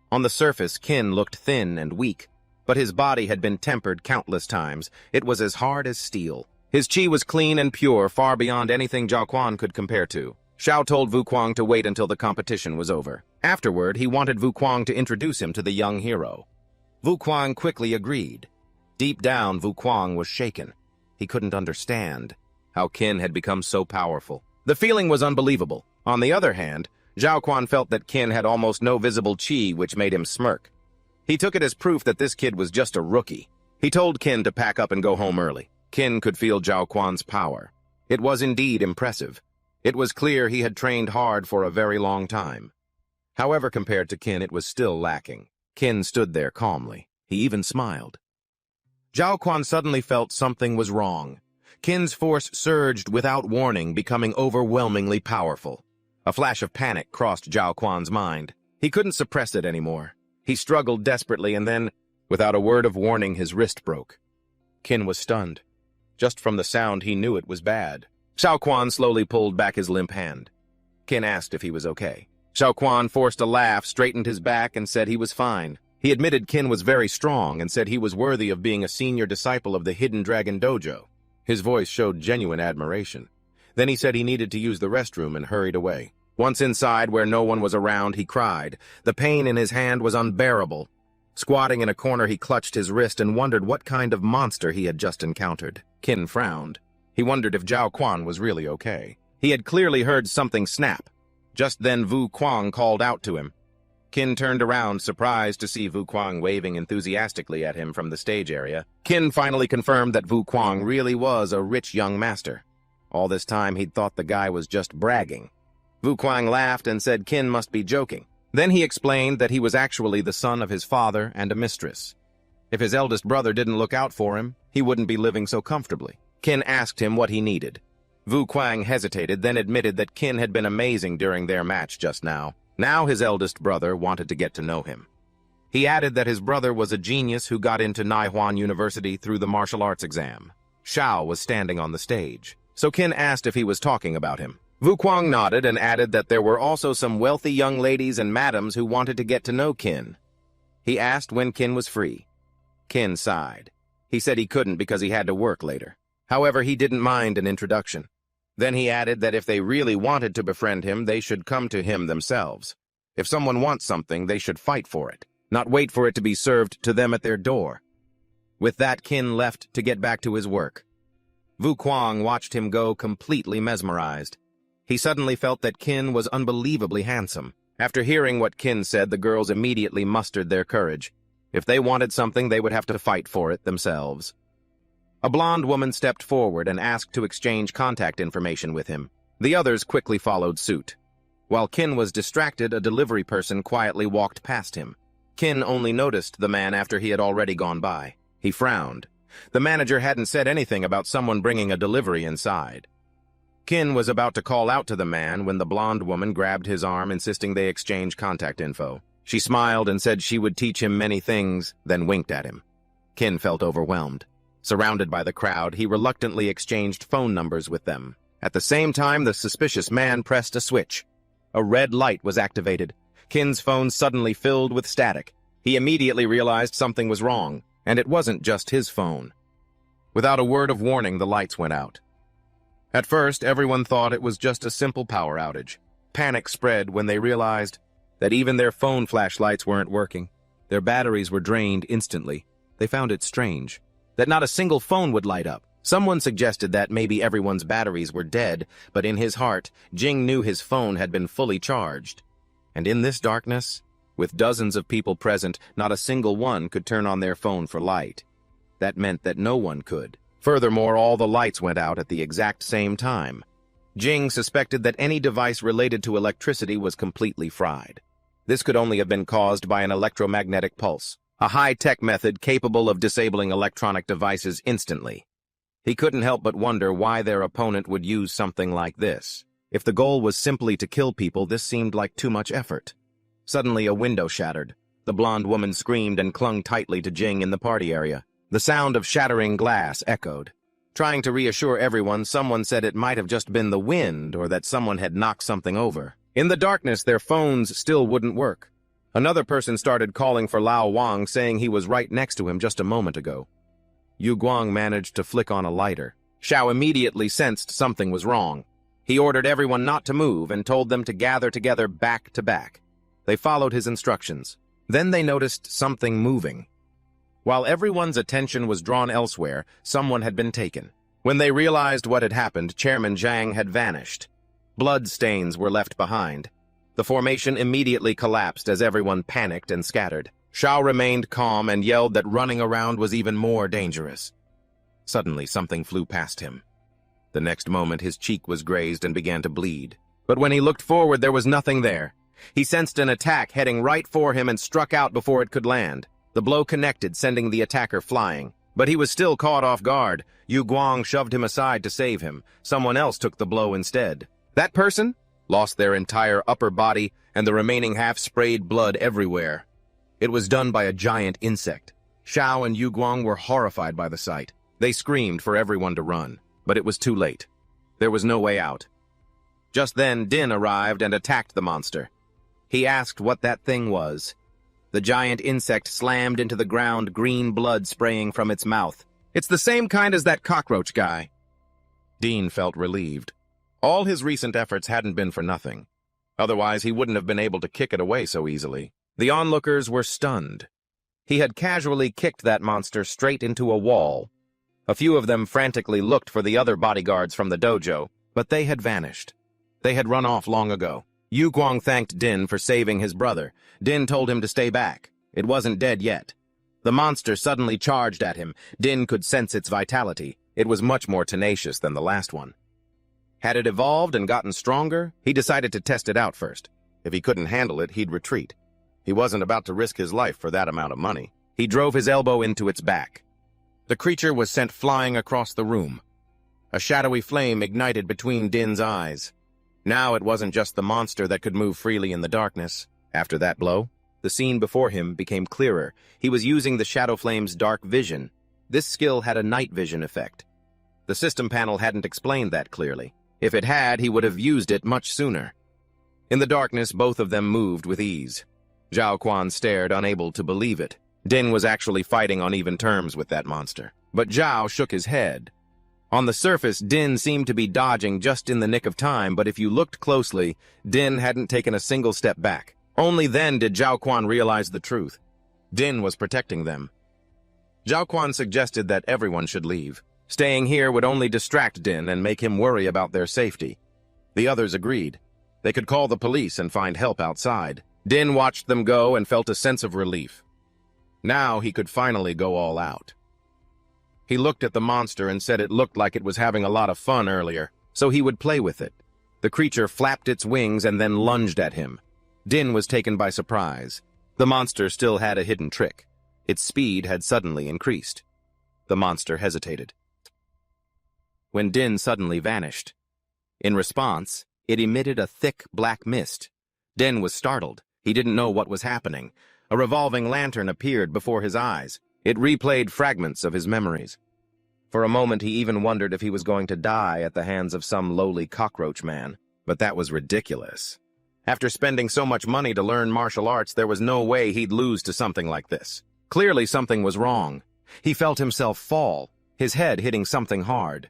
On the surface, Qin looked thin and weak, but his body had been tempered countless times. It was as hard as steel. His chi was clean and pure, far beyond anything Zhaoquan could compare to. Shao told Vu Kuang to wait until the competition was over. Afterward, he wanted Vu Kuang to introduce him to the young hero. Vu Kuang quickly agreed. Deep down, Vu Kuang was shaken. He couldn't understand how Qin had become so powerful. The feeling was unbelievable. On the other hand, Zhaoquan felt that Qin had almost no visible chi, which made him smirk. He took it as proof that this kid was just a rookie. He told Qin to pack up and go home early. Qin could feel Zhaoquan's power. It was indeed impressive. It was clear he had trained hard for a very long time. However, compared to Qin, it was still lacking. Qin stood there calmly. He even smiled. Zhaoquan suddenly felt something was wrong. Qin's force surged without warning, becoming overwhelmingly powerful. A flash of panic crossed Zhaoquan's mind. He couldn't suppress it anymore. He struggled desperately and then, without a word of warning, his wrist broke. Qin was stunned. Just from the sound, he knew it was bad. Zhaoquan slowly pulled back his limp hand. Qin asked if he was okay. Zhaoquan forced a laugh, straightened his back, and said he was fine. He admitted Qin was very strong and said he was worthy of being a senior disciple of the Hidden Dragon Dojo. His voice showed genuine admiration. Then he said he needed to use the restroom and hurried away. Once inside, where no one was around, he cried. The pain in his hand was unbearable. Squatting in a corner, he clutched his wrist and wondered what kind of monster he had just encountered. Qin frowned. He wondered if Zhaoquan was really okay. He had clearly heard something snap. Just then, Vu Kuang called out to him. Qin turned around, surprised to see Vu Kuang waving enthusiastically at him from the stage area. Qin finally confirmed that Vu Kuang really was a rich young master. All this time, he'd thought the guy was just bragging. Vu Kuang laughed and said Qin must be joking. Then he explained that he was actually the son of his father and a mistress. If his eldest brother didn't look out for him, he wouldn't be living so comfortably. Qin asked him what he needed. Vu Kuang hesitated, then admitted that Qin had been amazing during their match just now. Now his eldest brother wanted to get to know him. He added that his brother was a genius who got into Naihuan University through the martial arts exam. Shao was standing on the stage, so Qin asked if he was talking about him. Vu Kuang nodded and added that there were also some wealthy young ladies and madams who wanted to get to know Qin. He asked when Qin was free. Qin sighed. He said he couldn't because he had to work later. However, he didn't mind an introduction. Then he added that if they really wanted to befriend him, they should come to him themselves. If someone wants something, they should fight for it, not wait for it to be served to them at their door. With that, Qin left to get back to his work. Vu Kuang watched him go, completely mesmerized. He suddenly felt that Qin was unbelievably handsome. After hearing what Qin said, the girls immediately mustered their courage. If they wanted something, they would have to fight for it themselves. A blonde woman stepped forward and asked to exchange contact information with him. The others quickly followed suit. While Qin was distracted, a delivery person quietly walked past him. Qin only noticed the man after he had already gone by. He frowned. The manager hadn't said anything about someone bringing a delivery inside. Qin was about to call out to the man when the blonde woman grabbed his arm, insisting they exchange contact info. She smiled and said she would teach him many things, then winked at him. Qin felt overwhelmed. Surrounded by the crowd, he reluctantly exchanged phone numbers with them. At the same time, the suspicious man pressed a switch. A red light was activated. Qin's phone suddenly filled with static. He immediately realized something was wrong, and it wasn't just his phone. Without a word of warning, the lights went out. At first, everyone thought it was just a simple power outage. Panic spread when they realized that even their phone flashlights weren't working. Their batteries were drained instantly. They found it strange that not a single phone would light up. Someone suggested that maybe everyone's batteries were dead, but in his heart, Jing knew his phone had been fully charged. And in this darkness, with dozens of people present, not a single one could turn on their phone for light. That meant that no one could. Furthermore, all the lights went out at the exact same time. Jing suspected that any device related to electricity was completely fried. This could only have been caused by an electromagnetic pulse, a high-tech method capable of disabling electronic devices instantly. He couldn't help but wonder why their opponent would use something like this. If the goal was simply to kill people, this seemed like too much effort. Suddenly, a window shattered. The blonde woman screamed and clung tightly to Jing in the party area. The sound of shattering glass echoed. Trying to reassure everyone, someone said it might have just been the wind or that someone had knocked something over. In the darkness, their phones still wouldn't work. Another person started calling for Lao Wang, saying he was right next to him just a moment ago. Yu Guang managed to flick on a lighter. Xiao immediately sensed something was wrong. He ordered everyone not to move and told them to gather together back to back. They followed his instructions. Then they noticed something moving. While everyone's attention was drawn elsewhere, someone had been taken. When they realized what had happened, Chairman Zhang had vanished. Blood stains were left behind. The formation immediately collapsed as everyone panicked and scattered. Xiao remained calm and yelled that running around was even more dangerous. Suddenly, something flew past him. The next moment, his cheek was grazed and began to bleed. But when he looked forward, there was nothing there. He sensed an attack heading right for him and struck out before it could land. The blow connected, sending the attacker flying. But he was still caught off guard. Yu Guang shoved him aside to save him. Someone else took the blow instead. That person lost their entire upper body, and the remaining half sprayed blood everywhere. It was done by a giant insect. Xiao and Yu Guang were horrified by the sight. They screamed for everyone to run, but it was too late. There was no way out. Just then, Din arrived and attacked the monster. He asked what that thing was. The giant insect slammed into the ground, green blood spraying from its mouth. It's the same kind as that cockroach guy. Din felt relieved. All his recent efforts hadn't been for nothing. Otherwise, he wouldn't have been able to kick it away so easily. The onlookers were stunned. He had casually kicked that monster straight into a wall. A few of them frantically looked for the other bodyguards from the dojo, but they had vanished. They had run off long ago. Yu Guang thanked Din for saving his brother. Din told him to stay back. It wasn't dead yet. The monster suddenly charged at him. Din could sense its vitality. It was much more tenacious than the last one. Had it evolved and gotten stronger, he decided to test it out first. If he couldn't handle it, he'd retreat. He wasn't about to risk his life for that amount of money. He drove his elbow into its back. The creature was sent flying across the room. A shadowy flame ignited between Din's eyes. Now it wasn't just the monster that could move freely in the darkness. After that blow, the scene before him became clearer. He was using the Shadow Flame's dark vision. This skill had a night vision effect. The system panel hadn't explained that clearly. If it had, he would have used it much sooner. In the darkness, both of them moved with ease. Zhao Quan stared, unable to believe it. Din was actually fighting on even terms with that monster. But Zhao shook his head. On the surface, Din seemed to be dodging just in the nick of time, but if you looked closely, Din hadn't taken a single step back. Only then did Zhao Quan realize the truth. Din was protecting them. Zhao Quan suggested that everyone should leave. Staying here would only distract Din and make him worry about their safety. The others agreed. They could call the police and find help outside. Din watched them go and felt a sense of relief. Now he could finally go all out. He looked at the monster and said it looked like it was having a lot of fun earlier, so he would play with it. The creature flapped its wings and then lunged at him. Din was taken by surprise. The monster still had a hidden trick. Its speed had suddenly increased. The monster hesitated. When Din suddenly vanished. In response, it emitted a thick black mist. Din was startled. He didn't know what was happening. A revolving lantern appeared before his eyes. It replayed fragments of his memories. For a moment he even wondered if he was going to die at the hands of some lowly cockroach man. But that was ridiculous. After spending so much money to learn martial arts, there was no way he'd lose to something like this. Clearly something was wrong. He felt himself fall, his head hitting something hard.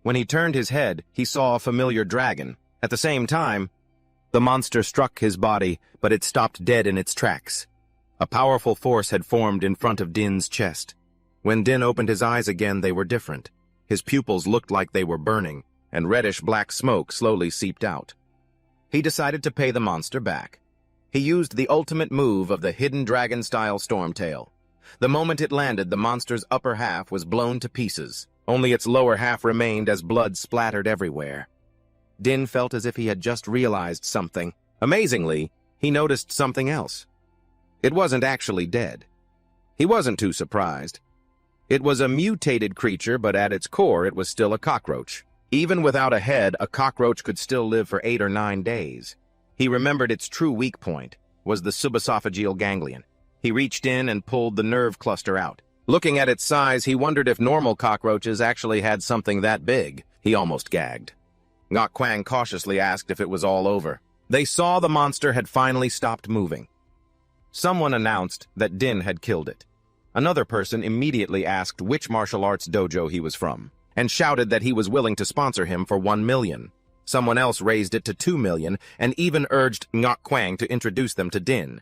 When he turned his head, he saw a familiar dragon. At the same time, the monster struck his body, but it stopped dead in its tracks. A powerful force had formed in front of Din's chest. When Din opened his eyes again, they were different. His pupils looked like they were burning, and reddish-black smoke slowly seeped out. He decided to pay the monster back. He used the ultimate move of the hidden dragon-style Stormtail. The moment it landed, the monster's upper half was blown to pieces. Only its lower half remained as blood splattered everywhere. Din felt as if he had just realized something. Amazingly, he noticed something else. It wasn't actually dead. He wasn't too surprised. It was a mutated creature, but at its core it was still a cockroach. Even without a head, a cockroach could still live for 8 or 9 days. He remembered its true weak point was the subesophageal ganglion. He reached in and pulled the nerve cluster out. Looking at its size, he wondered if normal cockroaches actually had something that big. He almost gagged. Ngok Kwang cautiously asked if it was all over. They saw the monster had finally stopped moving. Someone announced that Din had killed it. Another person immediately asked which martial arts dojo he was from, and shouted that he was willing to sponsor him for 1 million. Someone else raised it to 2 million, and even urged Ngok Kwang to introduce them to Din.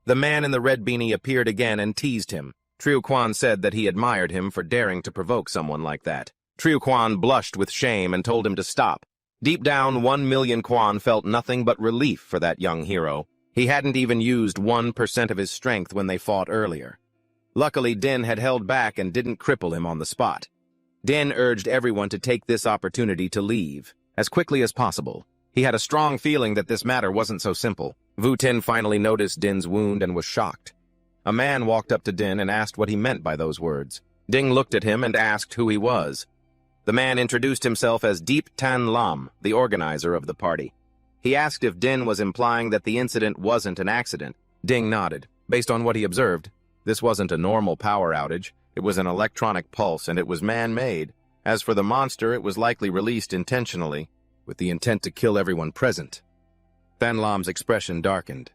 The man in the red beanie appeared again and teased him. Trieu Quan said that he admired him for daring to provoke someone like that. Trieu Quan blushed with shame and told him to stop. Deep down, 1 million Quan felt nothing but relief for that young hero. He hadn't even used 1% of his strength when they fought earlier. Luckily, Din had held back and didn't cripple him on the spot. Din urged everyone to take this opportunity to leave, as quickly as possible. He had a strong feeling that this matter wasn't so simple. Wu Tin finally noticed Din's wound and was shocked. A man walked up to Din and asked what he meant by those words. Ding looked at him and asked who he was. The man introduced himself as Deep Tan Lam, the organizer of the party. He asked if Din was implying that the incident wasn't an accident. Ding nodded. Based on what he observed, this wasn't a normal power outage. It was an electronic pulse, and it was man-made. As for the monster, it was likely released intentionally, with the intent to kill everyone present. Tan Lam's expression darkened.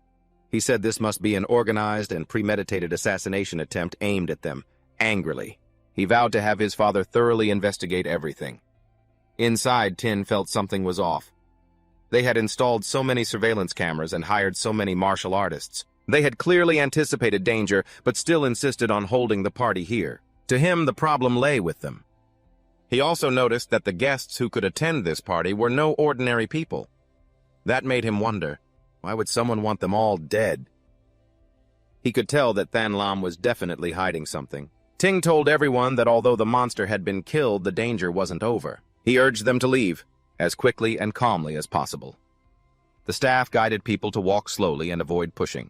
He said this must be an organized and premeditated assassination attempt aimed at them, angrily. He vowed to have his father thoroughly investigate everything. Inside, Tin felt something was off. They had installed so many surveillance cameras and hired so many martial artists. They had clearly anticipated danger, but still insisted on holding the party here. To him, the problem lay with them. He also noticed that the guests who could attend this party were no ordinary people. That made him wonder, why would someone want them all dead? He could tell that Tan Lam was definitely hiding something. Ting told everyone that although the monster had been killed, the danger wasn't over. He urged them to leave, as quickly and calmly as possible. The staff guided people to walk slowly and avoid pushing.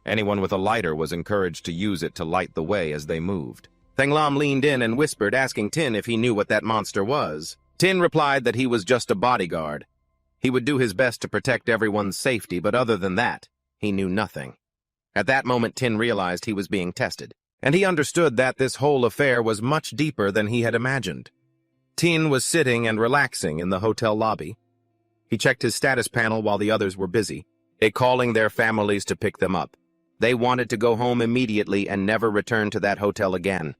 Anyone with a lighter was encouraged to use it to light the way as they moved. Tan Lam leaned in and whispered, asking Tin if he knew what that monster was. Tin replied that he was just a bodyguard. He would do his best to protect everyone's safety, but other than that, he knew nothing. At that moment, Tin realized he was being tested, and he understood that this whole affair was much deeper than he had imagined. Tin was sitting and relaxing in the hotel lobby. He checked his status panel while the others were busy. calling their families to pick them up. They wanted to go home immediately and never return to that hotel again.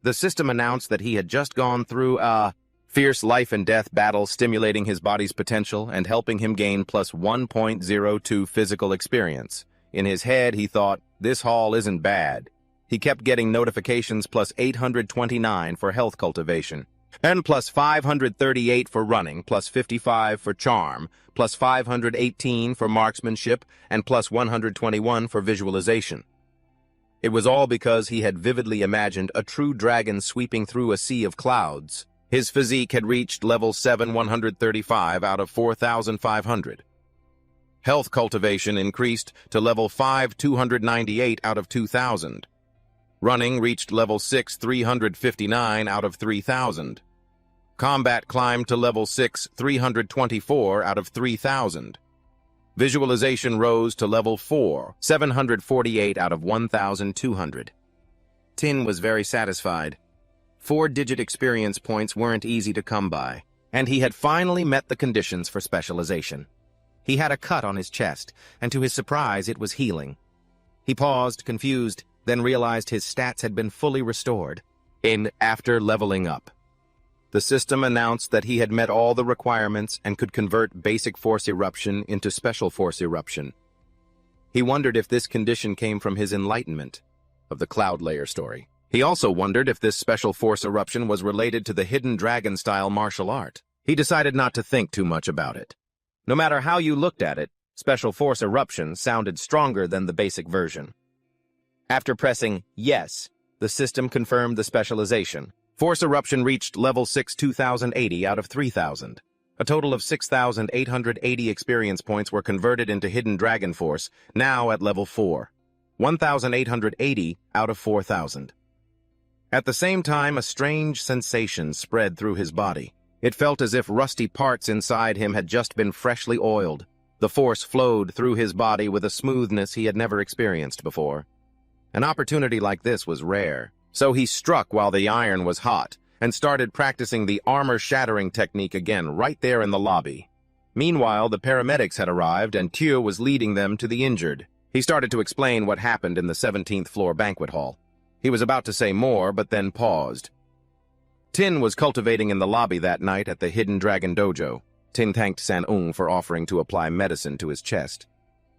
The system announced that he had just gone through a fierce life and death battle, stimulating his body's potential and helping him gain plus 1.02 physical experience. In his head, he thought, this haul isn't bad. He kept getting notifications plus 829 for health cultivation, and plus 538 for running, plus 55 for charm, plus 518 for marksmanship, and plus 121 for visualization. It was all because he had vividly imagined a true dragon sweeping through a sea of clouds. His physique had reached level 7, 135 out of 4,500. Health cultivation increased to level 5, 298 out of 2,000. Running reached level 6, 359 out of 3,000. Combat climbed to level 6, 324 out of 3,000. Visualization rose to level 4, 748 out of 1,200. Tin was very satisfied. 4-digit experience points weren't easy to come by, and he had finally met the conditions for specialization. He had a cut on his chest, and to his surprise, it was healing. He paused, confused, then realized his stats had been fully restored. After leveling up, the system announced that he had met all the requirements and could convert basic force eruption into special force eruption. He wondered if this condition came from his enlightenment of the Cloud Layer story. He also wondered if this special force eruption was related to the hidden dragon-style martial art. He decided not to think too much about it. No matter how you looked at it, special force eruption sounded stronger than the basic version. After pressing yes, the system confirmed the specialization. Force eruption reached level 6, 2,080 out of 3,000. A total of 6,880 experience points were converted into hidden dragon force, now at level 4. 1,880 out of 4,000. At the same time, a strange sensation spread through his body. It felt as if rusty parts inside him had just been freshly oiled. The force flowed through his body with a smoothness he had never experienced before. An opportunity like this was rare, so he struck while the iron was hot and started practicing the armor-shattering technique again right there in the lobby. Meanwhile, the paramedics had arrived and Tue was leading them to the injured. He started to explain what happened in the 17th floor banquet hall. He was about to say more, but then paused. Tin was cultivating in the lobby that night at the Hidden Dragon Dojo. Tin thanked San-Ung for offering to apply medicine to his chest.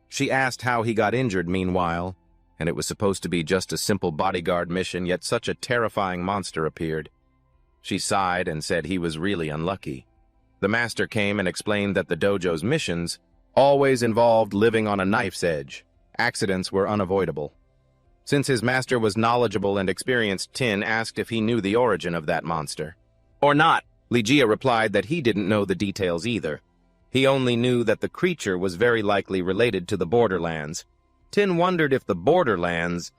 She asked how he got injured meanwhile, and it was supposed to be just a simple bodyguard mission, yet such a terrifying monster appeared. She sighed and said he was really unlucky. The master came and explained that the dojo's missions always involved living on a knife's edge. Accidents were unavoidable. Since his master was knowledgeable and experienced, Tin asked if he knew the origin of that monster. Or not. Ligia replied that he didn't know the details either. He only knew that the creature was very likely related to the Borderlands. Tin wondered if the Borderlands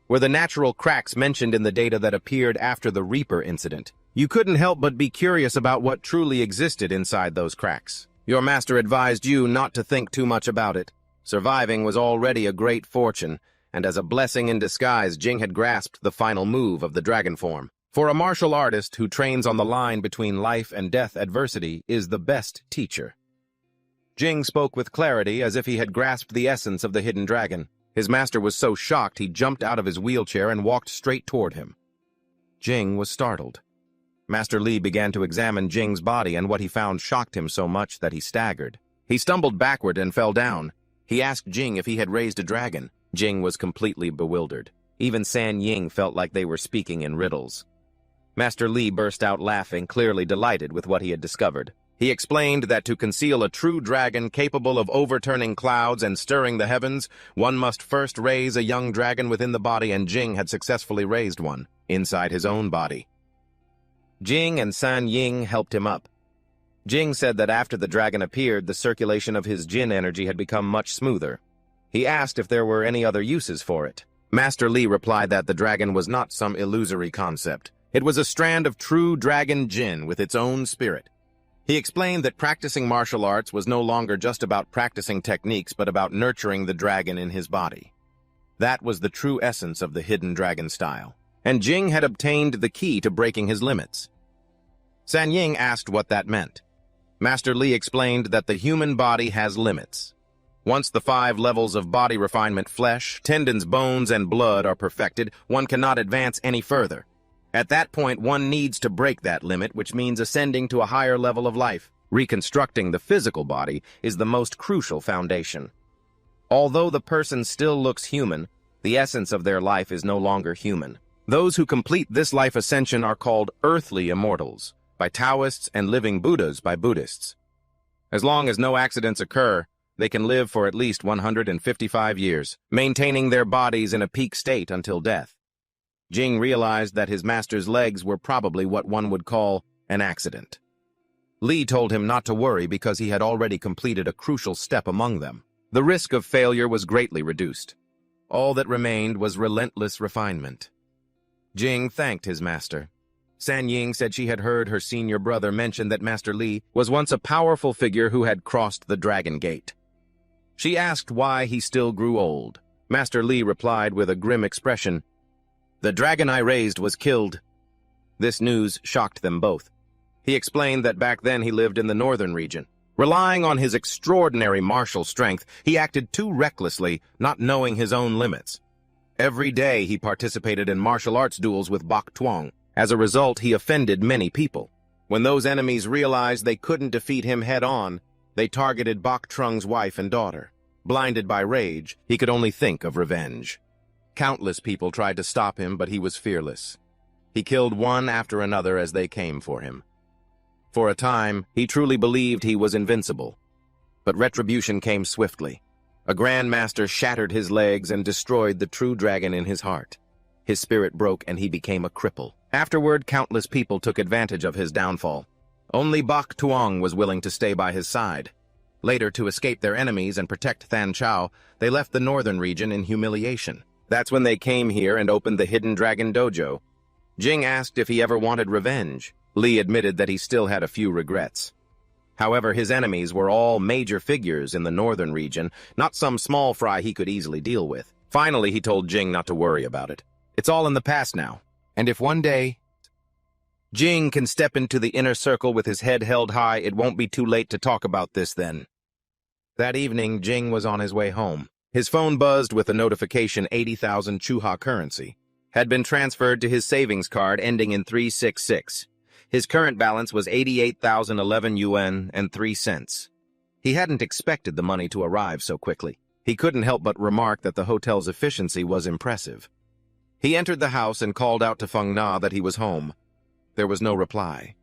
were the natural cracks mentioned in the data that appeared after the Reaper incident. You couldn't help but be curious about what truly existed inside those cracks. Your master advised you not to think too much about it. Surviving was already a great fortune, and as a blessing in disguise, Jing had grasped the final move of the dragon form. For a martial artist who trains on the line between life and death, adversity is the best teacher. Jing spoke with clarity as if he had grasped the essence of the hidden dragon. His master was so shocked he jumped out of his wheelchair and walked straight toward him. Jing was startled. Master Li began to examine Jing's body, and what he found shocked him so much that he staggered. He stumbled backward and fell down. He asked Jing if he had raised a dragon. Jing was completely bewildered. Even San Ying felt like they were speaking in riddles. Master Li burst out laughing, clearly delighted with what he had discovered. He explained that to conceal a true dragon capable of overturning clouds and stirring the heavens, one must first raise a young dragon within the body, and Jing had successfully raised one, inside his own body. Jing and San Ying helped him up. Jing said that after the dragon appeared, the circulation of his Jin energy had become much smoother. He asked if there were any other uses for it. Master Li replied that the dragon was not some illusory concept. It was a strand of true dragon Jin with its own spirit. He explained that practicing martial arts was no longer just about practicing techniques, but about nurturing the dragon in his body. That was the true essence of the hidden dragon style, and Jing had obtained the key to breaking his limits. San Ying asked what that meant. Master Li explained that the human body has limits. Once the 5 levels of body refinement flesh, tendons, bones, and blood are perfected, one cannot advance any further. At that point, one needs to break that limit, which means ascending to a higher level of life. Reconstructing the physical body is the most crucial foundation. Although the person still looks human, the essence of their life is no longer human. Those who complete this life ascension are called earthly immortals by Taoists and living Buddhas by Buddhists. As long as no accidents occur, they can live for at least 155 years, maintaining their bodies in a peak state until death. Jing realized that his master's legs were probably what one would call an accident. Li told him not to worry because he had already completed a crucial step among them. The risk of failure was greatly reduced. All that remained was relentless refinement. Jing thanked his master. San Ying said she had heard her senior brother mention that Master Li was once a powerful figure who had crossed the Dragon Gate. She asked why he still grew old. Master Li replied with a grim expression, "The dragon I raised was killed." This news shocked them both. He explained that back then he lived in the northern region. Relying on his extraordinary martial strength, he acted too recklessly, not knowing his own limits. Every day he participated in martial arts duels with Bok Tuong. As a result, he offended many people. When those enemies realized they couldn't defeat him head-on, they targeted Bok Truong's wife and daughter. Blinded by rage, he could only think of revenge. Countless people tried to stop him, but he was fearless. He killed one after another as they came for him. For a time, he truly believed he was invincible. But retribution came swiftly. A Grand Master shattered his legs and destroyed the true dragon in his heart. His spirit broke and he became a cripple. Afterward, countless people took advantage of his downfall. Only Bok Tuong was willing to stay by his side. Later, to escape their enemies and protect Than Chao, they left the northern region in humiliation. That's when they came here and opened the Hidden Dragon Dojo. Jing asked if he ever wanted revenge. Li admitted that he still had a few regrets. However, his enemies were all major figures in the northern region, not some small fry he could easily deal with. Finally, he told Jing not to worry about it. It's all in the past now. And if one day Jing can step into the inner circle with his head held high, it won't be too late to talk about this then. That evening, Jing was on his way home. His phone buzzed with a notification 80,000 Chuha currency had been transferred to his savings card ending in 366. His current balance was 88,011 yuan and 3 cents. He hadn't expected the money to arrive so quickly. He couldn't help but remark that the hotel's efficiency was impressive. He entered the house and called out to Feng Na that he was home. There was no reply.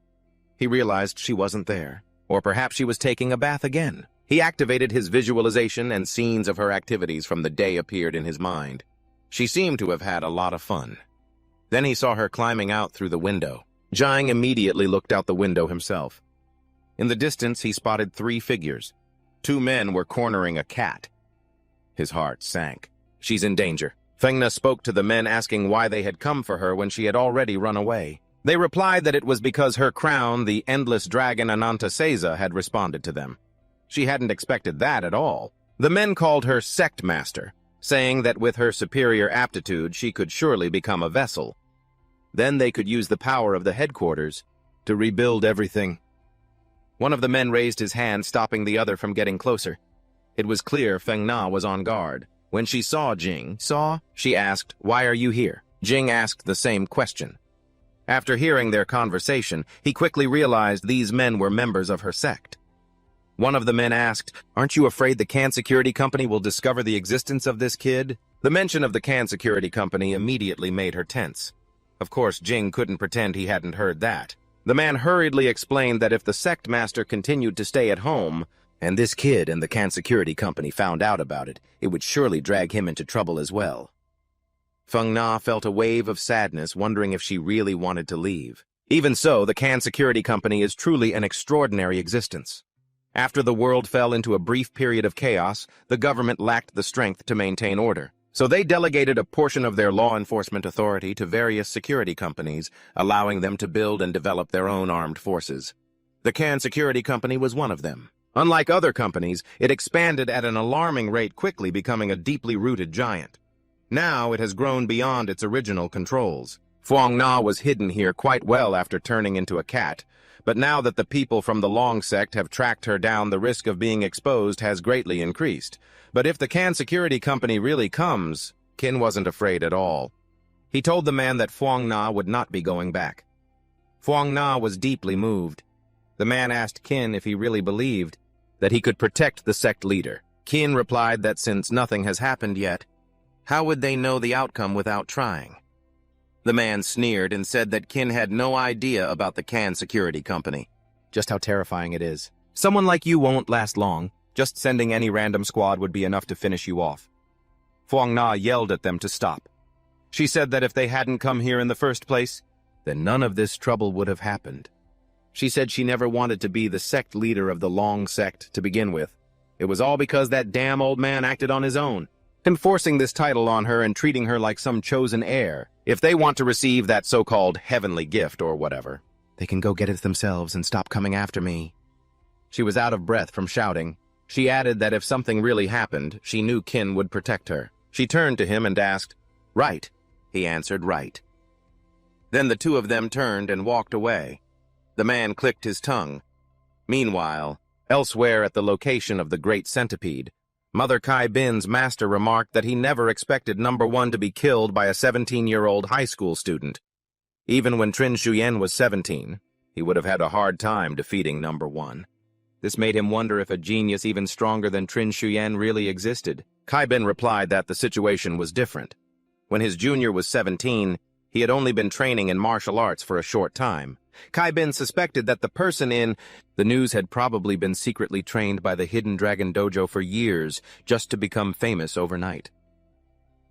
He realized she wasn't there, or perhaps she was taking a bath again. He activated his visualization and scenes of her activities from the day appeared in his mind. She seemed to have had a lot of fun. Then he saw her climbing out through the window. Jiang immediately looked out the window himself. In the distance, he spotted 3 figures. 2 men were cornering a cat. His heart sank. She's in danger. Feng Na spoke to the men asking why they had come for her when she had already run away. They replied that it was because her crown, the endless dragon Anantasesa, had responded to them. She hadn't expected that at all. The men called her Sect Master, saying that with her superior aptitude she could surely become a vessel. Then they could use the power of the headquarters to rebuild everything. One of the men raised his hand, stopping the other from getting closer. It was clear Feng Na was on guard. When she saw Jing, she asked, "Why are you here?" Jing asked the same question. After hearing their conversation, he quickly realized these men were members of her sect. One of the men asked, "Aren't you afraid the Can Security Company will discover the existence of this kid?" The mention of the Can Security Company immediately made her tense. Of course, Jing couldn't pretend he hadn't heard that. The man hurriedly explained that if the sect master continued to stay at home, and this kid and the Can Security Company found out about it, it would surely drag him into trouble as well. Feng Na felt a wave of sadness, wondering if she really wanted to leave. Even so, the Can Security Company is truly an extraordinary existence. After the world fell into a brief period of chaos, the government lacked the strength to maintain order. So they delegated a portion of their law enforcement authority to various security companies, allowing them to build and develop their own armed forces. The Can Security Company was one of them. Unlike other companies, it expanded at an alarming rate, quickly becoming a deeply rooted giant. Now it has grown beyond its original controls. Fuang Na was hidden here quite well after turning into a cat, but now that the people from the Long sect have tracked her down, the risk of being exposed has greatly increased. But if the Can Security Company really comes, Qin wasn't afraid at all. He told the man that Fuang Na would not be going back. Fuang Na was deeply moved. The man asked Qin if he really believed that he could protect the sect leader. Qin replied that since nothing has happened yet, how would they know the outcome without trying? The man sneered and said that Qin had no idea about the Can Security Company. Just how terrifying it is. Someone like you won't last long. Just sending any random squad would be enough to finish you off. Fuang Na yelled at them to stop. She said that if they hadn't come here in the first place, then none of this trouble would have happened. She said she never wanted to be the sect leader of the Long sect to begin with. It was all because that damn old man acted on his own, enforcing this title on her and treating her like some chosen heir. If they want to receive that so-called heavenly gift or whatever, they can go get it themselves and stop coming after me. She was out of breath from shouting. She added that if something really happened, she knew Qin would protect her. She turned to him and asked, "Right." He answered, "Right." Then the two of them turned and walked away. The man clicked his tongue. Meanwhile, elsewhere at the location of the Great Centipede, Mother Kai Bin's master remarked that he never expected Number 1 to be killed by a 17-year-old high school student. Even when Trin Shuyen was 17, he would have had a hard time defeating Number 1. This made him wonder if a genius even stronger than Trin Shuyen really existed. Kai Bin replied that the situation was different. When his junior was 17, he had only been training in martial arts for a short time. Kai Bin suspected that the person in the news had probably been secretly trained by the Hidden Dragon Dojo for years just to become famous overnight.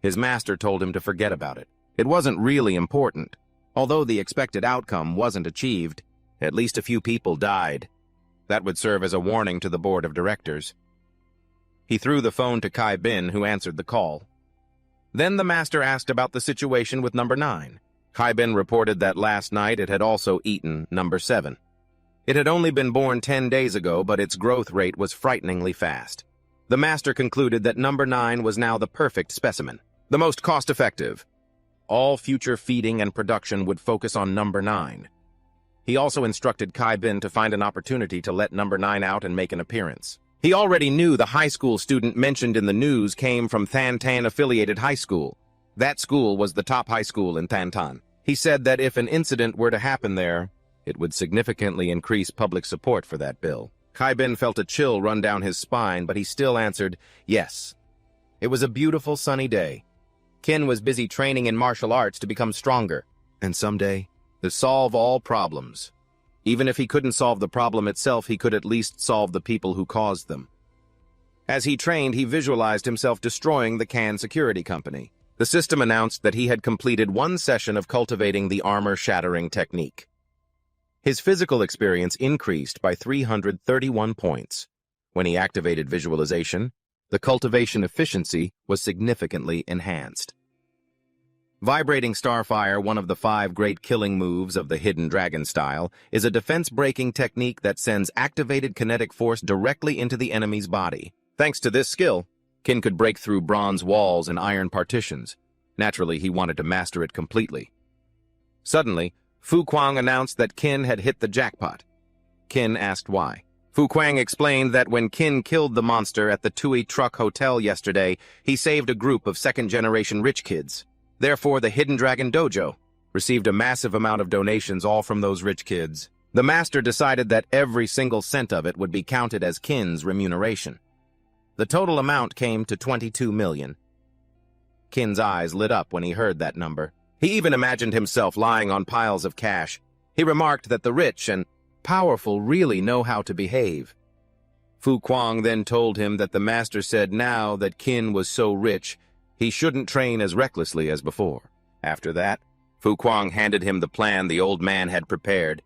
His master told him to forget about it. It wasn't really important. Although the expected outcome wasn't achieved, at least a few people died. That would serve as a warning to the board of directors. He threw the phone to Kai Bin, who answered the call. Then the master asked about the situation with Number 9. Kai Bin reported that last night it had also eaten Number 7. It had only been born 10 days ago, but its growth rate was frighteningly fast. The master concluded that Number 9 was now the perfect specimen, the most cost-effective. All future feeding and production would focus on Number 9. He also instructed Kai Bin to find an opportunity to let Number 9 out and make an appearance. He already knew the high school student mentioned in the news came from Than Tan-affiliated high school. That school was the top high school in Than Tan. He said that if an incident were to happen there, it would significantly increase public support for that bill. Kai Bin felt a chill run down his spine, but he still answered, yes. It was a beautiful sunny day. Qin was busy training in martial arts to become stronger, and someday, to solve all problems. Even if he couldn't solve the problem itself, he could at least solve the people who caused them. As he trained, he visualized himself destroying the Can Security Company. The system announced that he had completed one session of cultivating the armor-shattering technique. His physical experience increased by 331 points. When he activated visualization, the cultivation efficiency was significantly enhanced. Vibrating Starfire, one of the 5 great killing moves of the Hidden Dragon style, is a defense-breaking technique that sends activated kinetic force directly into the enemy's body. Thanks to this skill, Qin could break through bronze walls and iron partitions. Naturally, he wanted to master it completely. Suddenly, Fu Kuang announced that Qin had hit the jackpot. Qin asked why. Fu Kuang explained that when Qin killed the monster at the Tui Truck Hotel yesterday, he saved a group of second-generation rich kids. Therefore, the Hidden Dragon Dojo received a massive amount of donations, all from those rich kids. The master decided that every single cent of it would be counted as Qin's remuneration. The total amount came to 22 million. Qin's eyes lit up when he heard that number. He even imagined himself lying on piles of cash. He remarked that the rich and powerful really know how to behave. Fu Kuang then told him that the master said now that Qin was so rich, he shouldn't train as recklessly as before. After that, Fu Kuang handed him the plan the old man had prepared.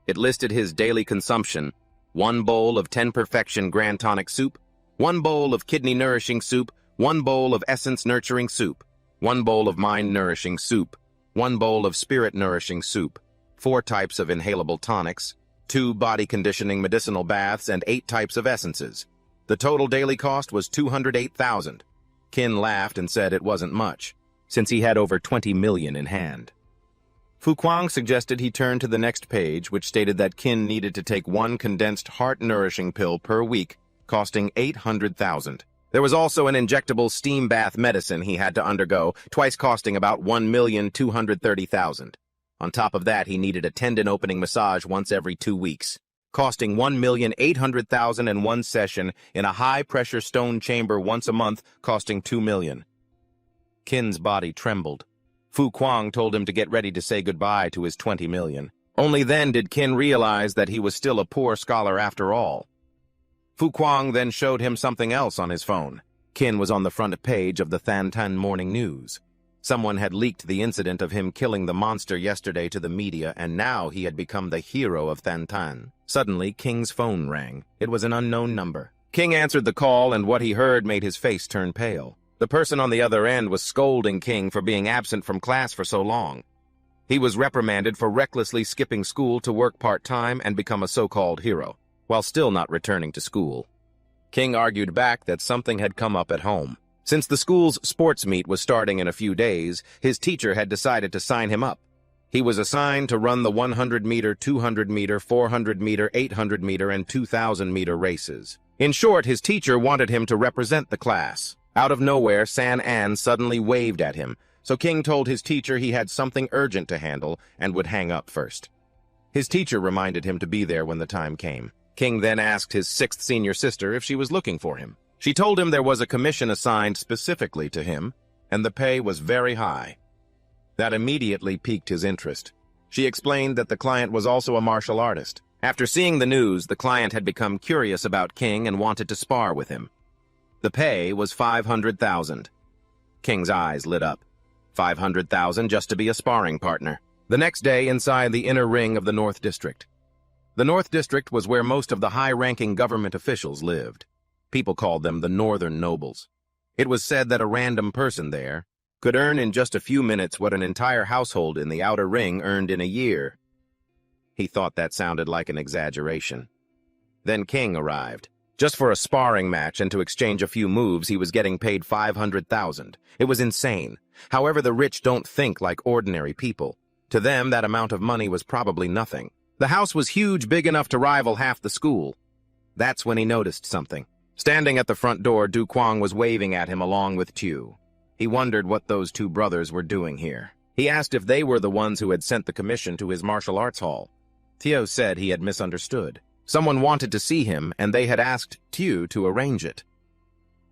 It listed his daily consumption: 1 bowl of 10 Perfection Grand Tonic Soup, 1 bowl of Kidney Nourishing Soup, 1 bowl of Essence Nurturing Soup, 1 bowl of Mind Nourishing Soup, 1 bowl of Spirit Nourishing Soup, 4 types of inhalable tonics, 2 body conditioning medicinal baths, and 8 types of essences. The total daily cost was 208,000. Qin laughed and said it wasn't much, since he had over 20 million in hand. Fu Kuang suggested he turn to the next page, which stated that Qin needed to take one condensed heart-nourishing pill per week, costing 800,000. There was also an injectable steam bath medicine he had to undergo, twice costing about 1,230,000. On top of that, he needed a tendon opening massage once every 2 weeks, costing 1,800,000 in one session in a high-pressure stone chamber once a month, costing 2 million. Qin's body trembled. Fu Kuang told him to get ready to say goodbye to his 20 million. Only then did Qin realize that he was still a poor scholar after all. Fu Kuang then showed him something else on his phone. Qin was on the front page of the Thantan Morning News. Someone had leaked the incident of him killing the monster yesterday to the media, and now he had become the hero of Thantan. Suddenly, King's phone rang. It was an unknown number. King answered the call, and what he heard made his face turn pale. The person on the other end was scolding King for being absent from class for so long. He was reprimanded for recklessly skipping school to work part-time and become a so-called hero, while still not returning to school. King argued back that something had come up at home. Since the school's sports meet was starting in a few days, his teacher had decided to sign him up. He was assigned to run the 100-meter, 200-meter, 400-meter, 800-meter, and 2,000-meter races. In short, his teacher wanted him to represent the class. Out of nowhere, San An suddenly waved at him, so King told his teacher he had something urgent to handle and would hang up first. His teacher reminded him to be there when the time came. King then asked his 6th senior sister if she was looking for him. She told him there was a commission assigned specifically to him, and the pay was very high. That immediately piqued his interest. She explained that the client was also a martial artist. After seeing the news, the client had become curious about King and wanted to spar with him. The pay was 500,000. King's eyes lit up. 500,000 just to be a sparring partner. The next day, inside the inner ring of the North District. The North District was where most of the high-ranking government officials lived. People called them the Northern Nobles. It was said that a random person there could earn in just a few minutes what an entire household in the outer ring earned in a year. He thought that sounded like an exaggeration. Then King arrived. Just for a sparring match and to exchange a few moves, he was getting paid 500,000. It was insane. However, the rich don't think like ordinary people. To them, that amount of money was probably nothing. The house was huge, big enough to rival half the school. That's when he noticed something. Standing at the front door, Du Kuang was waving at him along with Tiu. He wondered what those two brothers were doing here. He asked if they were the ones who had sent the commission to his martial arts hall. Tiu said he had misunderstood. Someone wanted to see him, and they had asked Tiu to arrange it.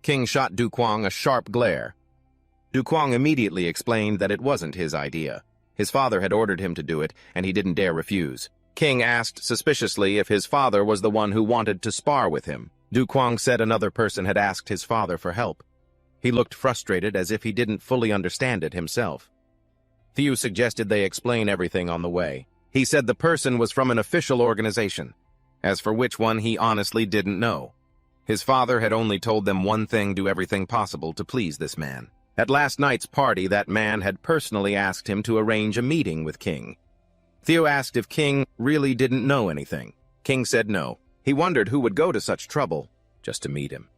King shot Du Kuang a sharp glare. Du Kuang immediately explained that it wasn't his idea. His father had ordered him to do it, and he didn't dare refuse. King asked suspiciously if his father was the one who wanted to spar with him. Du Kuang said another person had asked his father for help. He looked frustrated, as if he didn't fully understand it himself. Tiu suggested they explain everything on the way. He said the person was from an official organization. As for which one, he honestly didn't know. His father had only told them one thing: do everything possible to please this man. At last night's party, that man had personally asked him to arrange a meeting with King. Tiu asked if King really didn't know anything. King said no. He wondered who would go to such trouble just to meet him.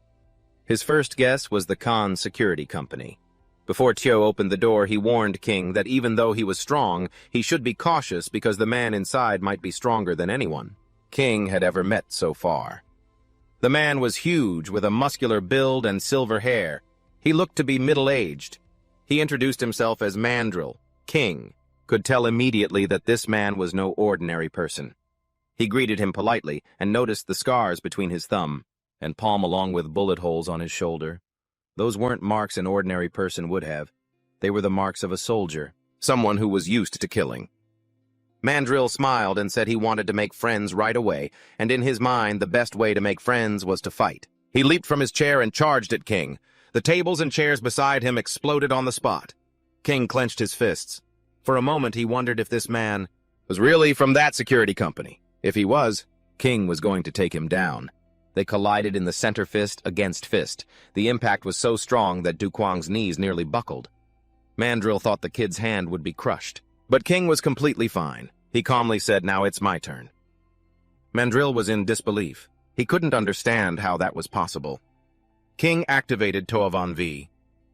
His first guess was the Khan Security Company. Before Tiu opened the door, he warned King that even though he was strong, he should be cautious because the man inside might be stronger than anyone King had ever met so far. The man was huge, with a muscular build and silver hair. He looked to be middle-aged. He introduced himself as Mandrill. King could tell immediately that this man was no ordinary person. He greeted him politely and noticed the scars between his thumb and palm along with bullet holes on his shoulder. Those weren't marks an ordinary person would have. They were the marks of a soldier, someone who was used to killing. Mandrill smiled and said he wanted to make friends right away, and in his mind the best way to make friends was to fight. He leaped from his chair and charged at King. The tables and chairs beside him exploded on the spot. King clenched his fists. For a moment he wondered if this man was really from that security company. If he was, King was going to take him down. They collided in the center fist against fist. The impact was so strong that Du Kuang's knees nearly buckled. Mandrill thought the kid's hand would be crushed. But King was completely fine. He calmly said, "Now it's my turn." Mandrill was in disbelief. He couldn't understand how that was possible. King activated Toavan V.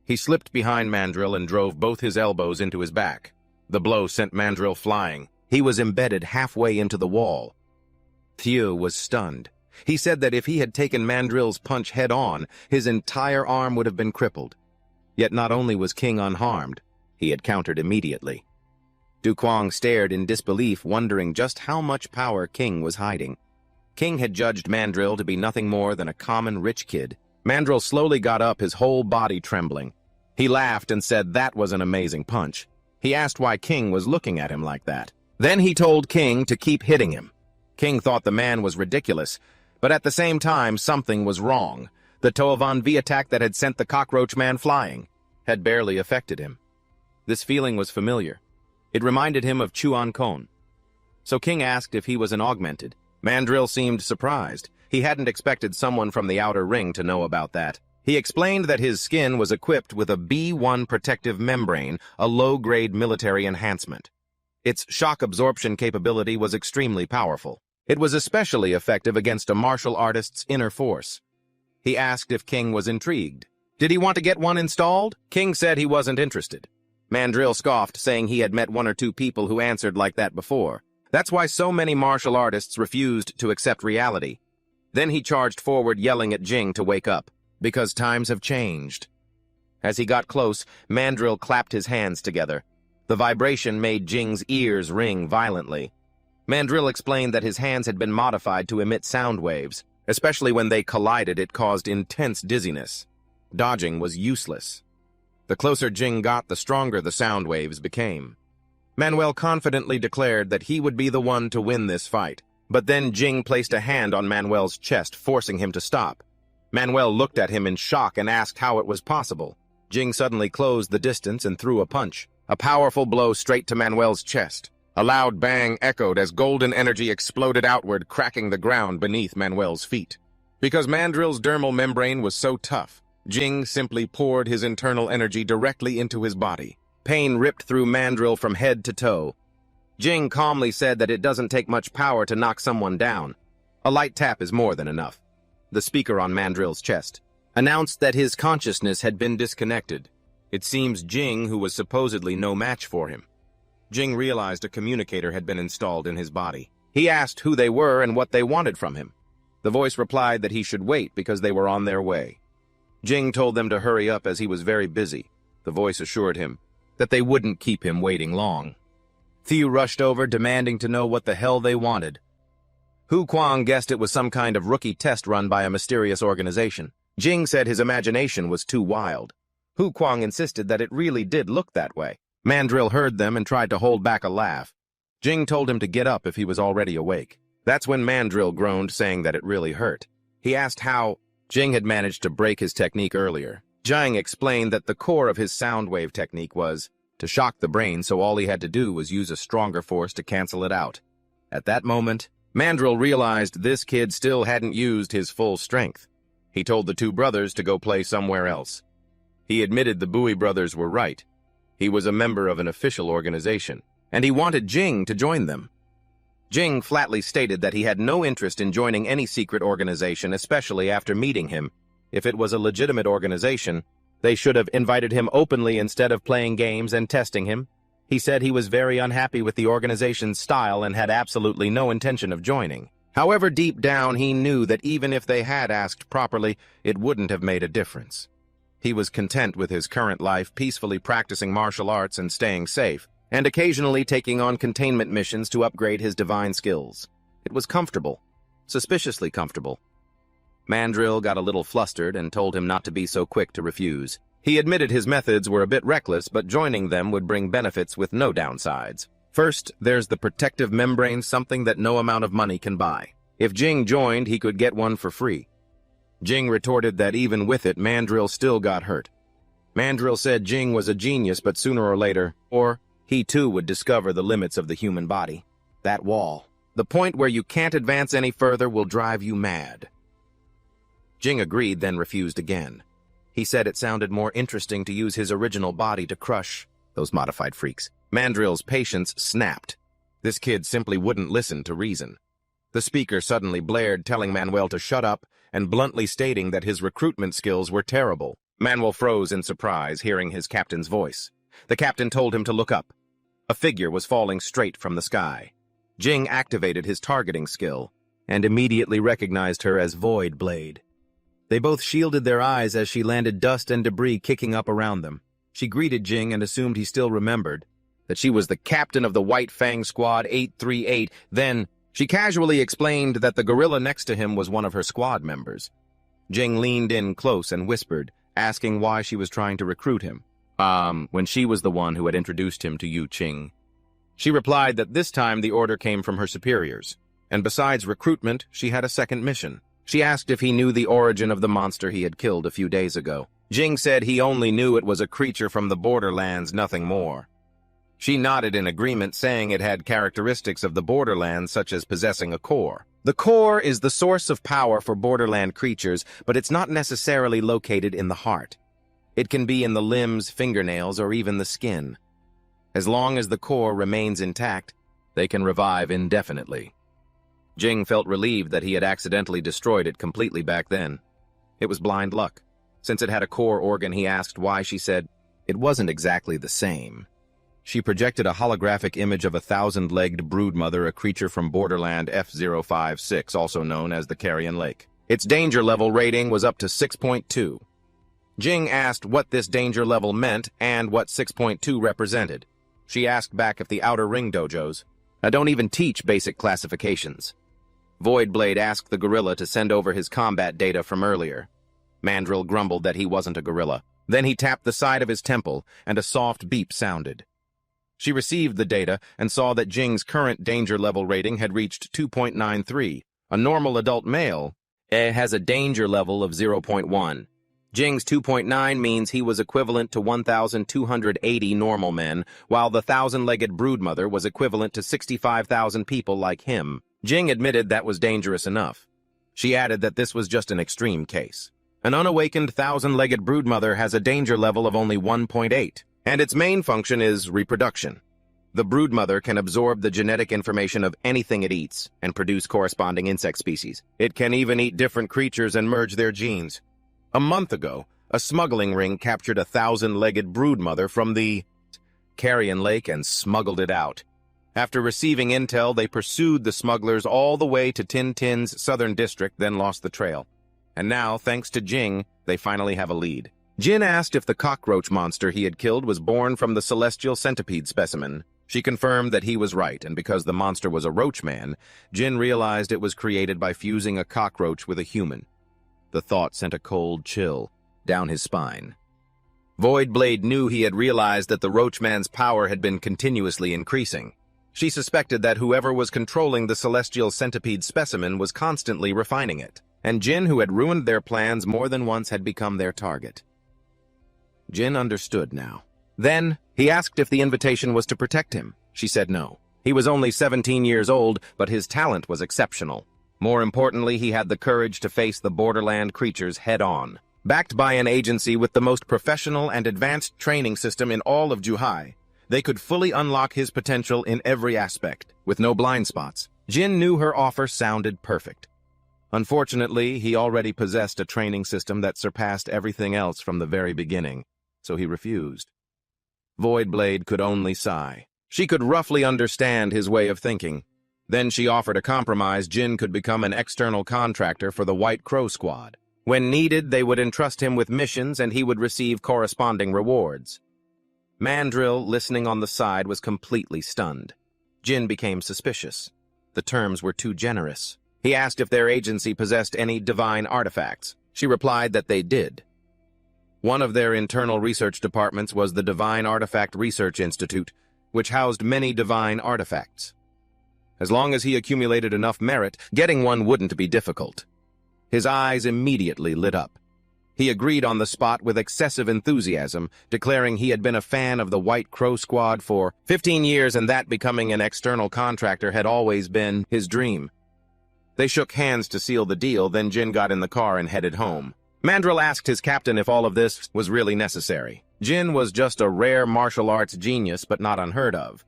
He slipped behind Mandrill and drove both his elbows into his back. The blow sent Mandrill flying. He was embedded halfway into the wall. Thieu was stunned. He said that if he had taken Mandrill's punch head-on, his entire arm would have been crippled. Yet not only was King unharmed, he had countered immediately. Du Kuang stared in disbelief, wondering just how much power King was hiding. King had judged Mandrill to be nothing more than a common rich kid. Mandrill slowly got up, his whole body trembling. He laughed and said that was an amazing punch. He asked why King was looking at him like that. Then he told King to keep hitting him. King thought the man was ridiculous, but at the same time something was wrong. The Toavan V attack that had sent the cockroach man flying had barely affected him. This feeling was familiar. It reminded him of Chuan Kon. So King asked if he was an augmented. Mandrill seemed surprised. He hadn't expected someone from the outer ring to know about that. He explained that his skin was equipped with a B1 protective membrane, a low-grade military enhancement. Its shock absorption capability was extremely powerful. It was especially effective against a martial artist's inner force. He asked if King was intrigued. Did he want to get one installed? King said he wasn't interested. Mandrill scoffed, saying he had met one or two people who answered like that before. That's why so many martial artists refused to accept reality. Then he charged forward, yelling at Jing to wake up, because times have changed. As he got close, Mandrill clapped his hands together. The vibration made Jing's ears ring violently. Mandrill explained that his hands had been modified to emit sound waves. Especially when they collided, it caused intense dizziness. Dodging was useless. The closer Jing got, the stronger the sound waves became. Manuel confidently declared that he would be the one to win this fight. But then Jing placed a hand on Manuel's chest, forcing him to stop. Manuel looked at him in shock and asked how it was possible. Jing suddenly closed the distance and threw a punch. A powerful blow straight to Manuel's chest. A loud bang echoed as golden energy exploded outward, cracking the ground beneath Manuel's feet. Because Mandrill's dermal membrane was so tough, Jing simply poured his internal energy directly into his body. Pain ripped through Mandrill from head to toe. Jing calmly said that it doesn't take much power to knock someone down. A light tap is more than enough. The speaker on Mandrill's chest announced that his consciousness had been disconnected. It seems Jing, who was supposedly no match for him. Jing realized a communicator had been installed in his body. He asked who they were and what they wanted from him. The voice replied that he should wait because they were on their way. Jing told them to hurry up as he was very busy. The voice assured him that they wouldn't keep him waiting long. Thieu rushed over, demanding to know what the hell they wanted. Hu Kuang guessed it was some kind of rookie test run by a mysterious organization. Jing said his imagination was too wild. Hu Kuang insisted that it really did look that way. Mandrill heard them and tried to hold back a laugh. Jing told him to get up if he was already awake. That's when Mandrill groaned, saying that it really hurt. He asked how Jing had managed to break his technique earlier. Jing explained that the core of his sound wave technique was to shock the brain, so all he had to do was use a stronger force to cancel it out. At that moment, Mandrill realized this kid still hadn't used his full strength. He told the two brothers to go play somewhere else. He admitted the Bowie brothers were right. He was a member of an official organization, and he wanted Jing to join them. Jing flatly stated that he had no interest in joining any secret organization, especially after meeting him. If it was a legitimate organization, they should have invited him openly instead of playing games and testing him. He said he was very unhappy with the organization's style and had absolutely no intention of joining. However, deep down, he knew that even if they had asked properly, it wouldn't have made a difference. He was content with his current life, peacefully practicing martial arts and staying safe, and occasionally taking on containment missions to upgrade his divine skills. It was comfortable, suspiciously comfortable. Mandrill got a little flustered and told him not to be so quick to refuse. He admitted his methods were a bit reckless, but joining them would bring benefits with no downsides. First, there's the protective membrane, something that no amount of money can buy. If Jing joined, he could get one for free. Jing retorted that even with it, Mandrill still got hurt. Mandrill said Jing was a genius, but sooner or later, he too would discover the limits of the human body. That wall, the point where you can't advance any further, will drive you mad. Jing agreed, then refused again. He said it sounded more interesting to use his original body to crush those modified freaks. Mandrill's patience snapped. This kid simply wouldn't listen to reason. The speaker suddenly blared, telling Manuel to shut up and bluntly stating that his recruitment skills were terrible. Manuel froze in surprise, hearing his captain's voice. The captain told him to look up. A figure was falling straight from the sky. Jing activated his targeting skill and immediately recognized her as Void Blade. They both shielded their eyes as she landed, dust and debris kicking up around them. She greeted Jing and assumed he still remembered that she was the captain of the White Fang Squad 838. Then, she casually explained that the gorilla next to him was one of her squad members. Jing leaned in close and whispered, asking why she was trying to recruit him, when she was the one who had introduced him to Yu Qing. She replied that this time the order came from her superiors, and besides recruitment, she had a second mission. She asked if he knew the origin of the monster he had killed a few days ago. Jing said he only knew it was a creature from the borderlands, nothing more. She nodded in agreement, saying it had characteristics of the borderlands, such as possessing a core. The core is the source of power for borderland creatures, but it's not necessarily located in the heart. It can be in the limbs, fingernails, or even the skin. As long as the core remains intact, they can revive indefinitely. Jing felt relieved that he had accidentally destroyed it completely back then. It was blind luck. Since it had a core organ, he asked why. She said it wasn't exactly the same. She projected a holographic image of a thousand-legged broodmother, a creature from Borderland F056, also known as the Carrion Lake. Its danger level rating was up to 6.2. Jing asked what this danger level meant and what 6.2 represented. She asked back if the Outer Ring dojos don't even teach basic classifications. Void Blade asked the gorilla to send over his combat data from earlier. Mandrill grumbled that he wasn't a gorilla. Then he tapped the side of his temple, and a soft beep sounded. She received the data and saw that Jing's current danger level rating had reached 2.93. A normal adult male has a danger level of 0.1. Jing's 2.9 means he was equivalent to 1,280 normal men, while the thousand-legged broodmother was equivalent to 65,000 people like him. Jing admitted that was dangerous enough. She added that this was just an extreme case. An unawakened thousand-legged broodmother has a danger level of only 1.8, and its main function is reproduction. The broodmother can absorb the genetic information of anything it eats and produce corresponding insect species. It can even eat different creatures and merge their genes. A month ago, a smuggling ring captured a thousand-legged broodmother from the Carrion Lake and smuggled it out. After receiving intel, they pursued the smugglers all the way to Tintin's southern district, then lost the trail. And now, thanks to Jing, they finally have a lead. Jin asked if the cockroach monster he had killed was born from the celestial centipede specimen. She confirmed that he was right, and because the monster was a roachman, Jin realized it was created by fusing a cockroach with a human. The thought sent a cold chill down his spine. Void Blade knew he had realized that the roachman's power had been continuously increasing. She suspected that whoever was controlling the celestial centipede specimen was constantly refining it, and Jin, who had ruined their plans more than once, had become their target. Jin understood now. Then, he asked if the invitation was to protect him. She said no. He was only 17 years old, but his talent was exceptional. More importantly, he had the courage to face the borderland creatures head-on. Backed by an agency with the most professional and advanced training system in all of Zhuhai, they could fully unlock his potential in every aspect, with no blind spots. Jin knew her offer sounded perfect. Unfortunately, he already possessed a training system that surpassed everything else from the very beginning, so he refused. Void Blade could only sigh. She could roughly understand his way of thinking. Then she offered a compromise. Jin could become an external contractor for the White Crow Squad. When needed, they would entrust him with missions and he would receive corresponding rewards. Mandrill, listening on the side, was completely stunned. Jin became suspicious. The terms were too generous. He asked if their agency possessed any divine artifacts. She replied that they did. One of their internal research departments was the Divine Artifact Research Institute, which housed many divine artifacts. As long as he accumulated enough merit, getting one wouldn't be difficult. His eyes immediately lit up. He agreed on the spot with excessive enthusiasm, declaring he had been a fan of the White Crow Squad for 15 years and that becoming an external contractor had always been his dream. They shook hands to seal the deal, then Jin got in the car and headed home. Mandrill asked his captain if all of this was really necessary. Jin was just a rare martial arts genius, but not unheard of.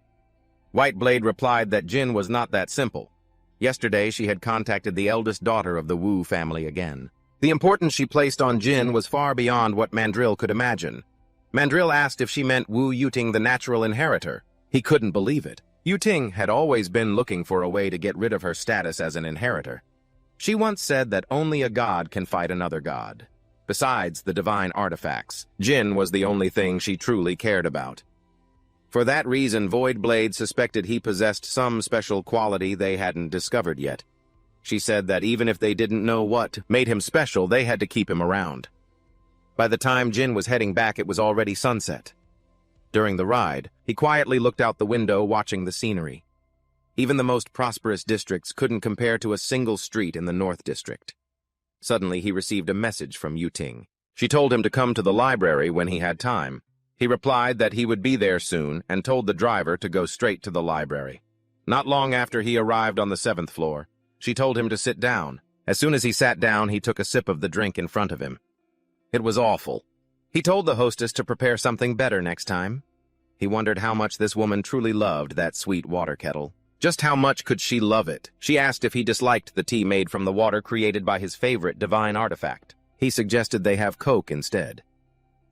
White Blade replied that Jin was not that simple. Yesterday, she had contacted the eldest daughter of the Wu family again. The importance she placed on Jin was far beyond what Mandrill could imagine. Mandrill asked if she meant Wu Yuting the natural inheritor. He couldn't believe it. Yuting had always been looking for a way to get rid of her status as an inheritor. She once said that only a god can fight another god. Besides the divine artifacts, Jin was the only thing she truly cared about. For that reason, Voidblade suspected he possessed some special quality they hadn't discovered yet. She said that even if they didn't know what made him special, they had to keep him around. By the time Jin was heading back, it was already sunset. During the ride, he quietly looked out the window watching the scenery. Even the most prosperous districts couldn't compare to a single street in the North District. Suddenly, he received a message from Yuting. She told him to come to the library when he had time. He replied that he would be there soon and told the driver to go straight to the library. Not long after he arrived on the 7th floor, she told him to sit down. As soon as he sat down, he took a sip of the drink in front of him. It was awful. He told the hostess to prepare something better next time. He wondered how much this woman truly loved that sweet water kettle. Just how much could she love it? She asked if he disliked the tea made from the water created by his favorite divine artifact. He suggested they have Coke instead.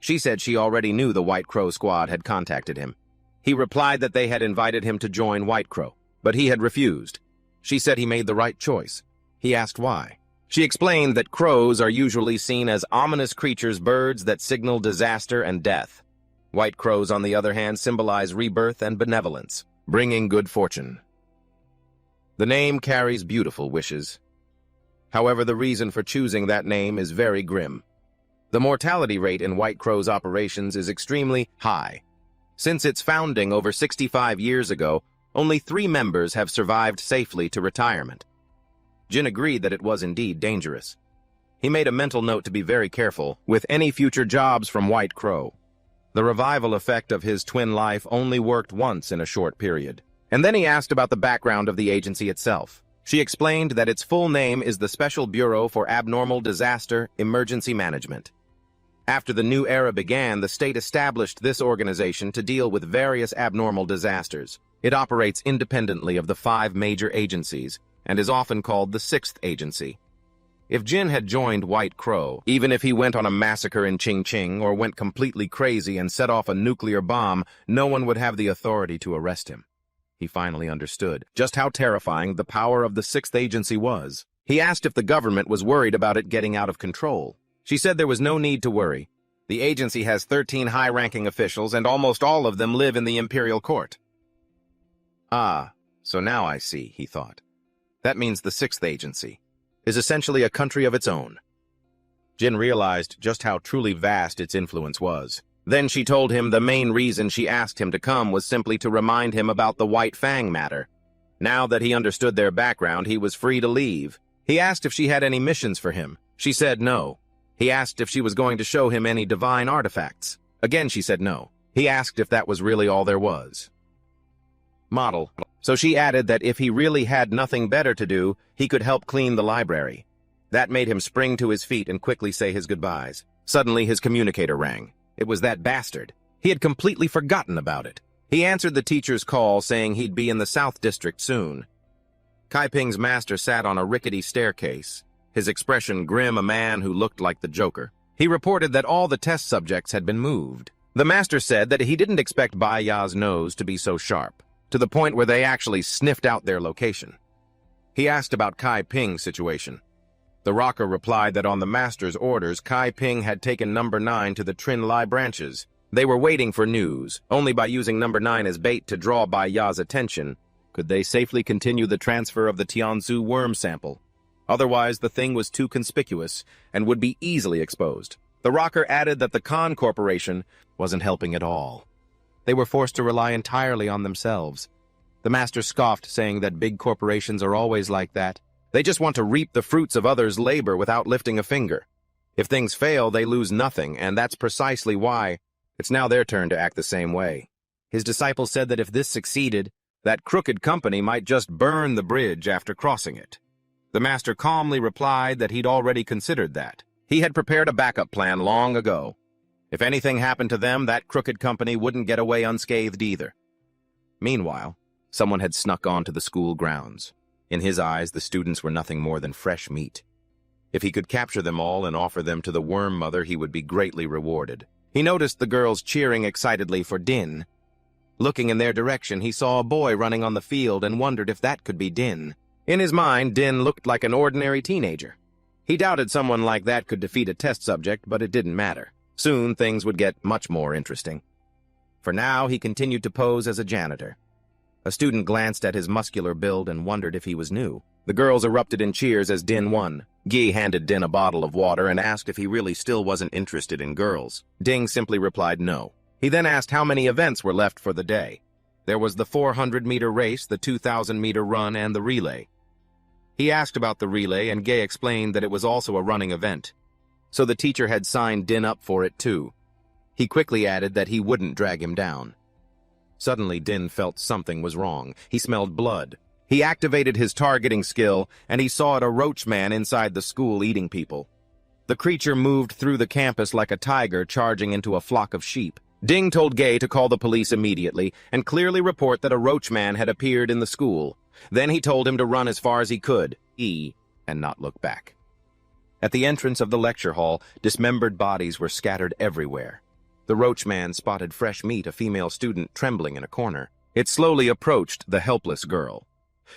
She said she already knew the White Crow squad had contacted him. He replied that they had invited him to join White Crow, but he had refused. She said he made the right choice. He asked why. She explained that crows are usually seen as ominous creatures, birds that signal disaster and death. White crows, on the other hand, symbolize rebirth and benevolence, bringing good fortune. The name carries beautiful wishes. However, the reason for choosing that name is very grim. The mortality rate in White Crow's operations is extremely high. Since its founding over 65 years ago, only 3 members have survived safely to retirement. Jin agreed that it was indeed dangerous. He made a mental note to be very careful with any future jobs from White Crow. The revival effect of his twin life only worked once in a short period. And then he asked about the background of the agency itself. She explained that its full name is the Special Bureau for Abnormal Disaster Emergency Management. After the new era began, the state established this organization to deal with various abnormal disasters. It operates independently of the 5 major agencies and is often called the 6th agency. If Jin had joined White Crow, even if he went on a massacre in Qingqing or went completely crazy and set off a nuclear bomb, no one would have the authority to arrest him. He finally understood just how terrifying the power of the 6th agency was. He asked if the government was worried about it getting out of control. She said there was no need to worry. The agency has 13 high-ranking officials, and almost all of them live in the Imperial Court. Ah, so now I see, he thought. That means the 6th agency is essentially a country of its own. Jin realized just how truly vast its influence was. Then she told him the main reason she asked him to come was simply to remind him about the White Fang matter. Now that he understood their background, he was free to leave. He asked if she had any missions for him. She said no. He asked if she was going to show him any divine artifacts. Again, she said no. He asked if that was really all there was. Model. So she added that if he really had nothing better to do, he could help clean the library. That made him spring to his feet and quickly say his goodbyes. Suddenly, his communicator rang. It was that bastard. He had completely forgotten about it. He answered the teacher's call, saying he'd be in the South District soon. Kai Ping's master sat on a rickety staircase, his expression grim, a man who looked like the Joker. He reported that all the test subjects had been moved. The master said that he didn't expect Bai Ya's nose to be so sharp, to the point where they actually sniffed out their location. He asked about Kai Ping's situation. The rocker replied that on the master's orders, Kai Ping had taken number 9 to the Trin Lai branches. They were waiting for news. Only by using number 9 as bait to draw Bai Ya's attention could they safely continue the transfer of the Tianzu worm sample. Otherwise, the thing was too conspicuous and would be easily exposed. The rocker added that the Khan Corporation wasn't helping at all. They were forced to rely entirely on themselves. The master scoffed, saying that big corporations are always like that. They just want to reap the fruits of others' labor without lifting a finger. If things fail, they lose nothing, and that's precisely why it's now their turn to act the same way. His disciple said that if this succeeded, that crooked company might just burn the bridge after crossing it. The master calmly replied that he'd already considered that. He had prepared a backup plan long ago. If anything happened to them, that crooked company wouldn't get away unscathed either. Meanwhile, someone had snuck onto the school grounds. In his eyes, the students were nothing more than fresh meat. If he could capture them all and offer them to the Worm Mother, he would be greatly rewarded. He noticed the girls cheering excitedly for Din. Looking in their direction, he saw a boy running on the field and wondered if that could be Din. In his mind, Din looked like an ordinary teenager. He doubted someone like that could defeat a test subject, but it didn't matter. Soon, things would get much more interesting. For now, he continued to pose as a janitor. A student glanced at his muscular build and wondered if he was new. The girls erupted in cheers as Din won. Guy handed Din a bottle of water and asked if he really still wasn't interested in girls. Ding simply replied no. He then asked how many events were left for the day. There was the 400-meter race, the 2,000-meter run, and the relay. He asked about the relay, and Gay explained that it was also a running event. So the teacher had signed Din up for it too. He quickly added that he wouldn't drag him down. Suddenly, Din felt something was wrong. He smelled blood. He activated his targeting skill, and he saw a roach man inside the school eating people. The creature moved through the campus like a tiger charging into a flock of sheep. Ding told Gay to call the police immediately and clearly report that a roach man had appeared in the school. Then he told him to run as far as he could, and not look back. At the entrance of the lecture hall, dismembered bodies were scattered everywhere. The roach man spotted fresh meat, a female student trembling in a corner. It slowly approached the helpless girl.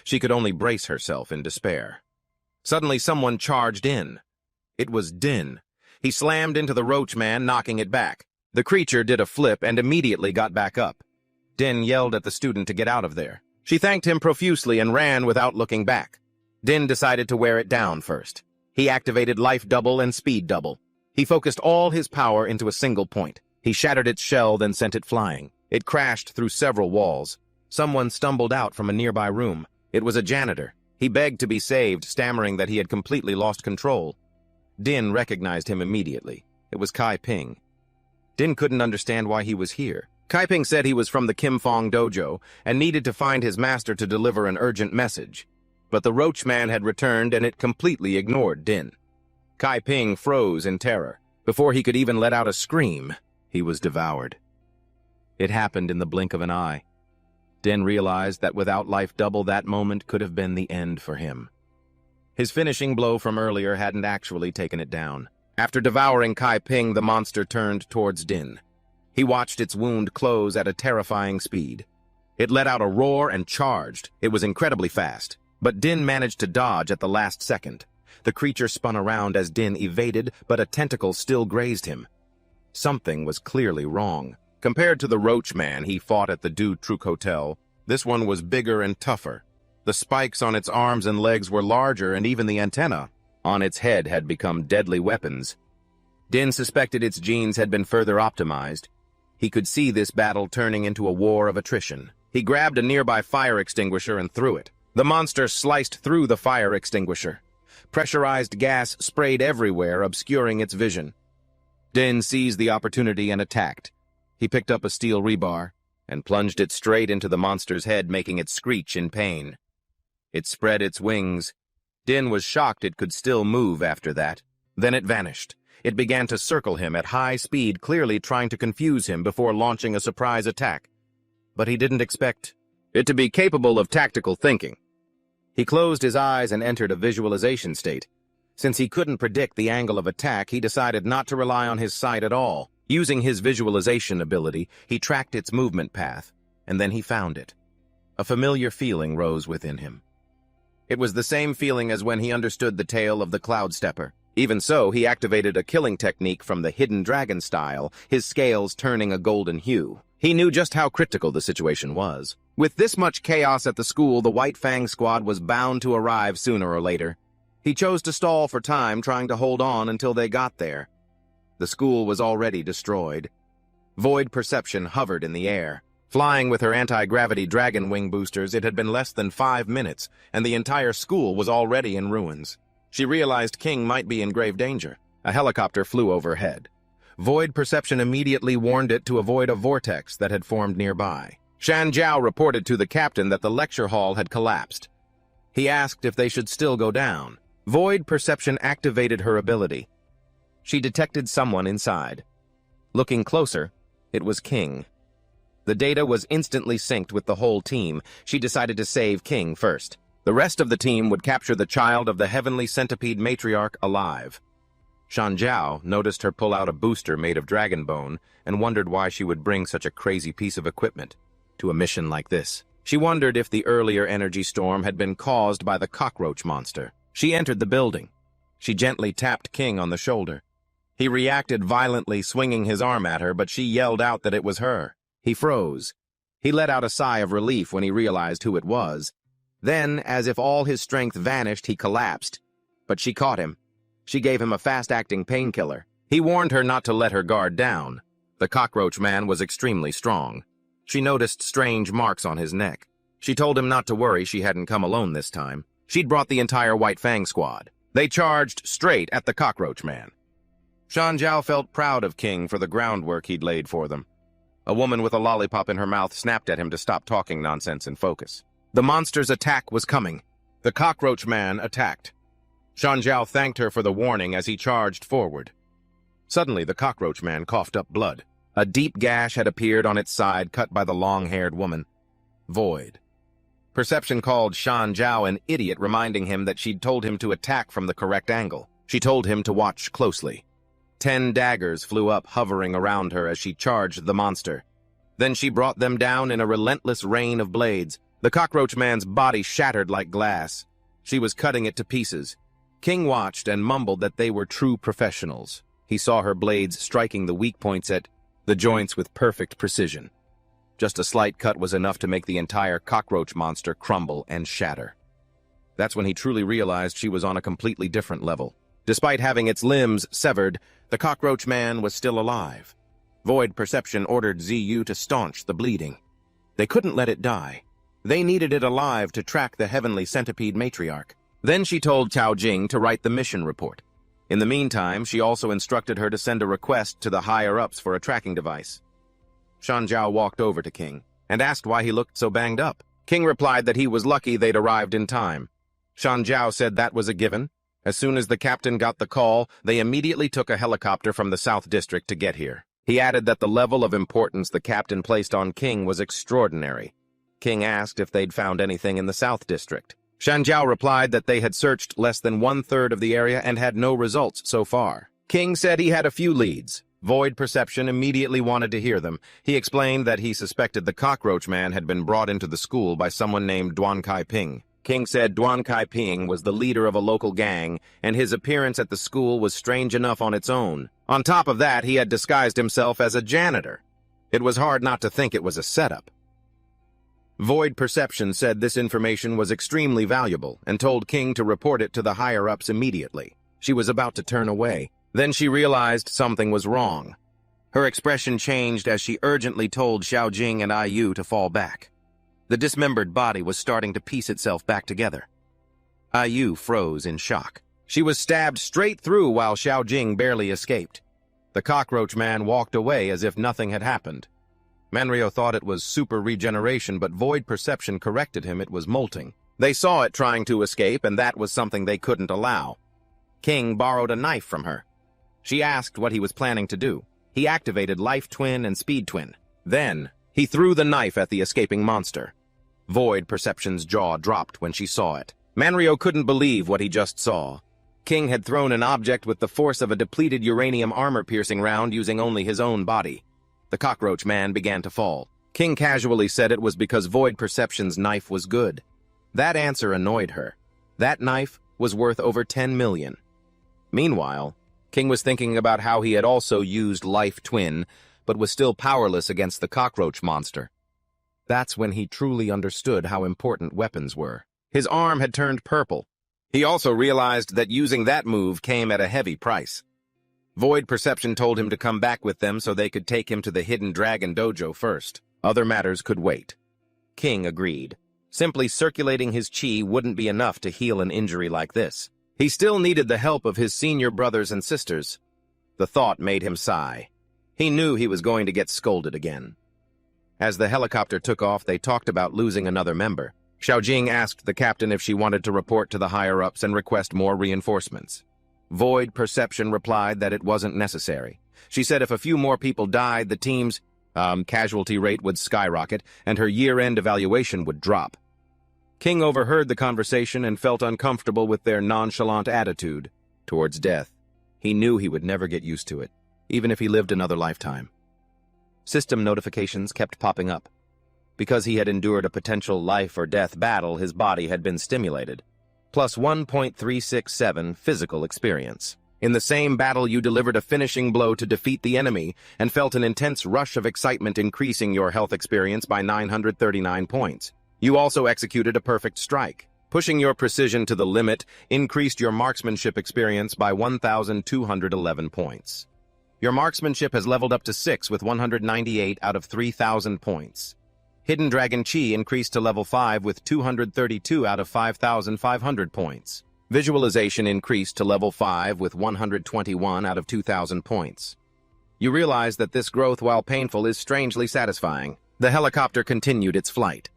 She could only brace herself in despair. Suddenly, someone charged in. It was Din. He slammed into the roach man, knocking it back. The creature did a flip and immediately got back up. Din yelled at the student to get out of there. She thanked him profusely and ran without looking back. Din decided to wear it down first. He activated Life Double and Speed Double. He focused all his power into a single point. He shattered its shell, then sent it flying. It crashed through several walls. Someone stumbled out from a nearby room. It was a janitor. He begged to be saved, stammering that he had completely lost control. Din recognized him immediately. It was Kai Ping. Din couldn't understand why he was here. Kai Ping said he was from the Kim Fong dojo and needed to find his master to deliver an urgent message. But the roach man had returned and it completely ignored Din. Kai Ping froze in terror. Before he could even let out a scream, he was devoured. It happened in the blink of an eye. Din realized that without Life Double, that moment could have been the end for him. His finishing blow from earlier hadn't actually taken it down. After devouring Kai Ping, the monster turned towards Din. He watched its wound close at a terrifying speed. It let out a roar and charged. It was incredibly fast, but Din managed to dodge at the last second. The creature spun around as Din evaded, but a tentacle still grazed him. Something was clearly wrong. Compared to the roach man he fought at the Du Truc Hotel, this one was bigger and tougher. The spikes on its arms and legs were larger, and even the antenna on its head had become deadly weapons. Din suspected its genes had been further optimized. He could see this battle turning into a war of attrition. He grabbed a nearby fire extinguisher and threw it. The monster sliced through the fire extinguisher. Pressurized gas sprayed everywhere, obscuring its vision. Din seized the opportunity and attacked. He picked up a steel rebar and plunged it straight into the monster's head, making it screech in pain. It spread its wings. Din was shocked it could still move after that. Then it vanished. It began to circle him at high speed, clearly trying to confuse him before launching a surprise attack. But he didn't expect it to be capable of tactical thinking. He closed his eyes and entered a visualization state. Since he couldn't predict the angle of attack, he decided not to rely on his sight at all. Using his visualization ability, he tracked its movement path, and then he found it. A familiar feeling rose within him. It was the same feeling as when he understood the tale of the Cloud Stepper. Even so, he activated a killing technique from the Hidden Dragon style, his scales turning a golden hue. He knew just how critical the situation was. With this much chaos at the school, the White Fang squad was bound to arrive sooner or later. He chose to stall for time, trying to hold on until they got there. The school was already destroyed. Void Perception hovered in the air. Flying with her anti-gravity dragon wing boosters, it had been less than 5 minutes, and the entire school was already in ruins. She realized King might be in grave danger. A helicopter flew overhead. Void Perception immediately warned it to avoid a vortex that had formed nearby. Shan Jiao reported to the captain that the lecture hall had collapsed. He asked if they should still go down. Void Perception activated her ability. She detected someone inside. Looking closer, it was King. The data was instantly synced with the whole team. She decided to save King first. The rest of the team would capture the child of the Heavenly Centipede matriarch alive. Shan Jiao noticed her pull out a booster made of dragon bone and wondered why she would bring such a crazy piece of equipment. to a mission like this. She wondered if the earlier energy storm had been caused by the cockroach monster. She entered the building. She gently tapped King on the shoulder. He reacted violently, swinging his arm at her, but she yelled out that it was her. He froze. He let out a sigh of relief when he realized who it was. Then, as if all his strength vanished, he collapsed. But she caught him. She gave him a fast-acting painkiller. He warned her not to let her guard down. The cockroach man was extremely strong. She noticed strange marks on his neck. She told him not to worry, she hadn't come alone this time. She'd brought the entire White Fang squad. They charged straight at the cockroach man. Shan Zhao felt proud of King for the groundwork he'd laid for them. A woman with a lollipop in her mouth snapped at him to stop talking nonsense and focus. The monster's attack was coming. The cockroach man attacked. Shan Zhao thanked her for the warning as he charged forward. Suddenly, the cockroach man coughed up blood. A deep gash had appeared on its side, cut by the long-haired woman. Void. Perception called Shan Zhao an idiot, reminding him that she'd told him to attack from the correct angle. She told him to watch closely. 10 daggers flew up, hovering around her as she charged the monster. Then she brought them down in a relentless rain of blades. The cockroach man's body shattered like glass. She was cutting it to pieces. King watched and mumbled that they were true professionals. He saw her blades striking the weak points at the joints with perfect precision. Just a slight cut was enough to make the entire cockroach monster crumble and shatter. That's when he truly realized she was on a completely different level. Despite having its limbs severed, the cockroach man was still alive. Void Perception ordered Ziyu to staunch the bleeding. They couldn't let it die. They needed it alive to track the heavenly centipede matriarch. Then she told Cao Jing to write the mission report. In the meantime, she also instructed her to send a request to the higher-ups for a tracking device. Shan Zhao walked over to King and asked why he looked so banged up. King replied that he was lucky they'd arrived in time. Shan Zhao said that was a given. As soon as the captain got the call, they immediately took a helicopter from the South District to get here. He added that the level of importance the captain placed on King was extraordinary. King asked if they'd found anything in the South District. Shan Zhao replied that they had searched less than 1/3 of the area and had no results so far. King said he had a few leads. Void Perception immediately wanted to hear them. He explained that he suspected the cockroach man had been brought into the school by someone named Duan Kai Ping. King said Duan Kai Ping was the leader of a local gang, and his appearance at the school was strange enough on its own. On top of that, he had disguised himself as a janitor. It was hard not to think it was a setup. Void Perception said this information was extremely valuable and told King to report it to the higher-ups immediately. She was about to turn away. Then she realized something was wrong. Her expression changed as she urgently told Xiao Jing and IU to fall back. The dismembered body was starting to piece itself back together. IU froze in shock. She was stabbed straight through while Xiao Jing barely escaped. The cockroach man walked away as if nothing had happened. Manrio thought it was super regeneration, but Void Perception corrected him it was molting. They saw it trying to escape, and that was something they couldn't allow. King borrowed a knife from her. She asked what he was planning to do. He activated Life Twin and Speed Twin. Then, he threw the knife at the escaping monster. Void Perception's jaw dropped when she saw it. Manrio couldn't believe what he just saw. King had thrown an object with the force of a depleted uranium armor-piercing round using only his own body. The cockroach man began to fall. King casually said it was because Void Perception's knife was good. That answer annoyed her. That knife was worth over 10 million. Meanwhile, King was thinking about how he had also used Life Twin, but was still powerless against the cockroach monster. That's when he truly understood how important weapons were. His arm had turned purple. He also realized that using that move came at a heavy price. Void Perception told him to come back with them so they could take him to the Hidden Dragon Dojo first. Other matters could wait. King agreed. Simply circulating his chi wouldn't be enough to heal an injury like this. He still needed the help of his senior brothers and sisters. The thought made him sigh. He knew he was going to get scolded again. As the helicopter took off, they talked about losing another member. Xiao Jing asked the captain if she wanted to report to the higher-ups and request more reinforcements. Void Perception replied that it wasn't necessary. She said if a few more people died, the team's casualty rate would skyrocket and her year-end evaluation would drop. King overheard the conversation and felt uncomfortable with their nonchalant attitude towards death. He knew he would never get used to it, even if he lived another lifetime. System notifications kept popping up. Because he had endured a potential life-or-death battle, his body had been stimulated. Plus 1.367 physical experience. In the same battle, you delivered a finishing blow to defeat the enemy and felt an intense rush of excitement, increasing your health experience by 939 points. You also executed a perfect strike. Pushing your precision to the limit increased your marksmanship experience by 1,211 points. Your marksmanship has leveled up to 6 with 198 out of 3,000 points. Hidden Dragon Chi increased to level 5 with 232 out of 5,500 points. Visualization increased to level 5 with 121 out of 2,000 points. You realize that this growth, while painful, is strangely satisfying. The helicopter continued its flight.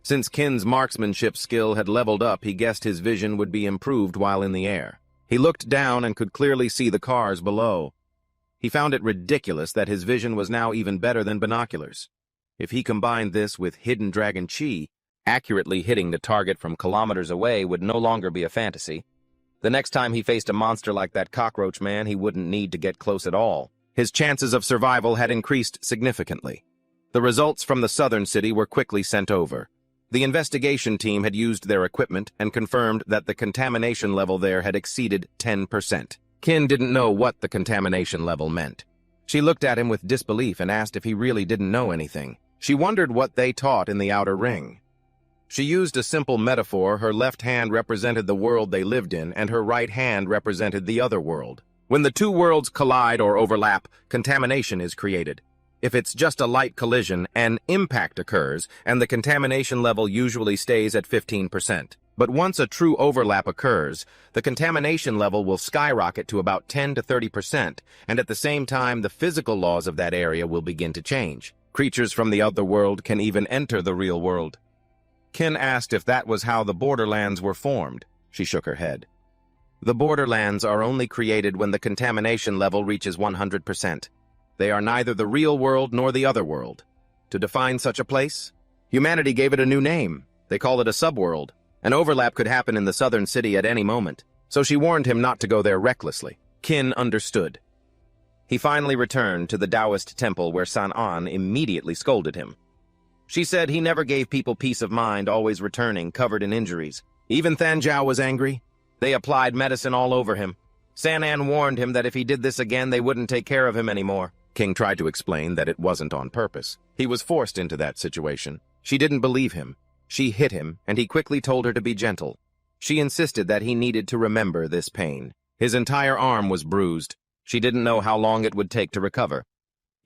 Since Kin's marksmanship skill had leveled up, he guessed his vision would be improved while in the air. He looked down and could clearly see the cars below. He found it ridiculous that his vision was now even better than binoculars. If he combined this with Hidden Dragon Chi, accurately hitting the target from kilometers away would no longer be a fantasy. The next time he faced a monster like that cockroach man, he wouldn't need to get close at all. His chances of survival had increased significantly. The results from the southern city were quickly sent over. The investigation team had used their equipment and confirmed that the contamination level there had exceeded 10%. Kin didn't know what the contamination level meant. She looked at him with disbelief and asked if he really didn't know anything. She wondered what they taught in the outer ring. She used a simple metaphor. Her left hand represented the world they lived in, and her right hand represented the other world. When the two worlds collide or overlap, contamination is created. If it's just a light collision, an impact occurs, and the contamination level usually stays at 15%. But once a true overlap occurs, the contamination level will skyrocket to about 10 to 30%, and at the same time, the physical laws of that area will begin to change. Creatures from the other world can even enter the real world. Kin asked if that was how the Borderlands were formed. She shook her head. The Borderlands are only created when the contamination level reaches 100%. They are neither the real world nor the other world. To define such a place, humanity gave it a new name. They call it a subworld. An overlap could happen in the southern city at any moment, so she warned him not to go there recklessly. Kin understood. He finally returned to the Taoist temple where San An immediately scolded him. She said he never gave people peace of mind, always returning, covered in injuries. Even Than Zhao was angry. They applied medicine all over him. San An warned him that if he did this again, they wouldn't take care of him anymore. King tried to explain that it wasn't on purpose. He was forced into that situation. She didn't believe him. She hit him, and he quickly told her to be gentle. She insisted that he needed to remember this pain. His entire arm was bruised. She didn't know how long it would take to recover.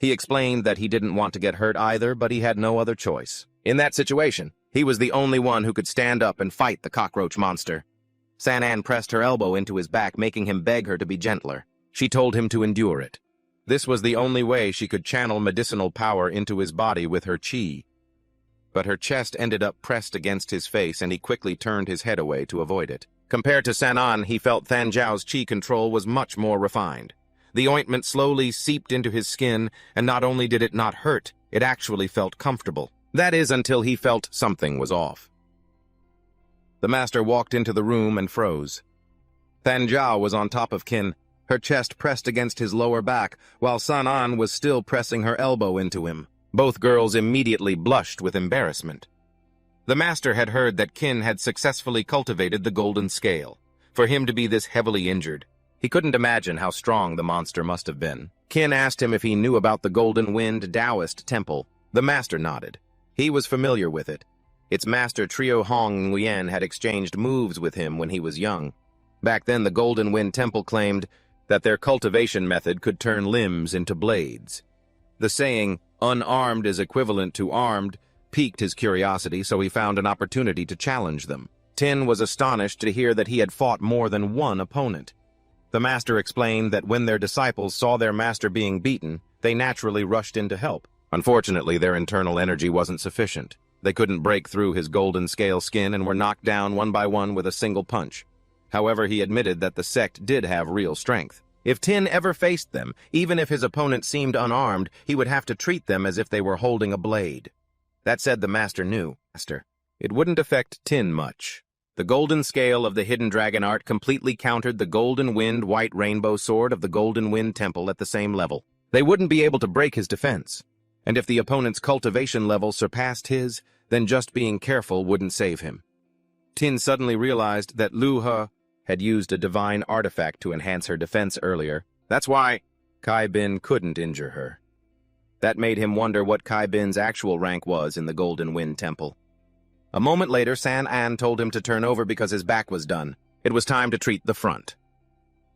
He explained that he didn't want to get hurt either, but he had no other choice. In that situation, he was the only one who could stand up and fight the cockroach monster. San An pressed her elbow into his back, making him beg her to be gentler. She told him to endure it. This was the only way she could channel medicinal power into his body with her chi. But her chest ended up pressed against his face, and he quickly turned his head away to avoid it. Compared to San An, he felt Than Zhao's chi control was much more refined. The ointment slowly seeped into his skin, and not only did it not hurt, it actually felt comfortable. That is, until he felt something was off. The master walked into the room and froze. Than Zhao was on top of Kin, her chest pressed against his lower back, while San An was still pressing her elbow into him. Both girls immediately blushed with embarrassment. The master had heard that Kin had successfully cultivated the golden scale. For him to be this heavily injured, he couldn't imagine how strong the monster must have been. Kin asked him if he knew about the Golden Wind Taoist temple. The master nodded. He was familiar with it. Its master Trio Hong Nguyen had exchanged moves with him when he was young. Back then, the Golden Wind Temple claimed that their cultivation method could turn limbs into blades. The saying, "unarmed is equivalent to armed," piqued his curiosity, so he found an opportunity to challenge them. Tin was astonished to hear that he had fought more than one opponent. The master explained that when their disciples saw their master being beaten, they naturally rushed in to help. Unfortunately, their internal energy wasn't sufficient. They couldn't break through his golden scale skin and were knocked down one by one with a single punch. However, he admitted that the sect did have real strength. If Tin ever faced them, even if his opponent seemed unarmed, he would have to treat them as if they were holding a blade. That said, the master knew. It wouldn't affect Tin much. The golden scale of the Hidden Dragon art completely countered the Golden Wind White Rainbow Sword of the Golden Wind Temple at the same level. They wouldn't be able to break his defense. and if the opponent's cultivation level surpassed his, then just being careful wouldn't save him. Tin suddenly realized that Lu He had used a divine artifact to enhance her defense earlier. That's why Kai Bin couldn't injure her. That made him wonder what Kai Bin's actual rank was in the Golden Wind Temple. A moment later, San An told him to turn over because his back was done. It was time to treat the front.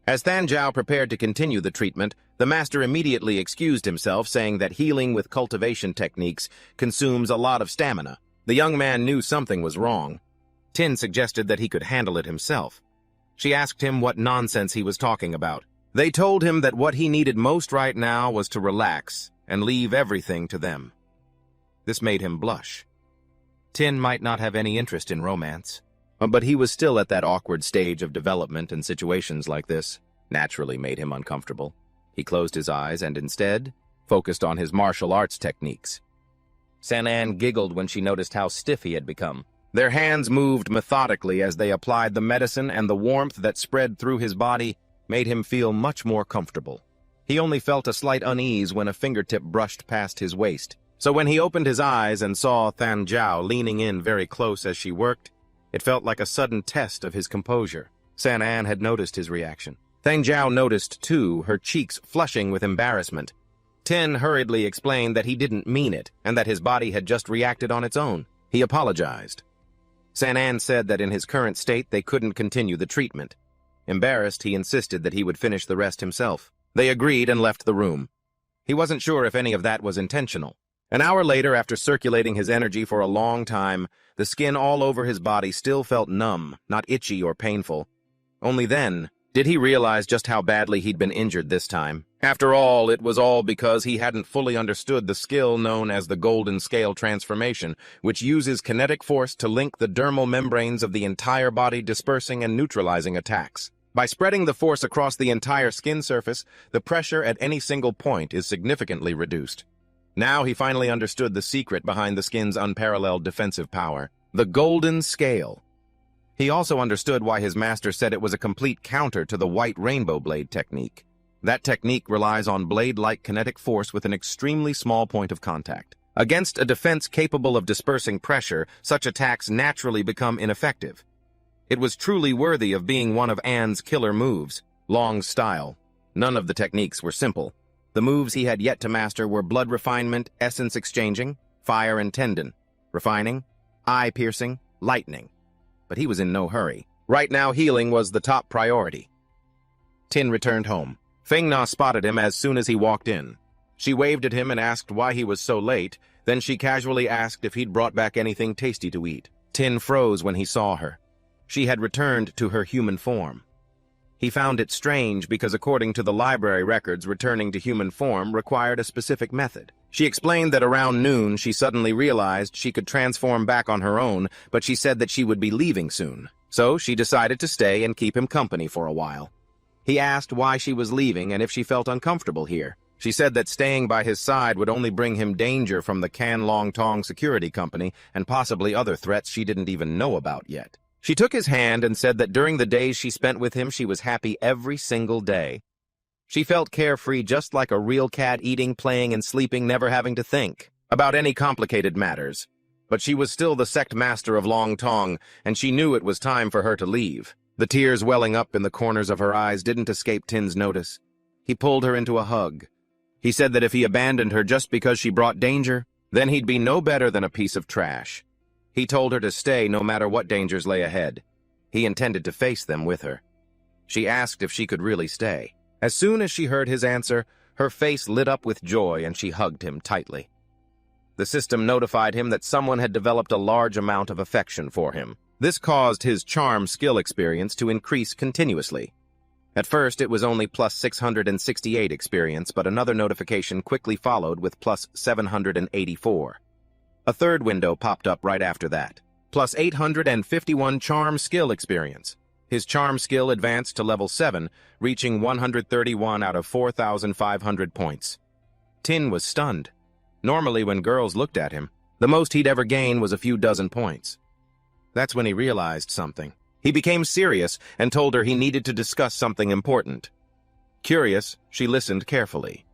As Than Zhao prepared to continue the treatment, the master immediately excused himself, saying that healing with cultivation techniques consumes a lot of stamina. The young man knew something was wrong. Tin suggested that he could handle it himself. She asked him what nonsense he was talking about. They told him that what he needed most right now was to relax and leave everything to them. This made him blush. Tin might not have any interest in romance, but he was still at that awkward stage of development, and situations like this naturally made him uncomfortable. He closed his eyes and instead focused on his martial arts techniques. San An giggled when she noticed how stiff he had become. Their hands moved methodically as they applied the medicine, and the warmth that spread through his body made him feel much more comfortable. He only felt a slight unease when a fingertip brushed past his waist. So when he opened his eyes and saw Than Zhao leaning in very close as she worked, it felt like a sudden test of his composure. San An had noticed his reaction. Than Zhao noticed, too, her cheeks flushing with embarrassment. Tin hurriedly explained that he didn't mean it, and that his body had just reacted on its own. He apologized. San An said that in his current state they couldn't continue the treatment. Embarrassed, he insisted that he would finish the rest himself. They agreed and left the room. He wasn't sure if any of that was intentional. An hour later, after circulating his energy for a long time, the skin all over his body still felt numb, not itchy or painful. Only then did he realize just how badly he'd been injured this time. After all, it was all because he hadn't fully understood the skill known as the Golden Scale Transformation, which uses kinetic force to link the dermal membranes of the entire body, dispersing and neutralizing attacks. By spreading the force across the entire skin surface, the pressure at any single point is significantly reduced. Now he finally understood the secret behind the skin's unparalleled defensive power: the Golden Scale. He also understood why his master said it was a complete counter to the White Rainbow Blade technique. That technique relies on blade-like kinetic force with an extremely small point of contact. Against a defense capable of dispersing pressure, such attacks naturally become ineffective. It was truly worthy of being one of An's killer moves, Long's style. None of the techniques were simple. The moves he had yet to master were blood refinement, essence exchanging, fire and tendon, refining, eye piercing, lightning. But he was in no hurry. Right now, healing was the top priority. Tin returned home. Feng Na spotted him as soon as he walked in. She waved at him and asked why he was so late, then she casually asked if he'd brought back anything tasty to eat. Tin froze when he saw her. She had returned to her human form. He found it strange because according to the library records, returning to human form required a specific method. She explained that around noon she suddenly realized she could transform back on her own, but she said that she would be leaving soon. So she decided to stay and keep him company for a while. He asked why she was leaving and if she felt uncomfortable here. She said that staying by his side would only bring him danger from the Can Long Tong Security Company and possibly other threats she didn't even know about yet. She took his hand and said that during the days she spent with him, she was happy every single day. She felt carefree, just like a real cat, eating, playing, and sleeping, never having to think about any complicated matters. But she was still the sect master of Long Tong, and she knew it was time for her to leave. The tears welling up in the corners of her eyes didn't escape Tin's notice. He pulled her into a hug. He said that if he abandoned her just because she brought danger, then he'd be no better than a piece of trash. He told her to stay no matter what dangers lay ahead. He intended to face them with her. She asked if she could really stay. As soon as she heard his answer, her face lit up with joy and she hugged him tightly. The system notified him that someone had developed a large amount of affection for him. This caused his charm skill experience to increase continuously. At first, it was only plus 668 experience, but another notification quickly followed with plus 784. A third window popped up right after that. Plus 851 charm skill experience. His charm skill advanced to level 7, reaching 131 out of 4,500 points. Tin was stunned. Normally, when girls looked at him, the most he'd ever gain was a few dozen points. That's when he realized something. He became serious and told her he needed to discuss something important. Curious, she listened carefully.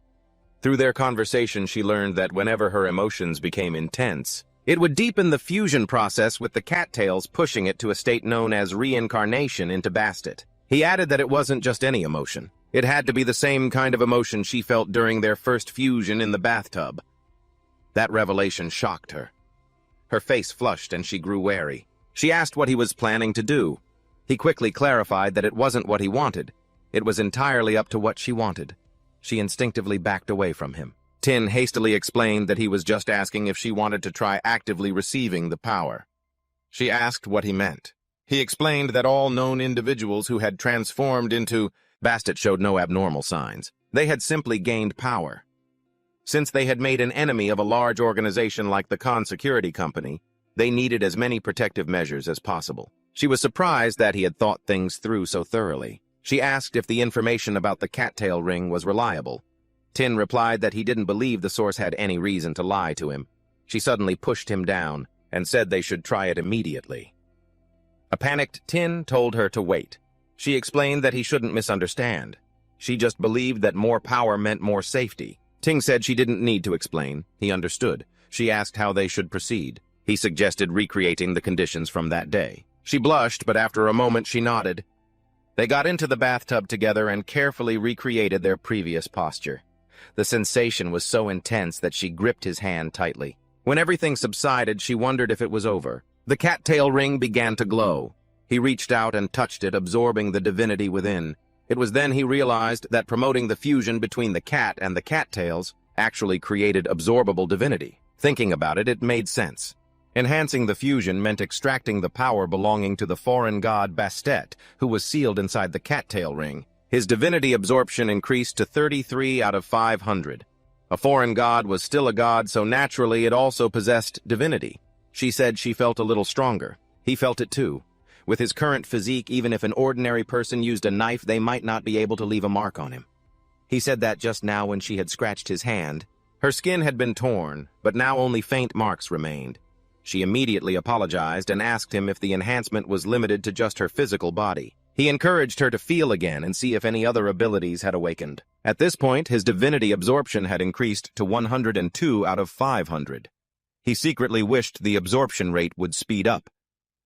Through their conversation, she learned that whenever her emotions became intense, it would deepen the fusion process with the cattails pushing it to a state known as reincarnation into Bastet. He added that it wasn't just any emotion. It had to be the same kind of emotion she felt during their first fusion in the bathtub. That revelation shocked her. Her face flushed and she grew wary. She asked what he was planning to do. He quickly clarified that it wasn't what he wanted. It was entirely up to what she wanted. She instinctively backed away from him. Tin hastily explained that he was just asking if she wanted to try actively receiving the power. She asked what he meant. He explained that all known individuals who had transformed into Bastet showed no abnormal signs. They had simply gained power. Since they had made an enemy of a large organization like the Khan Security Company, they needed as many protective measures as possible. She was surprised that he had thought things through so thoroughly. She asked if the information about the cattail ring was reliable. Tin replied that he didn't believe the source had any reason to lie to him. She suddenly pushed him down and said they should try it immediately. A panicked Tin told her to wait. She explained that he shouldn't misunderstand. She just believed that more power meant more safety. Ting said she didn't need to explain. He understood. She asked how they should proceed. He suggested recreating the conditions from that day. She blushed, but after a moment she nodded. They got into the bathtub together and carefully recreated their previous posture. The sensation was so intense that she gripped his hand tightly. When everything subsided, she wondered if it was over. The cattail ring began to glow. He reached out and touched it, absorbing the divinity within. It was then he realized that promoting the fusion between the cat and the cattails actually created absorbable divinity. Thinking about it, it made sense. Enhancing the fusion meant extracting the power belonging to the foreign god Bastet, who was sealed inside the cattail ring. His divinity absorption increased to 33 out of 500. A foreign god was still a god, so naturally it also possessed divinity. She said she felt a little stronger. He felt it too. With his current physique, even if an ordinary person used a knife, they might not be able to leave a mark on him. He said that just now when she had scratched his hand. Her skin had been torn, but now only faint marks remained. She immediately apologized and asked him if the enhancement was limited to just her physical body. He encouraged her to feel again and see if any other abilities had awakened. At this point, his divinity absorption had increased to 102 out of 500. He secretly wished the absorption rate would speed up.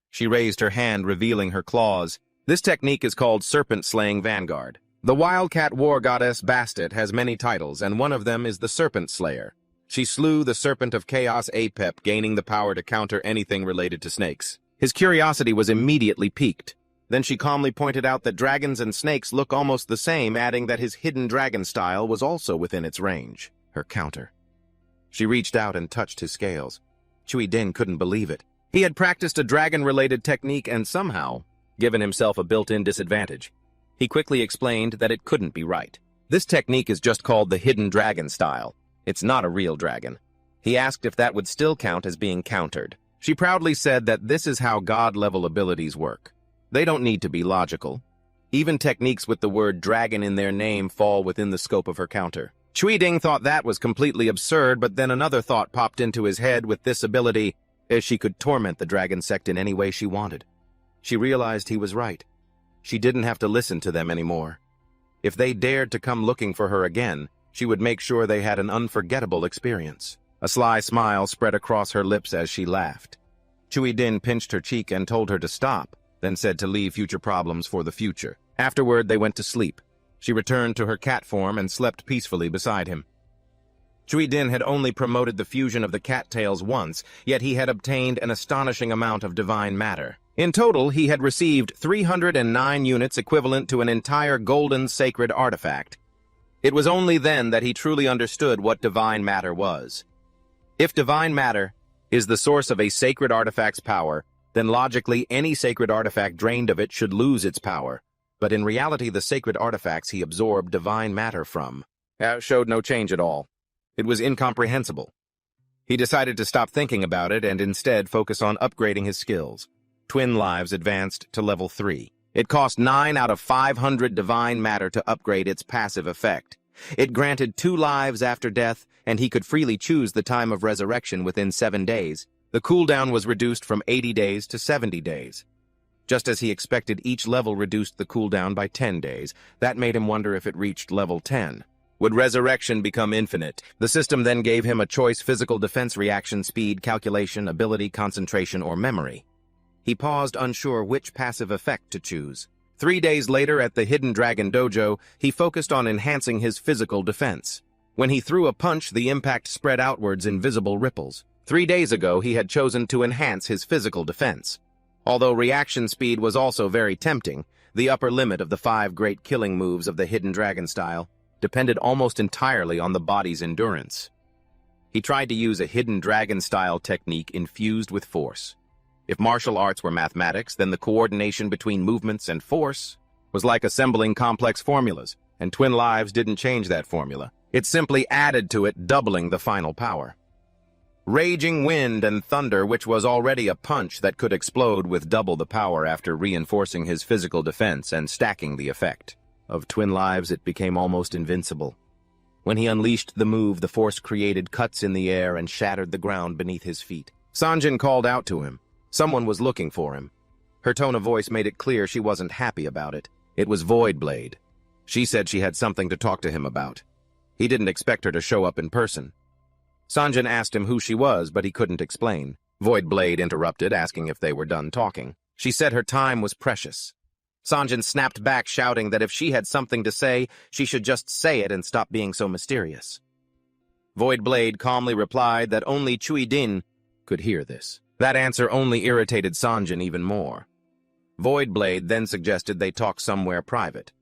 She raised her hand, revealing her claws. This technique is called Serpent-Slaying Vanguard. The Wildcat war goddess Bastet has many titles, and one of them is the Serpent Slayer. She slew the Serpent of Chaos Apep, gaining the power to counter anything related to snakes. His curiosity was immediately piqued. Then she calmly pointed out that dragons and snakes look almost the same, adding that his hidden dragon style was also within its range. Her counter. She reached out and touched his scales. Chui Din couldn't believe it. He had practiced a dragon-related technique and somehow given himself a built-in disadvantage. He quickly explained that it couldn't be right. This technique is just called the hidden dragon style. It's not a real dragon. He asked if that would still count as being countered. She proudly said that this is how god-level abilities work. They don't need to be logical. Even techniques with the word dragon in their name fall within the scope of her counter. Chui Ding thought that was completely absurd, but then another thought popped into his head. With this ability, she could torment the dragon sect in any way she wanted. She realized he was right. She didn't have to listen to them anymore. If they dared to come looking for her again, she would make sure they had an unforgettable experience. A sly smile spread across her lips as she laughed. Chui Din pinched her cheek and told her to stop, then said to leave future problems for the future. Afterward, they went to sleep. She returned to her cat form and slept peacefully beside him. Chui Din had only promoted the fusion of the cattails once, yet he had obtained an astonishing amount of divine matter. In total, he had received 309 units equivalent to an entire golden sacred artifact. It was only then that he truly understood what divine matter was. If divine matter is the source of a sacred artifact's power, then logically any sacred artifact drained of it should lose its power. But in reality, the sacred artifacts he absorbed divine matter from showed no change at all. It was incomprehensible. He decided to stop thinking about it and instead focus on upgrading his skills. Twin Lives advanced to level 3. It cost 9 out of 500 divine matter to upgrade its passive effect. It granted 2 lives after death, and he could freely choose the time of resurrection within 7 days. The cooldown was reduced from 80 days to 70 days. Just as he expected, each level reduced the cooldown by 10 days. That made him wonder if it reached level 10. Would resurrection become infinite? The system then gave him a choice: physical defense, reaction speed, calculation, ability, concentration, or memory. He paused, unsure which passive effect to choose. 3 days later at the Hidden Dragon Dojo, he focused on enhancing his physical defense. When he threw a punch, the impact spread outwards in visible ripples. 3 days ago, he had chosen to enhance his physical defense. Although reaction speed was also very tempting, the upper limit of the 5 great killing moves of the Hidden Dragon style depended almost entirely on the body's endurance. He tried to use a Hidden Dragon-style technique infused with force. If martial arts were mathematics, then the coordination between movements and force was like assembling complex formulas, and Twin Lives didn't change that formula. It simply added to it, doubling the final power. Raging wind and thunder, which was already a punch that could explode with double the power after reinforcing his physical defense and stacking the effect. Of Twin Lives, it became almost invincible. When he unleashed the move, the force created cuts in the air and shattered the ground beneath his feet. Sanjin called out to him. Someone was looking for him. Her tone of voice made it clear she wasn't happy about it. It was Voidblade. She said she had something to talk to him about. He didn't expect her to show up in person. Sanjin asked him who she was, but he couldn't explain. Voidblade interrupted, asking if they were done talking. She said her time was precious. Sanjin snapped back, shouting that if she had something to say, she should just say it and stop being so mysterious. Voidblade calmly replied that only Cui Din could hear this. That answer only irritated Sanjin even more. Voidblade then suggested they talk somewhere private.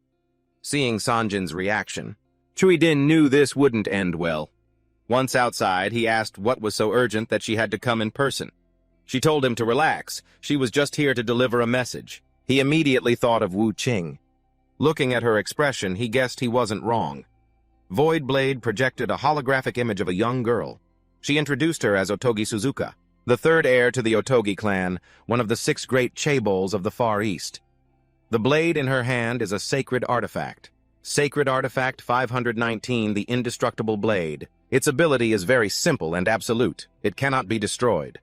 Seeing Sanjin's reaction, Cui Din knew this wouldn't end well. Once outside, he asked what was so urgent that she had to come in person. She told him to relax. She was just here to deliver a message. He immediately thought of Wu Qing. Looking at her expression, he guessed he wasn't wrong. Voidblade projected a holographic image of a young girl. She introduced her as Otogi Suzuka, the third heir to the Otogi clan, one of the 6 great chaebols of the Far East. The blade in her hand is a sacred artifact. Sacred Artifact 519, the Indestructible Blade. Its ability is very simple and absolute. It cannot be destroyed.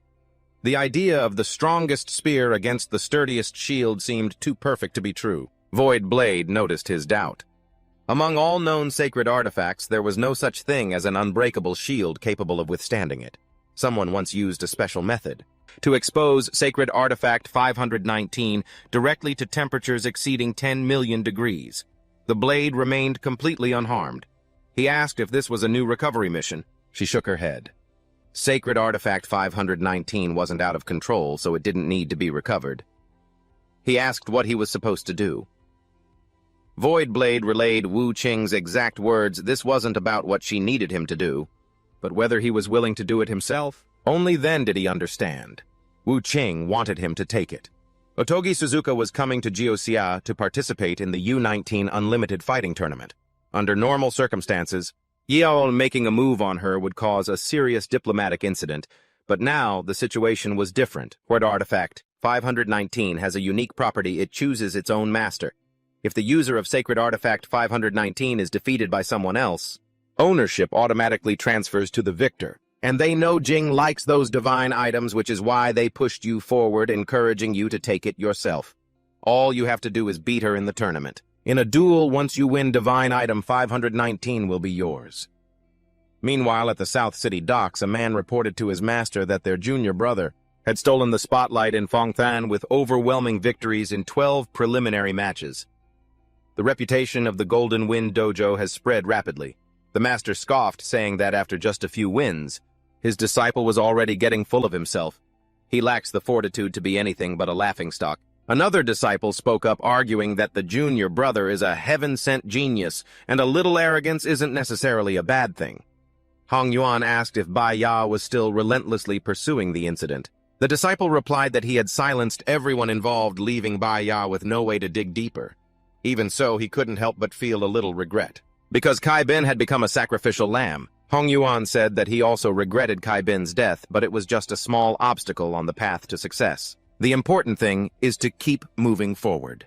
The idea of the strongest spear against the sturdiest shield seemed too perfect to be true. Voidblade noticed his doubt. Among all known sacred artifacts, there was no such thing as an unbreakable shield capable of withstanding it. Someone once used a special method to expose Sacred Artifact 519 directly to temperatures exceeding 10 million degrees. The blade remained completely unharmed. He asked if this was a new recovery mission. She shook her head. Sacred Artifact 519 wasn't out of control, so it didn't need to be recovered. He asked what he was supposed to do. Voidblade relayed Wu Qing's exact words. This wasn't about what she needed him to do, but whether he was willing to do it himself. Only then did he understand. Wu Qing wanted him to take it. Otogi Suzuka was coming to Geosia to participate in the U-19 Unlimited Fighting Tournament. Under normal circumstances, Yao making a move on her would cause a serious diplomatic incident, but now the situation was different. Sacred Artifact 519 has a unique property: it chooses its own master. If the user of Sacred Artifact 519 is defeated by someone else, ownership automatically transfers to the victor. And they know Jing likes those divine items, which is why they pushed you forward, encouraging you to take it yourself. All you have to do is beat her in the tournament. In a duel, once you win divine item 519 will be yours. Meanwhile, at the South City docks, a man reported to his master that their junior brother had stolen the spotlight in Fengthan with overwhelming victories in 12 preliminary matches. The reputation of the Golden Wind Dojo has spread rapidly. The master scoffed, saying that after just a few wins, his disciple was already getting full of himself. He lacks the fortitude to be anything but a laughingstock. Another disciple spoke up, arguing that the junior brother is a heaven-sent genius, and a little arrogance isn't necessarily a bad thing. Hong Yuan asked if Bai Ya was still relentlessly pursuing the incident. The disciple replied that he had silenced everyone involved, leaving Bai Ya with no way to dig deeper. Even so, he couldn't help but feel a little regret. Because Kai Ben had become a sacrificial lamb, Hong Yuan said that he also regretted Kai Ben's death, but it was just a small obstacle on the path to success. The important thing is to keep moving forward.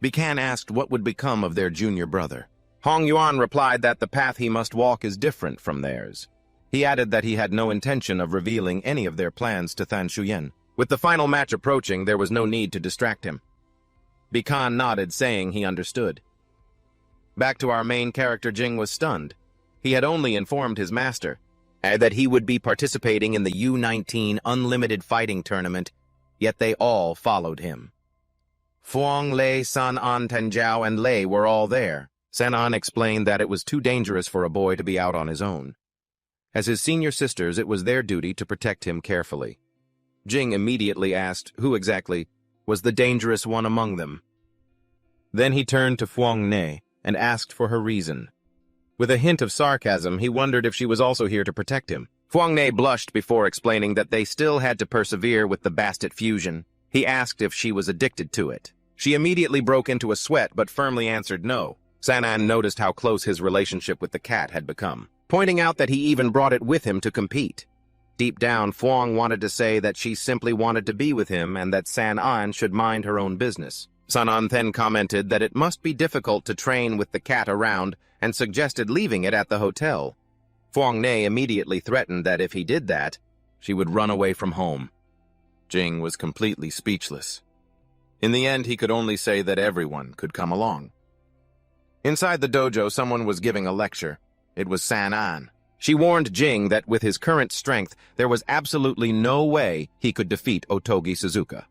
Bikan asked what would become of their junior brother. Hong Yuan replied that the path he must walk is different from theirs. He added that he had no intention of revealing any of their plans to Tan Shuyan. With the final match approaching, there was no need to distract him. Bikan nodded, saying he understood. Back to our main character, Jing was stunned. He had only informed his master that he would be participating in the U-19 Unlimited Fighting Tournament, yet they all followed him. Fuang Lei, San An, Tenjiao, and Lei were all there. San An explained that it was too dangerous for a boy to be out on his own. As his senior sisters, it was their duty to protect him carefully. Jing immediately asked who exactly was the dangerous one among them. Then he turned to Fuang Nei and asked for her reason. With a hint of sarcasm, he wondered if she was also here to protect him. Fuang Nei blushed before explaining that they still had to persevere with the Bastet fusion. He asked if she was addicted to it. She immediately broke into a sweat but firmly answered no. San An noticed how close his relationship with the cat had become, pointing out that he even brought it with him to compete. Deep down, Fuang wanted to say that she simply wanted to be with him and that San An should mind her own business. San An then commented that it must be difficult to train with the cat around and suggested leaving it at the hotel. Fuang Nei immediately threatened that if he did that, she would run away from home. Jing was completely speechless. In the end, he could only say that everyone could come along. Inside the dojo, someone was giving a lecture. It was San An. She warned Jing that with his current strength, there was absolutely no way he could defeat Otogi Suzuka.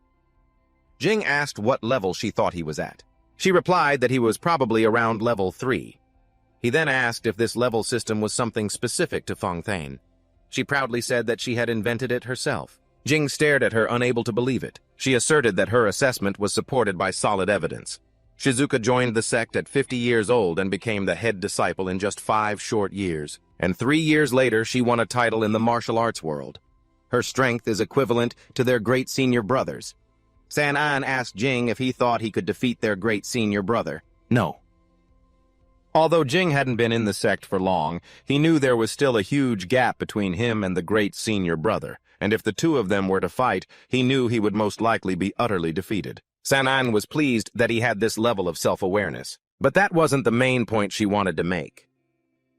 Jing asked what level she thought he was at. She replied that he was probably around level 3. He then asked if this level system was something specific to Feng Thane. She proudly said that she had invented it herself. Jing stared at her, unable to believe it. She asserted that her assessment was supported by solid evidence. Shizuka joined the sect at 50 years old and became the head disciple in just 5 short years. And 3 years later, she won a title in the martial arts world. Her strength is equivalent to their great senior brothers. San An asked Jing if he thought he could defeat their great senior brother. No. Although Jing hadn't been in the sect for long, he knew there was still a huge gap between him and the great senior brother, and if the two of them were to fight, he knew he would most likely be utterly defeated. San An was pleased that he had this level of self-awareness, but that wasn't the main point she wanted to make.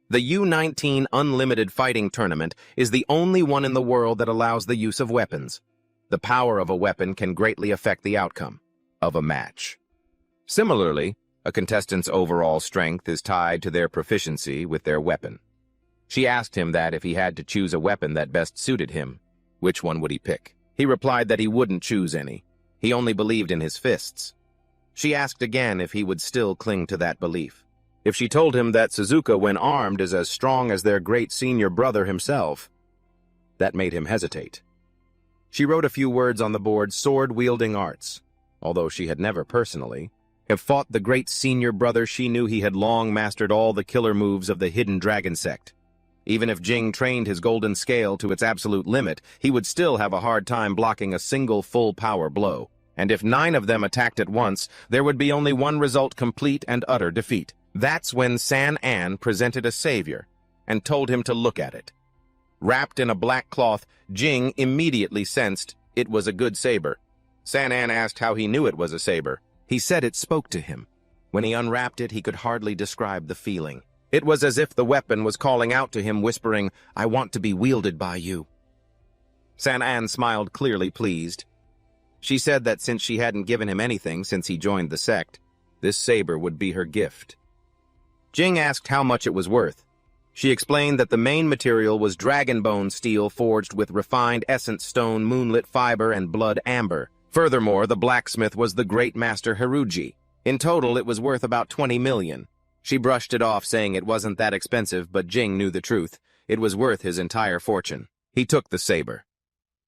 The U-19 Unlimited Fighting Tournament is the only one in the world that allows the use of weapons. The power of a weapon can greatly affect the outcome of a match. Similarly, a contestant's overall strength is tied to their proficiency with their weapon. She asked him that if he had to choose a weapon that best suited him, which one would he pick? He replied that he wouldn't choose any. He only believed in his fists. She asked again if he would still cling to that belief. If she told him that Suzuka, when armed, is as strong as their great senior brother himself, that made him hesitate. She wrote a few words on the board, sword-wielding arts. Although she had never personally have fought the great senior brother, she knew he had long mastered all the killer moves of the Hidden Dragon sect. Even if Jing trained his golden scale to its absolute limit, he would still have a hard time blocking a single full-power blow. And if 9 of them attacked at once, there would be only one result: complete and utter defeat. That's when San An presented a savior and told him to look at it. Wrapped in a black cloth, Jing immediately sensed it was a good saber. San An asked how he knew it was a saber. He said it spoke to him. When he unwrapped it, he could hardly describe the feeling. It was as if the weapon was calling out to him, whispering, "I want to be wielded by you." San An smiled, clearly pleased. She said that since she hadn't given him anything since he joined the sect, this saber would be her gift. Jing asked how much it was worth. She explained that the main material was dragon bone steel forged with refined essence stone, moonlit fiber, and blood amber. Furthermore, the blacksmith was the great master Haruji. In total, it was worth about 20 million. She brushed it off, saying it wasn't that expensive, but Jing knew the truth. It was worth his entire fortune. He took the saber.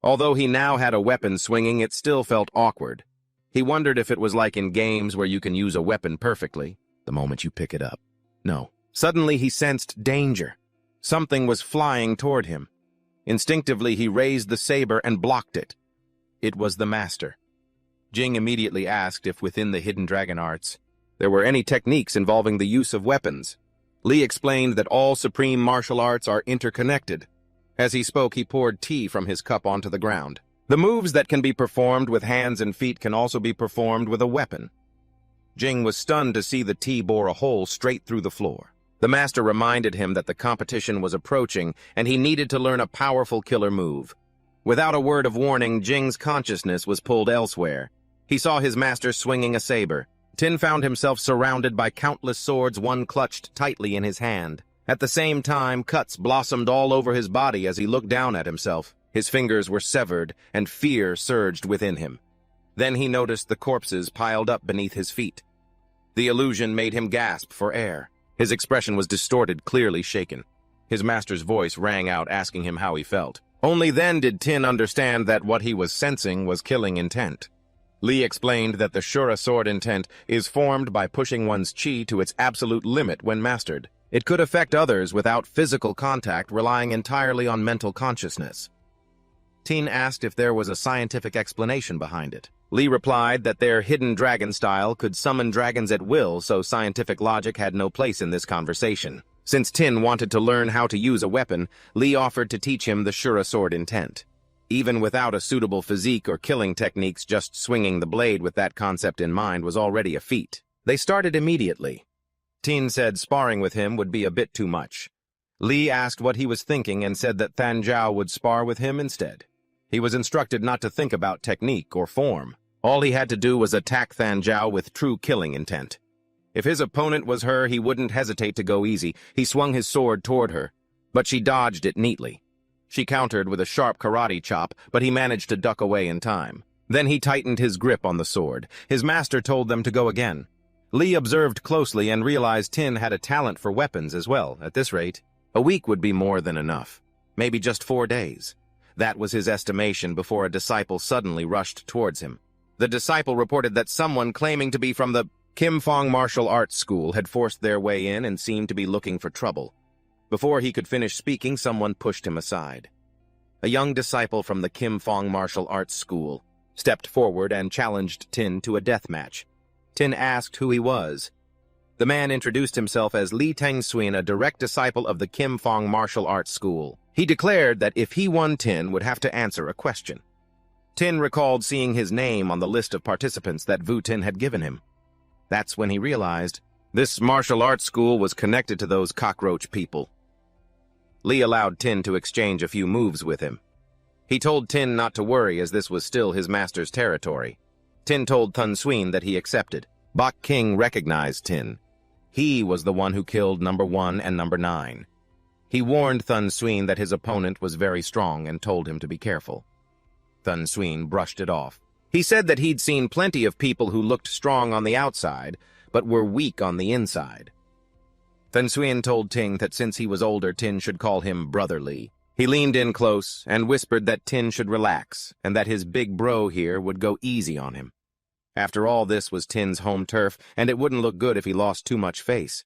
Although he now had a weapon swinging, it still felt awkward. He wondered if it was like in games where you can use a weapon perfectly the moment you pick it up. No. Suddenly he sensed danger. Something was flying toward him. Instinctively, he raised the saber and blocked it. It was the master. Jing immediately asked if within the Hidden Dragon arts there were any techniques involving the use of weapons. Li explained that all supreme martial arts are interconnected. As he spoke, he poured tea from his cup onto the ground. The moves that can be performed with hands and feet can also be performed with a weapon. Jing was stunned to see the tea bore a hole straight through the floor. The master reminded him that the competition was approaching and he needed to learn a powerful killer move. Without a word of warning, Jing's consciousness was pulled elsewhere. He saw his master swinging a saber. Tin found himself surrounded by countless swords, one clutched tightly in his hand. At the same time, cuts blossomed all over his body as he looked down at himself. His fingers were severed, and fear surged within him. Then he noticed the corpses piled up beneath his feet. The illusion made him gasp for air. His expression was distorted, clearly shaken. His master's voice rang out, asking him how he felt. Only then did Tin understand that what he was sensing was killing intent. Li explained that the Shura sword intent is formed by pushing one's chi to its absolute limit when mastered. It could affect others without physical contact, relying entirely on mental consciousness. Tin asked if there was a scientific explanation behind it. Li replied that their hidden dragon style could summon dragons at will, so scientific logic had no place in this conversation. Since Tin wanted to learn how to use a weapon, Li offered to teach him the Shura sword intent. Even without a suitable physique or killing techniques, just swinging the blade with that concept in mind was already a feat. They started immediately. Tin said sparring with him would be a bit too much. Li asked what he was thinking and said that Fan Zhao would spar with him instead. He was instructed not to think about technique or form. All he had to do was attack Fan Zhao with true killing intent. If his opponent was her, he wouldn't hesitate to go easy. He swung his sword toward her, but she dodged it neatly. She countered with a sharp karate chop, but he managed to duck away in time. Then he tightened his grip on the sword. His master told them to go again. Li observed closely and realized Tin had a talent for weapons as well. At this rate, a week would be more than enough. Maybe just 4 days. That was his estimation before a disciple suddenly rushed towards him. The disciple reported that someone claiming to be from the Kim Fong Martial Arts School had forced their way in and seemed to be looking for trouble. Before he could finish speaking, someone pushed him aside. A young disciple from the Kim Fong Martial Arts School stepped forward and challenged Tin to a death match. Tin asked who he was. The man introduced himself as Li Tengsuin, a direct disciple of the Kim Fong Martial Arts School. He declared that if he won, Tin would have to answer a question. Tin recalled seeing his name on the list of participants that Vu Tin had given him. That's when he realized this martial arts school was connected to those cockroach people. Li allowed Tin to exchange a few moves with him. He told Tin not to worry, as this was still his master's territory. Tin told Tengsuin that he accepted. Bok King recognized Tin. He was the one who killed number 1 and number 9. He warned Tengsuin that his opponent was very strong and told him to be careful. Tengsuin brushed it off. He said that he'd seen plenty of people who looked strong on the outside, but were weak on the inside. Tengsuin told Tin that since he was older, Tin should call him Brother Li. He leaned in close and whispered that Tin should relax, and that his big bro here would go easy on him. After all, this was Tin's home turf, and it wouldn't look good if he lost too much face.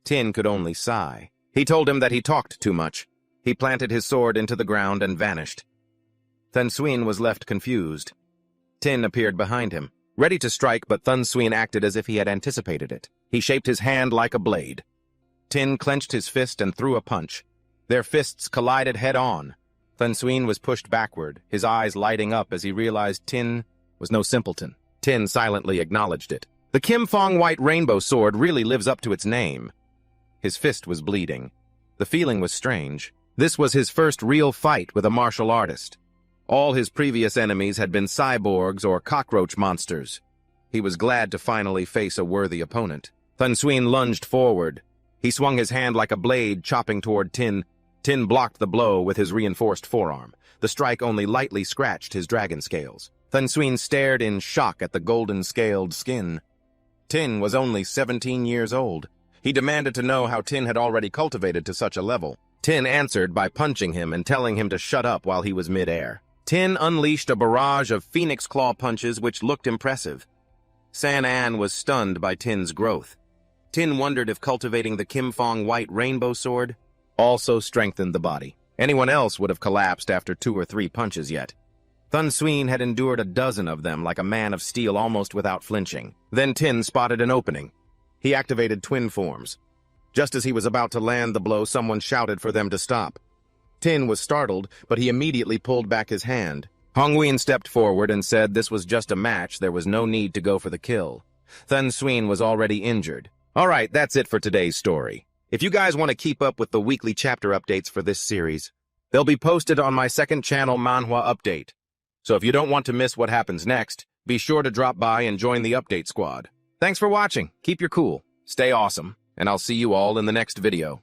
Tin could only sigh. He told him that he talked too much. He planted his sword into the ground and vanished. Tengsuin was left confused. Tin appeared behind him, ready to strike, but Tengsuin acted as if he had anticipated it. He shaped his hand like a blade. Tin clenched his fist and threw a punch. Their fists collided head-on. Tengsuin was pushed backward, his eyes lighting up as he realized Tin was no simpleton. Tin silently acknowledged it. The Kim Fong White Rainbow Sword really lives up to its name. His fist was bleeding. The feeling was strange. This was his first real fight with a martial artist. All his previous enemies had been cyborgs or cockroach monsters. He was glad to finally face a worthy opponent. Tengsuin lunged forward. He swung his hand like a blade, chopping toward Tin. Tin blocked the blow with his reinforced forearm. The strike only lightly scratched his dragon scales. Tengsuin stared in shock at the golden-scaled skin. Tin was only 17 years old. He demanded to know how Tin had already cultivated to such a level. Tin answered by punching him and telling him to shut up while he was mid-air. Tin unleashed a barrage of phoenix claw punches which looked impressive. San An was stunned by Tin's growth. Tin wondered if cultivating the Kim Fong White Rainbow Sword also strengthened the body. Anyone else would have collapsed after 2 or 3 punches yet. Tengsuin had endured a dozen of them like a man of steel, almost without flinching. Then Tin spotted an opening. He activated twin forms. Just as he was about to land the blow, someone shouted for them to stop. Tin was startled, but he immediately pulled back his hand. Hongween stepped forward and said this was just a match, there was no need to go for the kill. Tengsuin was already injured. Alright, that's it for today's story. If you guys want to keep up with the weekly chapter updates for this series, they'll be posted on my second channel, Manhwa Update. So if you don't want to miss what happens next, be sure to drop by and join the update squad. Thanks for watching. Keep your cool, stay awesome, and I'll see you all in the next video.